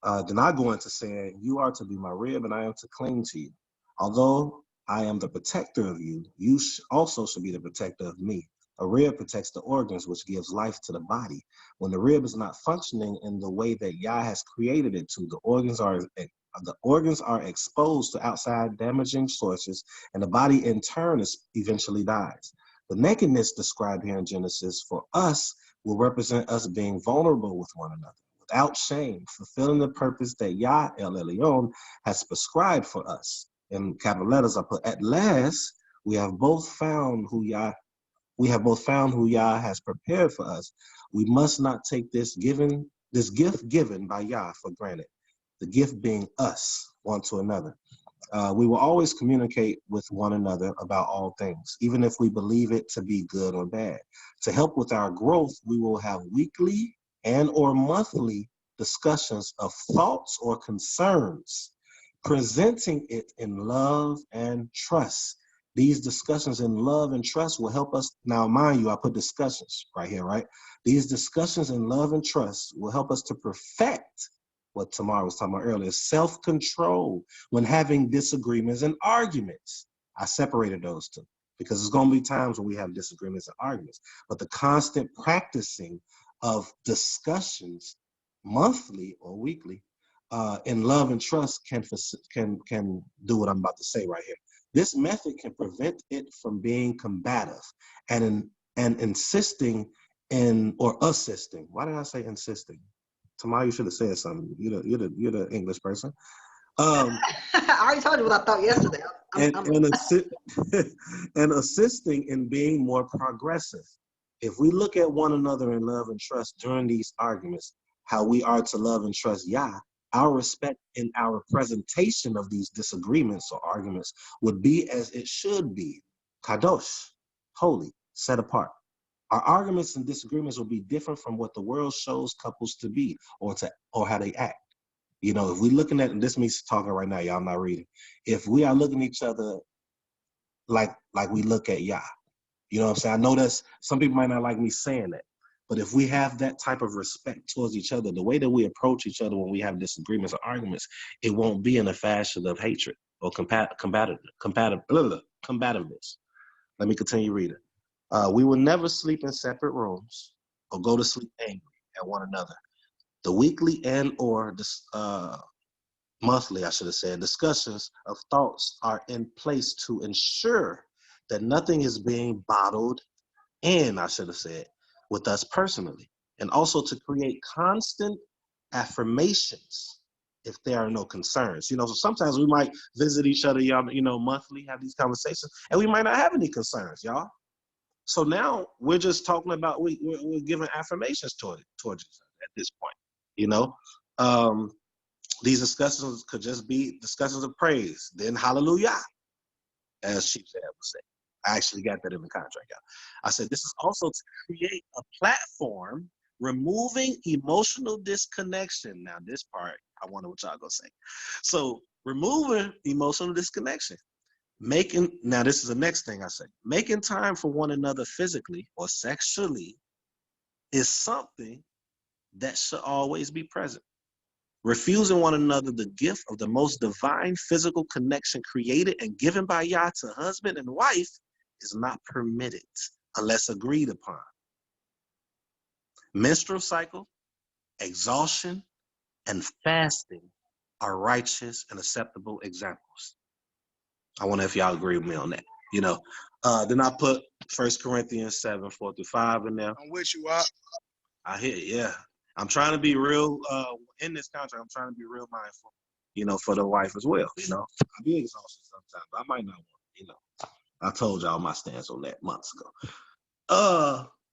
Then I go into saying, "You are to be my rib, and I am to cling to you. Although I am the protector of you, you also should be the protector of me. A rib protects the organs, which gives life to the body. When the rib is not functioning in the way that Yah has created it to, the organs are exposed to outside damaging sources, and the body in turn eventually dies. The nakedness described here in Genesis for us will represent us being vulnerable with one another, without shame, fulfilling the purpose that Yah El Elyon has prescribed for us." In capital letters, I put, "At last, we have both found who Yah has prepared for us. We must not take this gift given by Yah for granted. The gift being us, one to another. We will always communicate with one another about all things, even if we believe it to be good or bad. To help with our growth, we will have weekly and or monthly discussions of thoughts or concerns. presenting it in love and trust. These discussions in love and trust will help us. Now, mind you, I put discussions right here, right? These discussions in love and trust will help us to perfect what Tamara was talking about earlier, self-control when having disagreements and arguments. I separated those two because there's going to be times when we have disagreements and arguments, but the constant practicing of discussions monthly or weekly in love and trust can do what I'm about to say right here. This method can prevent it from being combative and insisting or assisting. Why did I say insisting? Tamara, you should have said something. You're the English person. I already told you what I thought yesterday. And assisting in being more progressive. If we look at one another in love and trust during these arguments, how we are to love and trust Yah, our respect in our presentation of these disagreements or arguments would be as it should be, kadosh, holy, set apart. Our arguments and disagreements will be different from what the world shows couples to be or how they act. You know, if we're looking at, and this means talking right now, y'all, I'm not reading. If we are looking at each other like we look at Yah, you know what I'm saying? I know that's, some people might not like me saying that, but if we have that type of respect towards each other, the way that we approach each other when we have disagreements or arguments, it won't be in a fashion of hatred or combativeness. Let me continue reading. We will never sleep in separate rooms or go to sleep angry at one another. The weekly and or monthly, I should have said, discussions of thoughts are in place to ensure that nothing is being bottled in, I should have said, with us personally, and also to create constant affirmations if there are no concerns. You know, so sometimes we might visit each other, y'all, you know, monthly, have these conversations, and we might not have any concerns, y'all. So now we're just talking about, we're giving affirmations towards each other at this point, you know. These discussions could just be discussions of praise, then hallelujah, as Chief said would say. I actually got that in the contract, y'all. I said this is also to create a platform, removing emotional disconnection. Now this part, I wonder what y'all gonna say. So removing emotional disconnection. Now this is the next thing I say. Making time for one another physically or sexually is something that should always be present. Refusing one another the gift of the most divine physical connection created and given by Yah to husband and wife is not permitted unless agreed upon. Menstrual cycle, exhaustion, and fasting are righteous and acceptable examples. I wonder if y'all agree with me on that. You know, then I put 1 Corinthians 7:4-5 in there. I'm with you, Op. I hear, yeah. I'm trying to be real, in this contract, I'm trying to be real mindful, you know, for the wife as well, you know. I'll be exhausted sometimes, but I might not want, you know. I told y'all my stance on that months ago.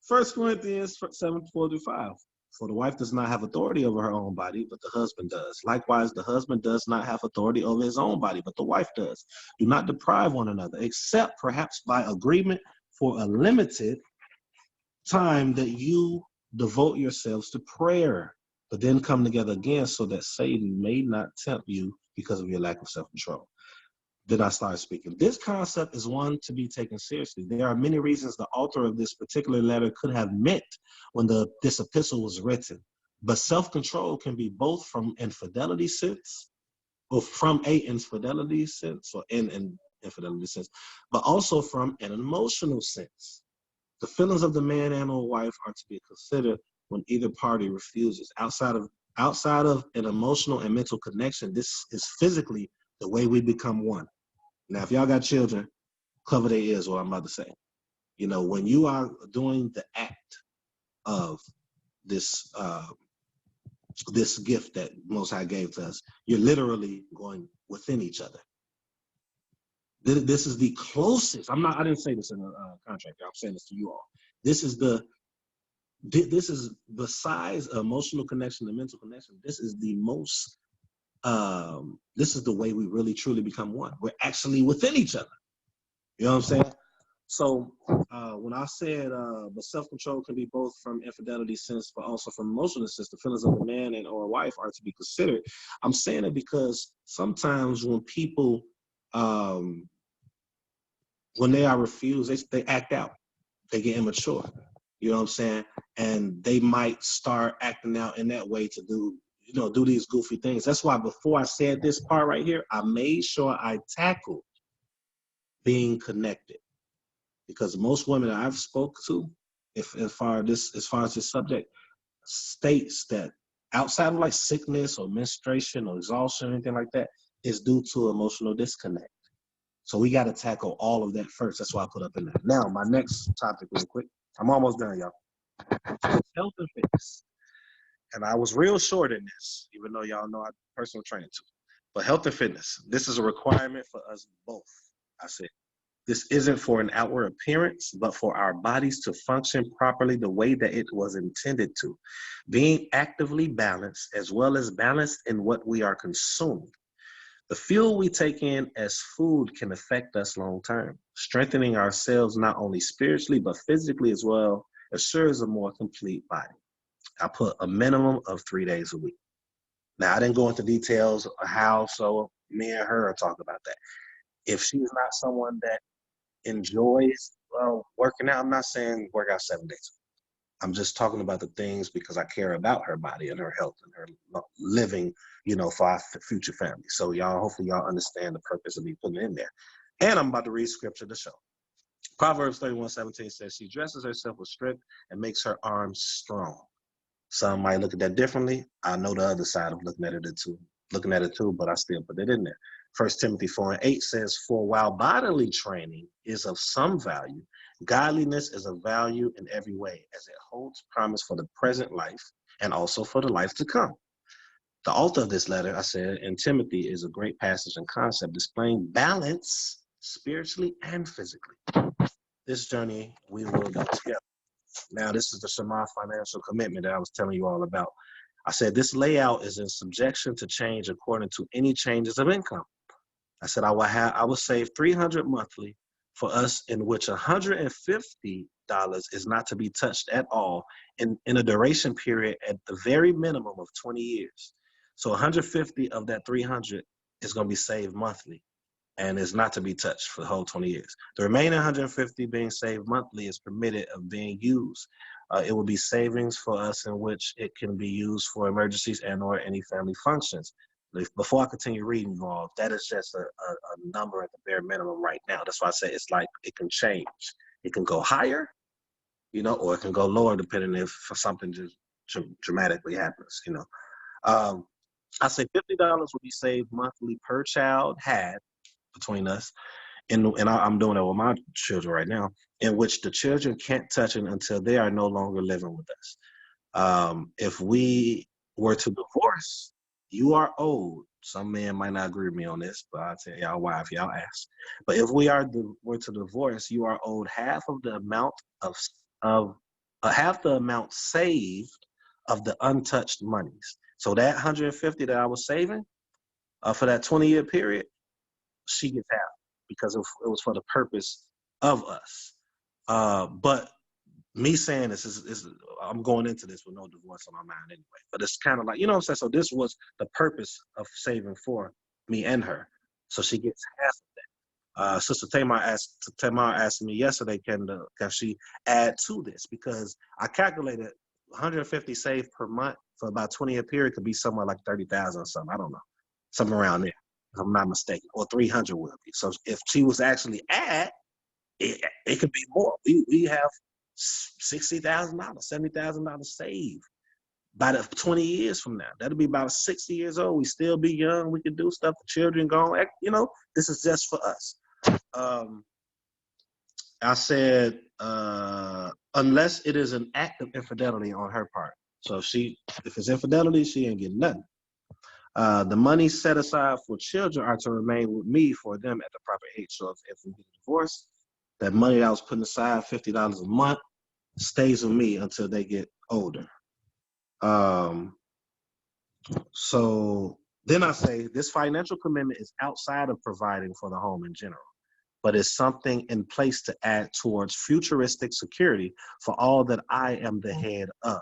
1 Corinthians 7:4-5. For the wife does not have authority over her own body, but the husband does. Likewise, the husband does not have authority over his own body, but the wife does. Do not deprive one another, except perhaps by agreement for a limited time that you devote yourselves to prayer, but then come together again so that Satan may not tempt you because of your lack of self-control. Then I started speaking. This concept is one to be taken seriously. There are many reasons the author of this particular letter could have meant when this epistle was written, but self-control can be both from infidelity sense, or from a infidelity sense, or in infidelity sense, but also from an emotional sense. The feelings of the man and or wife are to be considered when either party refuses. Outside of an emotional and mental connection, this is physically the way we become one. Now, if y'all got children, cover their ears what I'm about to say. You know, when you are doing the act of this gift that Most High gave to us, you're literally going within each other. This is the closest. I didn't say this in the contract. I'm saying this to you all. This is besides emotional connection and mental connection. This is the most. This is the way we really truly become one. We're actually within each other. You know what I'm saying? So when I said, but self-control can be both from infidelity sense, but also from emotional sense, the feelings of the man and or wife are to be considered. I'm saying it because sometimes when people, when they are refused, they act out. They get immature. You know what I'm saying? And they might start acting out in that way to do these goofy things. That's why before I said this part right here, I made sure I tackled being connected. Because most women that I've spoke to, as far as this subject, states that outside of like sickness or menstruation or exhaustion or anything like that is due to emotional disconnect. So we got to tackle all of that first. That's why I put up in there. Now, my next topic, real quick. I'm almost done, y'all. Health and fitness. And I was real short in this, even though y'all know I personal training too. But health and fitness, this is a requirement for us both. I said, this isn't for an outward appearance, but for our bodies to function properly the way that it was intended to. Being actively balanced as well as balanced in what we are consuming. The fuel we take in as food can affect us long term. Strengthening ourselves not only spiritually, but physically as well assures a more complete body. I put a minimum of 3 days a week. Now, I didn't go into details of how, so me and her are talking about that. If she's not someone that enjoys working out, I'm not saying work out 7 days. I'm just talking about the things because I care about her body and her health and her living, for our future family. So hopefully y'all understand the purpose of me putting it in there. And I'm about to read scripture to show. Proverbs 31:17 says, she dresses herself with strength and makes her arms strong. Some might look at that differently. I know the other side of looking at it too, but I still put it in there. 1 Timothy 4:8 says, for while bodily training is of some value, godliness is of value in every way, as it holds promise for the present life and also for the life to come. The author of this letter, I said, in Timothy, is a great passage and concept displaying balance spiritually and physically. This journey we will go together. Now, this is the Shema financial commitment that I was telling you all about. I said this layout is in subjection to change according to any changes of income. I said I will save $300 monthly for us, in which $150 is not to be touched at all in a duration period at the very minimum of 20 years. So 150 of that 300 is going to be saved monthly and is not to be touched for the whole 20 years. The remaining 150 being saved monthly is permitted of being used. It will be savings for us in which it can be used for emergencies and or any family functions. Before I continue reading, that is just a number at the bare minimum right now. That's why I say it's like it can change. It can go higher, or it can go lower depending if something just dramatically happens, I say $50 will be saved monthly per child had between us. And I'm doing it with my children right now, in which the children can't touch it until they are no longer living with us. If we were to divorce, you are owed. Some men might not agree with me on this, but I'll tell y'all why if y'all ask. But if were to divorce, you are owed half of the amount half the amount saved of the untouched monies. So that 150 that I was saving for that 20-year period, she gets half because it was for the purpose of us. But me saying this is I'm going into this with no divorce on my mind anyway. But it's kind of like, what I'm saying? So this was the purpose of saving for me and her. So she gets half of that. Sister Tamar asked me yesterday, can she add to this? Because I calculated 150 saved per month for about 20-year period could be somewhere like 30,000 or something. I don't know. Something around there, if I'm not mistaken. Or 300 will be. So if she was actually it could be more. We have $60,000, $70,000 saved by the 20 years from now. That'll be about 60 years old. We still be young. We can do stuff. The children gone. This is just for us. I said unless it is an act of infidelity on her part. So if it's infidelity, she ain't getting nothing. The money set aside for children are to remain with me for them at the proper age. So if we get divorced, that money that I was putting aside, $50 a month, stays with me until they get older. So then I say this financial commitment is outside of providing for the home in general. but it's something in place to add towards futuristic security for all that I am the head of.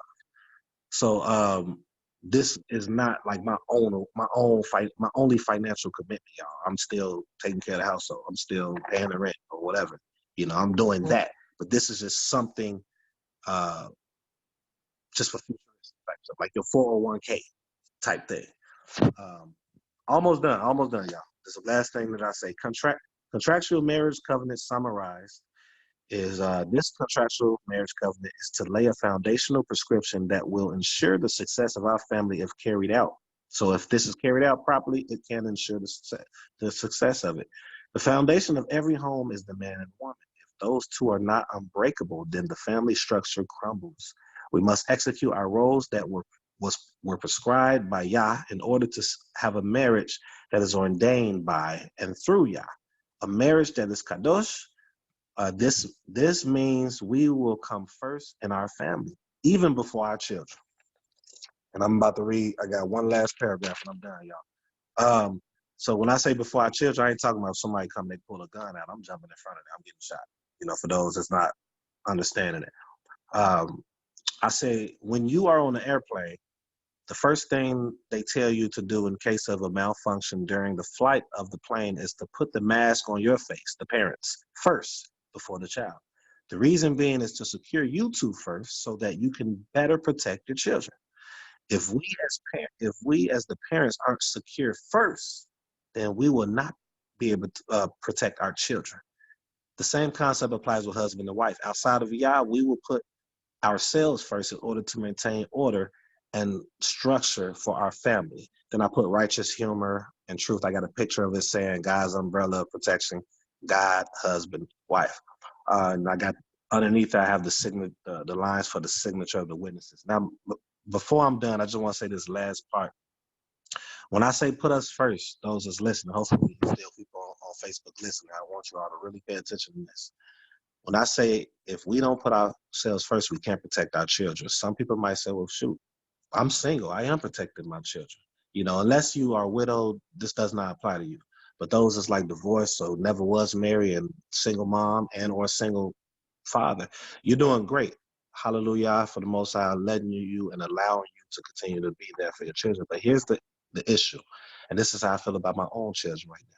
So this is not like my only financial commitment, y'all. I'm still taking care of the household. I'm still paying the rent or whatever. I'm doing that. But this is just something just for futuristic type stuff, like your 401k type thing. Almost done, y'all. This is the last thing that I say. Contractual marriage covenant summarized is this contractual marriage covenant is to lay a foundational prescription that will ensure the success of our family if carried out. So if this is carried out properly, it can ensure the success of it. The foundation of every home is the man and woman. If those two are not unbreakable, then the family structure crumbles. We must execute our roles that were prescribed by Yah in order to have a marriage that is ordained by and through Yah. A marriage that is kadosh. This means we will come first in our family, even before our children. And I'm about to read. I got one last paragraph, and I'm done, y'all. So when I say before our children, I ain't talking about somebody come, they pull a gun out. I'm jumping in front of them. I'm getting shot. For those that's not understanding it. I say when you are on the airplane, the first thing they tell you to do in case of a malfunction during the flight of the plane is to put the mask on your face, the parents, first before the child. The reason being is to secure you two first so that you can better protect your children. If we as the parents aren't secure first, then we will not be able to protect our children. The same concept applies with husband and wife. Outside of Yah, we will put ourselves first in order to maintain order and structure for our family. Then I put righteous humor and truth. I got a picture of it saying God's umbrella of protection, God, husband, wife. And I got underneath, I have the lines for the signature of the witnesses. Now, before I'm done, I just want to say this last part. When I say put us first, those that's listening, hopefully still people on Facebook listening, I want you all to really pay attention to this. When I say if we don't put ourselves first, we can't protect our children. Some people might say, well, shoot, I'm single. I am protecting my children. Unless you are widowed, this does not apply to you. But those that's like divorced, so never was married and single mom and or single father, you're doing great. Hallelujah for the Most High, letting you and allowing you to continue to be there for your children. But here's the issue, and this is how I feel about my own children right now.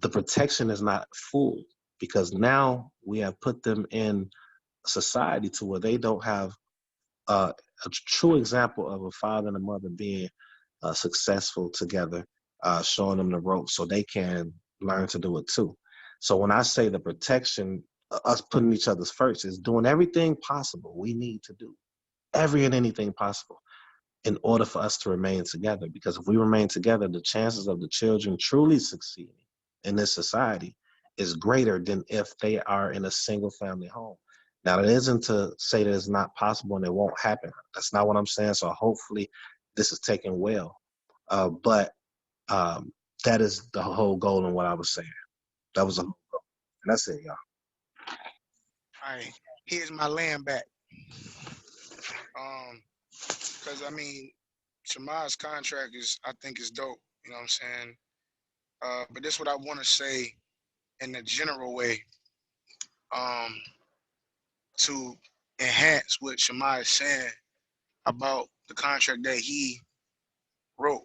The protection is not full because now we have put them in society to where they don't have a true example of a father and a mother being successful together, showing them the ropes so they can learn to do it too. So when I say the protection, us putting each other's first is doing everything possible we need to do, every and anything possible in order for us to remain together. Because if we remain together, the chances of the children truly succeeding in this society is greater than if they are in a single family home. Now, that isn't to say that it's not possible and it won't happen. That's not what I'm saying. So hopefully this is taken well. But that is the whole goal in what I was saying. That was a whole goal. And that's it, y'all. All right, here's my land back. Because Shemaiah's contract I think is dope. You know what I'm saying? But this is what I want to say in a general way. To enhance what Shemaiah is saying about the contract that he wrote.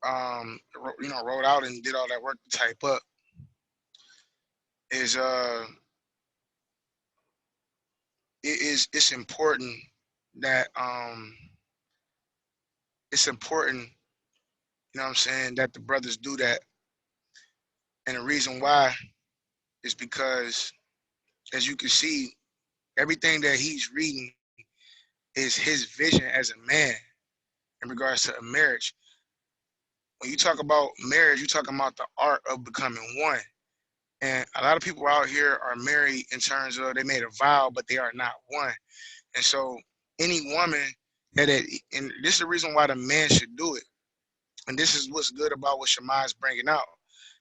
Wrote out and did all that work to type up. It's important that that the brothers do that. And the reason why is because, as you can see, everything that he's reading is his vision as a man in regards to a marriage. When you talk about marriage, you're talking about the art of becoming one. And a lot of people out here are married in terms of they made a vow, but they are not one. And so any woman and this is the reason why the man should do it. And this is what's good about what Shemaiah is bringing out.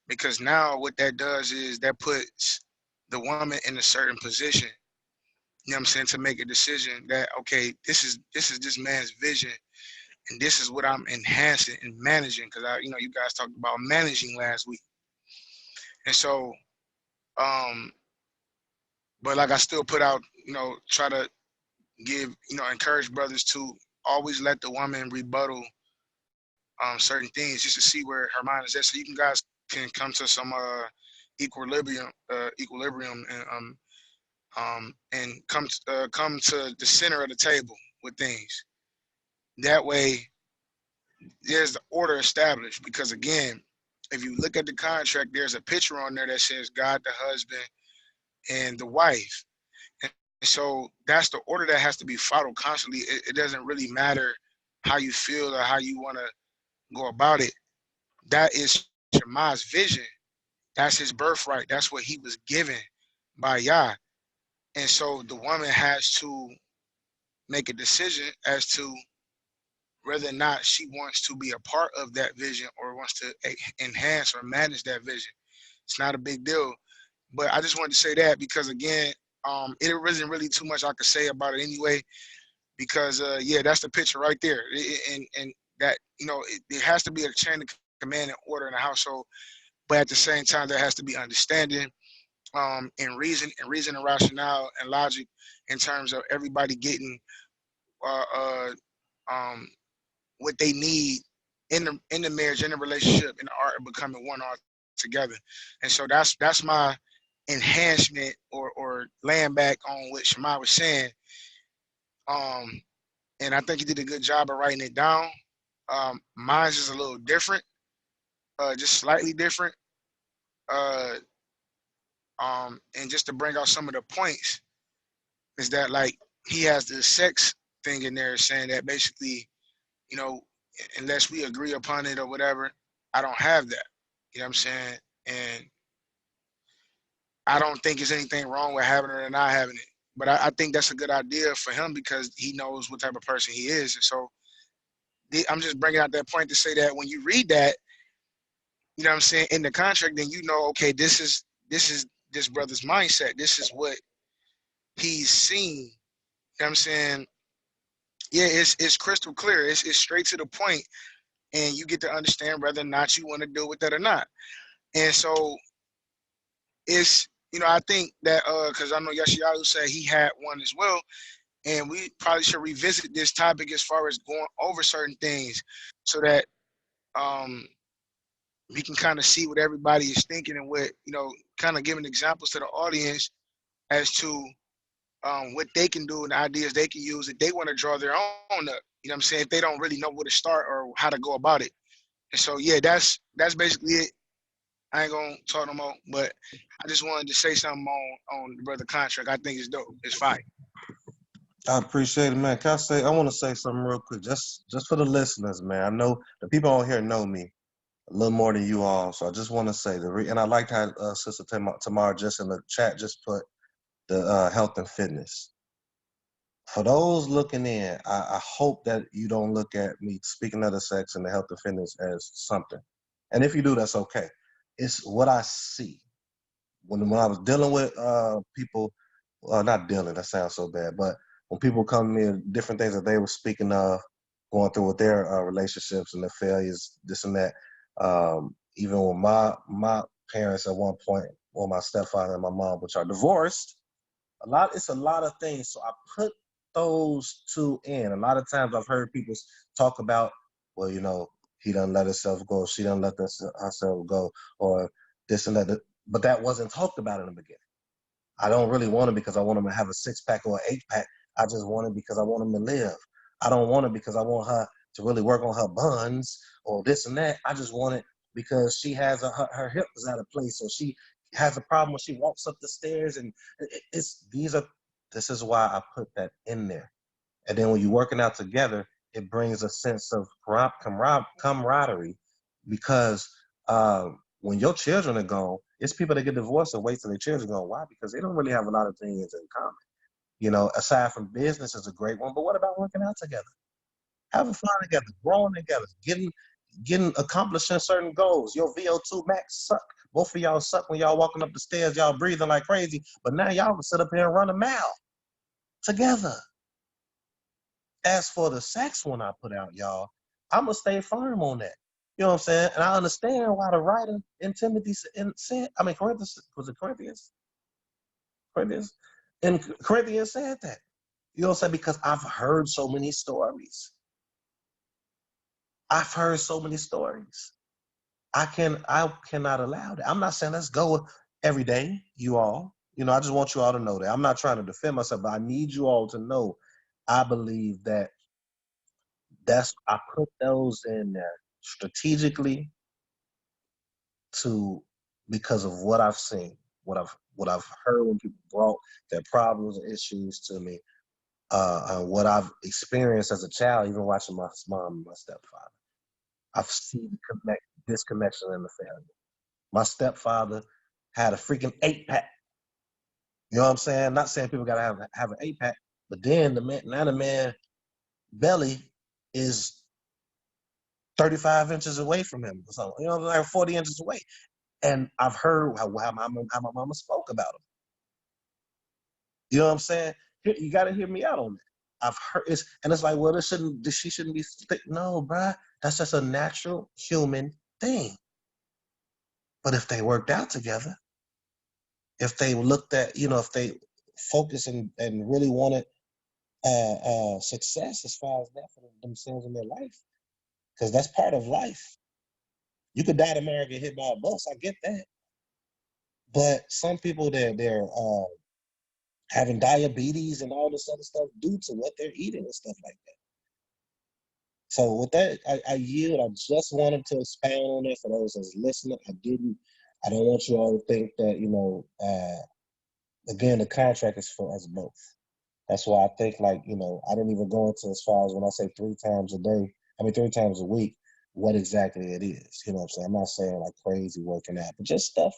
Because now what that does is that puts the woman in a certain position, you know what I'm saying, to make a decision that, okay, this is this man's vision, and this is what I'm enhancing and managing. Because you guys talked about managing last week. And so, but like I still put out, try to give, encourage brothers to always let the woman rebuttal certain things just to see where her mind is at, so you guys can come to some equilibrium, and come to the center of the table with things. That way, there's the order established. Because again, if you look at the contract, there's a picture on there that says God, the husband, and the wife. And so that's the order that has to be followed constantly. It doesn't really matter how you feel or how you want to go about it. That is Shemaiah's vision. That's his birthright. That's what he was given by Yah. And so the woman has to make a decision as to whether or not she wants to be a part of that vision or wants to enhance or manage that vision. It's not a big deal. But I just wanted to say that because, again, it isn't really too much I could say about it anyway, because, yeah, that's the picture right there. And that, it has to be a chain of command and order in the household. But at the same time, there has to be understanding and reason and rationale and logic in terms of everybody getting what they need in the marriage, in the relationship, in the art of becoming one all together. And so that's my enhancement or laying back on what Shemaiah was saying. And I think he did a good job of writing it down. Mine's is a little different, just slightly different. And just to bring out some of the points is that, like, he has the sex thing in there saying that basically, unless we agree upon it or whatever, I don't have that. You know what I'm saying? And I don't think there's anything wrong with having it or not having it. But I think that's a good idea for him because he knows what type of person he is. And so I'm just bringing out that point to say that when you read that, you know what I'm saying, in the contract, then okay, this is this brother's mindset. This is what he's seen. You know what I'm saying? Yeah, it's crystal clear. It's straight to the point, and you get to understand whether or not you want to deal with that or not. And so it's, I think that because I know Yashiyahu said he had one as well, and we probably should revisit this topic as far as going over certain things so that we can kind of see what everybody is thinking and what, kind of giving examples to the audience as to what they can do and the ideas they can use if they want to draw their own up. You know what I'm saying? If they don't really know where to start or how to go about it. And so, yeah, that's basically it. I ain't gonna talk no more, but I just wanted to say something on the brother contract. I think it's dope. It's fire. I appreciate it, man. I want to say something real quick, just for the listeners, man. I know the people on here know me a little more than you all, so I just want to say and I liked how Sister Tamara just in the chat just put the health and fitness. For those looking in, I hope that you don't look at me speaking of the sex and the health and fitness as something. And if you do, that's okay. It's what I see. When I was dealing with people, not dealing, that sounds so bad, but when people come to me, different things that they were speaking of, going through with their relationships and their failures, this and that. Even with my parents at one point, well, my stepfather and my mom, which are divorced, it's a lot of things. So I put those two in. A lot of times I've heard people talk about, well, he doesn't let himself go, she doesn't let herself go, or this and that. But that wasn't talked about in the beginning. I don't really want it because I want him to have a 6-pack or an 8-pack. I just want it because I want him to live. I don't want it because I want her to really work on her buns or this and that. I just want it because she has her hip is out of place, or she has a problem when she walks up the stairs. And this is why I put that in there. And then when you're working out together, it brings a sense of camaraderie, because when your children are gone, it's people that get divorced and wait till their children are gone. Why? Because they don't really have a lot of things in common. Aside from business is a great one, but what about working out together? Having fun together, growing together, getting accomplishing certain goals. Your VO2 max suck. Both of y'all suck when y'all walking up the stairs, y'all breathing like crazy, but now y'all can sit up here and run a mile together. As for the sex one I put out, y'all, I'm going to stay firm on that. You know what I'm saying? And I understand why the writer in Timothy said, I mean, Corinthians, was it Corinthians? In Corinthians said that. You know what I'm saying? Because I've heard so many stories. I cannot allow that. I'm not saying let's go every day, you all. You know, I just want you all to know that. I'm not trying to defend myself, but I need you all to know I believe that I put those in there strategically because of what I've seen, what I've heard when people brought their problems and issues to me, what I've experienced as a child, even watching my mom and my stepfather. I've seen disconnection in the family. My stepfather had a freaking 8-pack. You know what I'm saying? Not saying people gotta have an 8-pack, but then the man belly is 35 inches away from him, or something. You know, like 40 inches away. And I've heard how my mama spoke about him. You know what I'm saying? You got to hear me out on that. I've heard it's like, well, she shouldn't be thick. No, bruh, that's just a natural human thing. But if they worked out together, if they looked at, if they focused and really wanted success as far as that for themselves in their life, because that's part of life. You could die tomorrow and get hit by a bus. I get that. But some people, they're having diabetes and all this other stuff due to what they're eating and stuff like that. So with that, I yield. I just wanted to expound on that for those that's listening. I don't want you all to think that, again, the contract is for us both. That's why I think, I didn't even go into as far as when I say 3 times a week, what exactly it is. You know what I'm saying? I'm not saying like crazy working out, but just stuff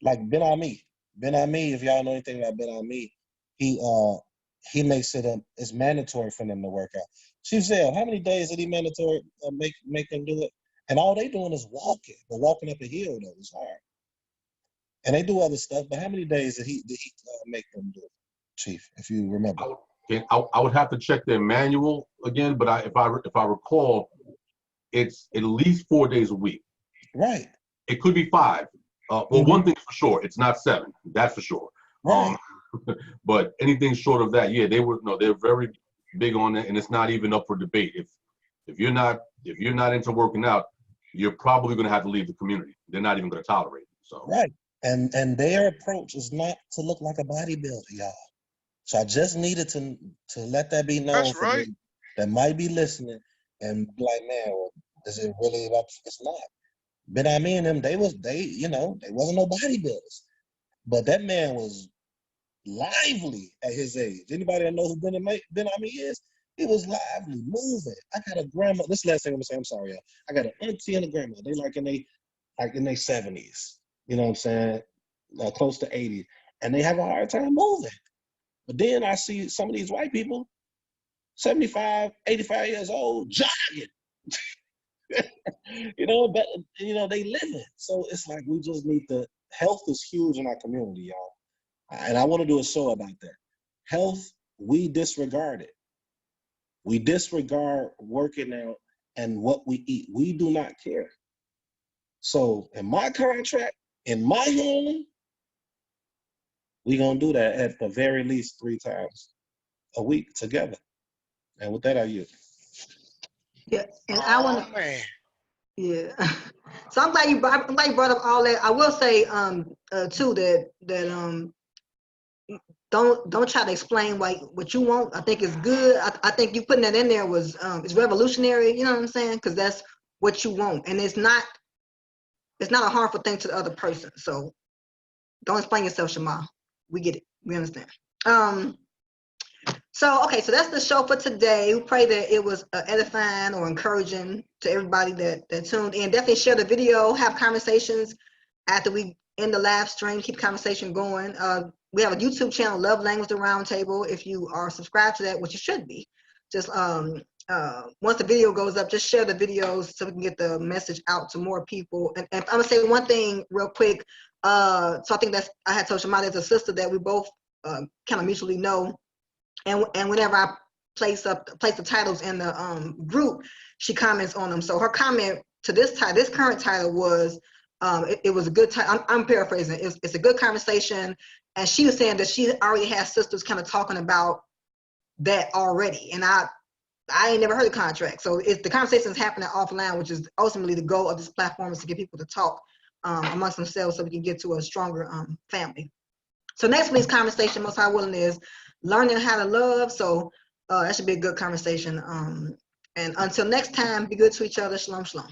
like Ben Ami. Ben Ami, if y'all know anything about Ben Ami, he makes it's mandatory for them to work out. Chief Zell, how many days did he mandatory make them do it? And all they doing is walking, but walking up a hill though is hard. And they do other stuff, but how many days did he make them do it, Chief? If you remember, I would have to check their manual again, but if I recall, it's at least 4 days a week. Right. It could be 5. One thing's for sure, it's not 7. That's for sure. Right. But anything short of that, yeah, they're very big on it, and it's not even up for debate. If you're not into working out, you're probably going to have to leave the community. They're not even going to tolerate it. So right. And their approach is not to look like a bodybuilder, y'all. So I just needed to let that be known. That's for right. them that might be listening and be like, man, well, is it really about? It's not. But I mean, they wasn't no bodybuilders, but that man was lively at his age. Anybody that knows who Ben Ami is, he was lively, moving. I got a grandma. This is the last thing I'm gonna say. I'm sorry, y'all. I got an auntie and a grandma. They in their 70s. You know what I'm saying? Close to 80, and they have a hard time moving. But then I see some of these white people, 75, 85 years old, jogging. But they live it. So it's like we just need health is huge in our community, y'all. And I want to do a show about that. Health, we disregard it. We disregard working out and what we eat. We do not care. So in my contract, in my home, we're going to do that at the very least 3 times a week together. And with that, I yield. Yeah, and I want to. Man. Yeah. So I'm glad you brought up all that. I will say too that don't try to explain what you want. I think it's good. I think you putting that in there was is revolutionary. You know what I'm saying? Because that's what you want, and it's not a harmful thing to the other person. So don't explain yourself, Shema. We get it. We understand. So that's the show for today. We pray that it was edifying or encouraging to everybody that tuned in. Definitely share the video, have conversations after we end the live stream, keep conversation going. We have a YouTube channel, Love Language the Roundtable. If you are subscribed to that, which you should be, just once the video goes up, just share the videos so we can get the message out to more people. And I'm gonna say one thing real quick. So I think I had told Shema, there's a sister that we both kind of mutually know. And whenever I place the titles in the group, she comments on them. So her comment to this title. This current title was, it was a good time. I'm paraphrasing. It's a good conversation. And she was saying that she already has sisters kind of talking about that already. And I ain't never heard of contract. So it's the conversations happening offline, which is ultimately the goal of this platform, is to get people to talk amongst themselves so we can get to a stronger family. So next week's conversation, most high willing, is learning how to love. So that should be a good conversation. And until next time, be good to each other. Shalom, shalom.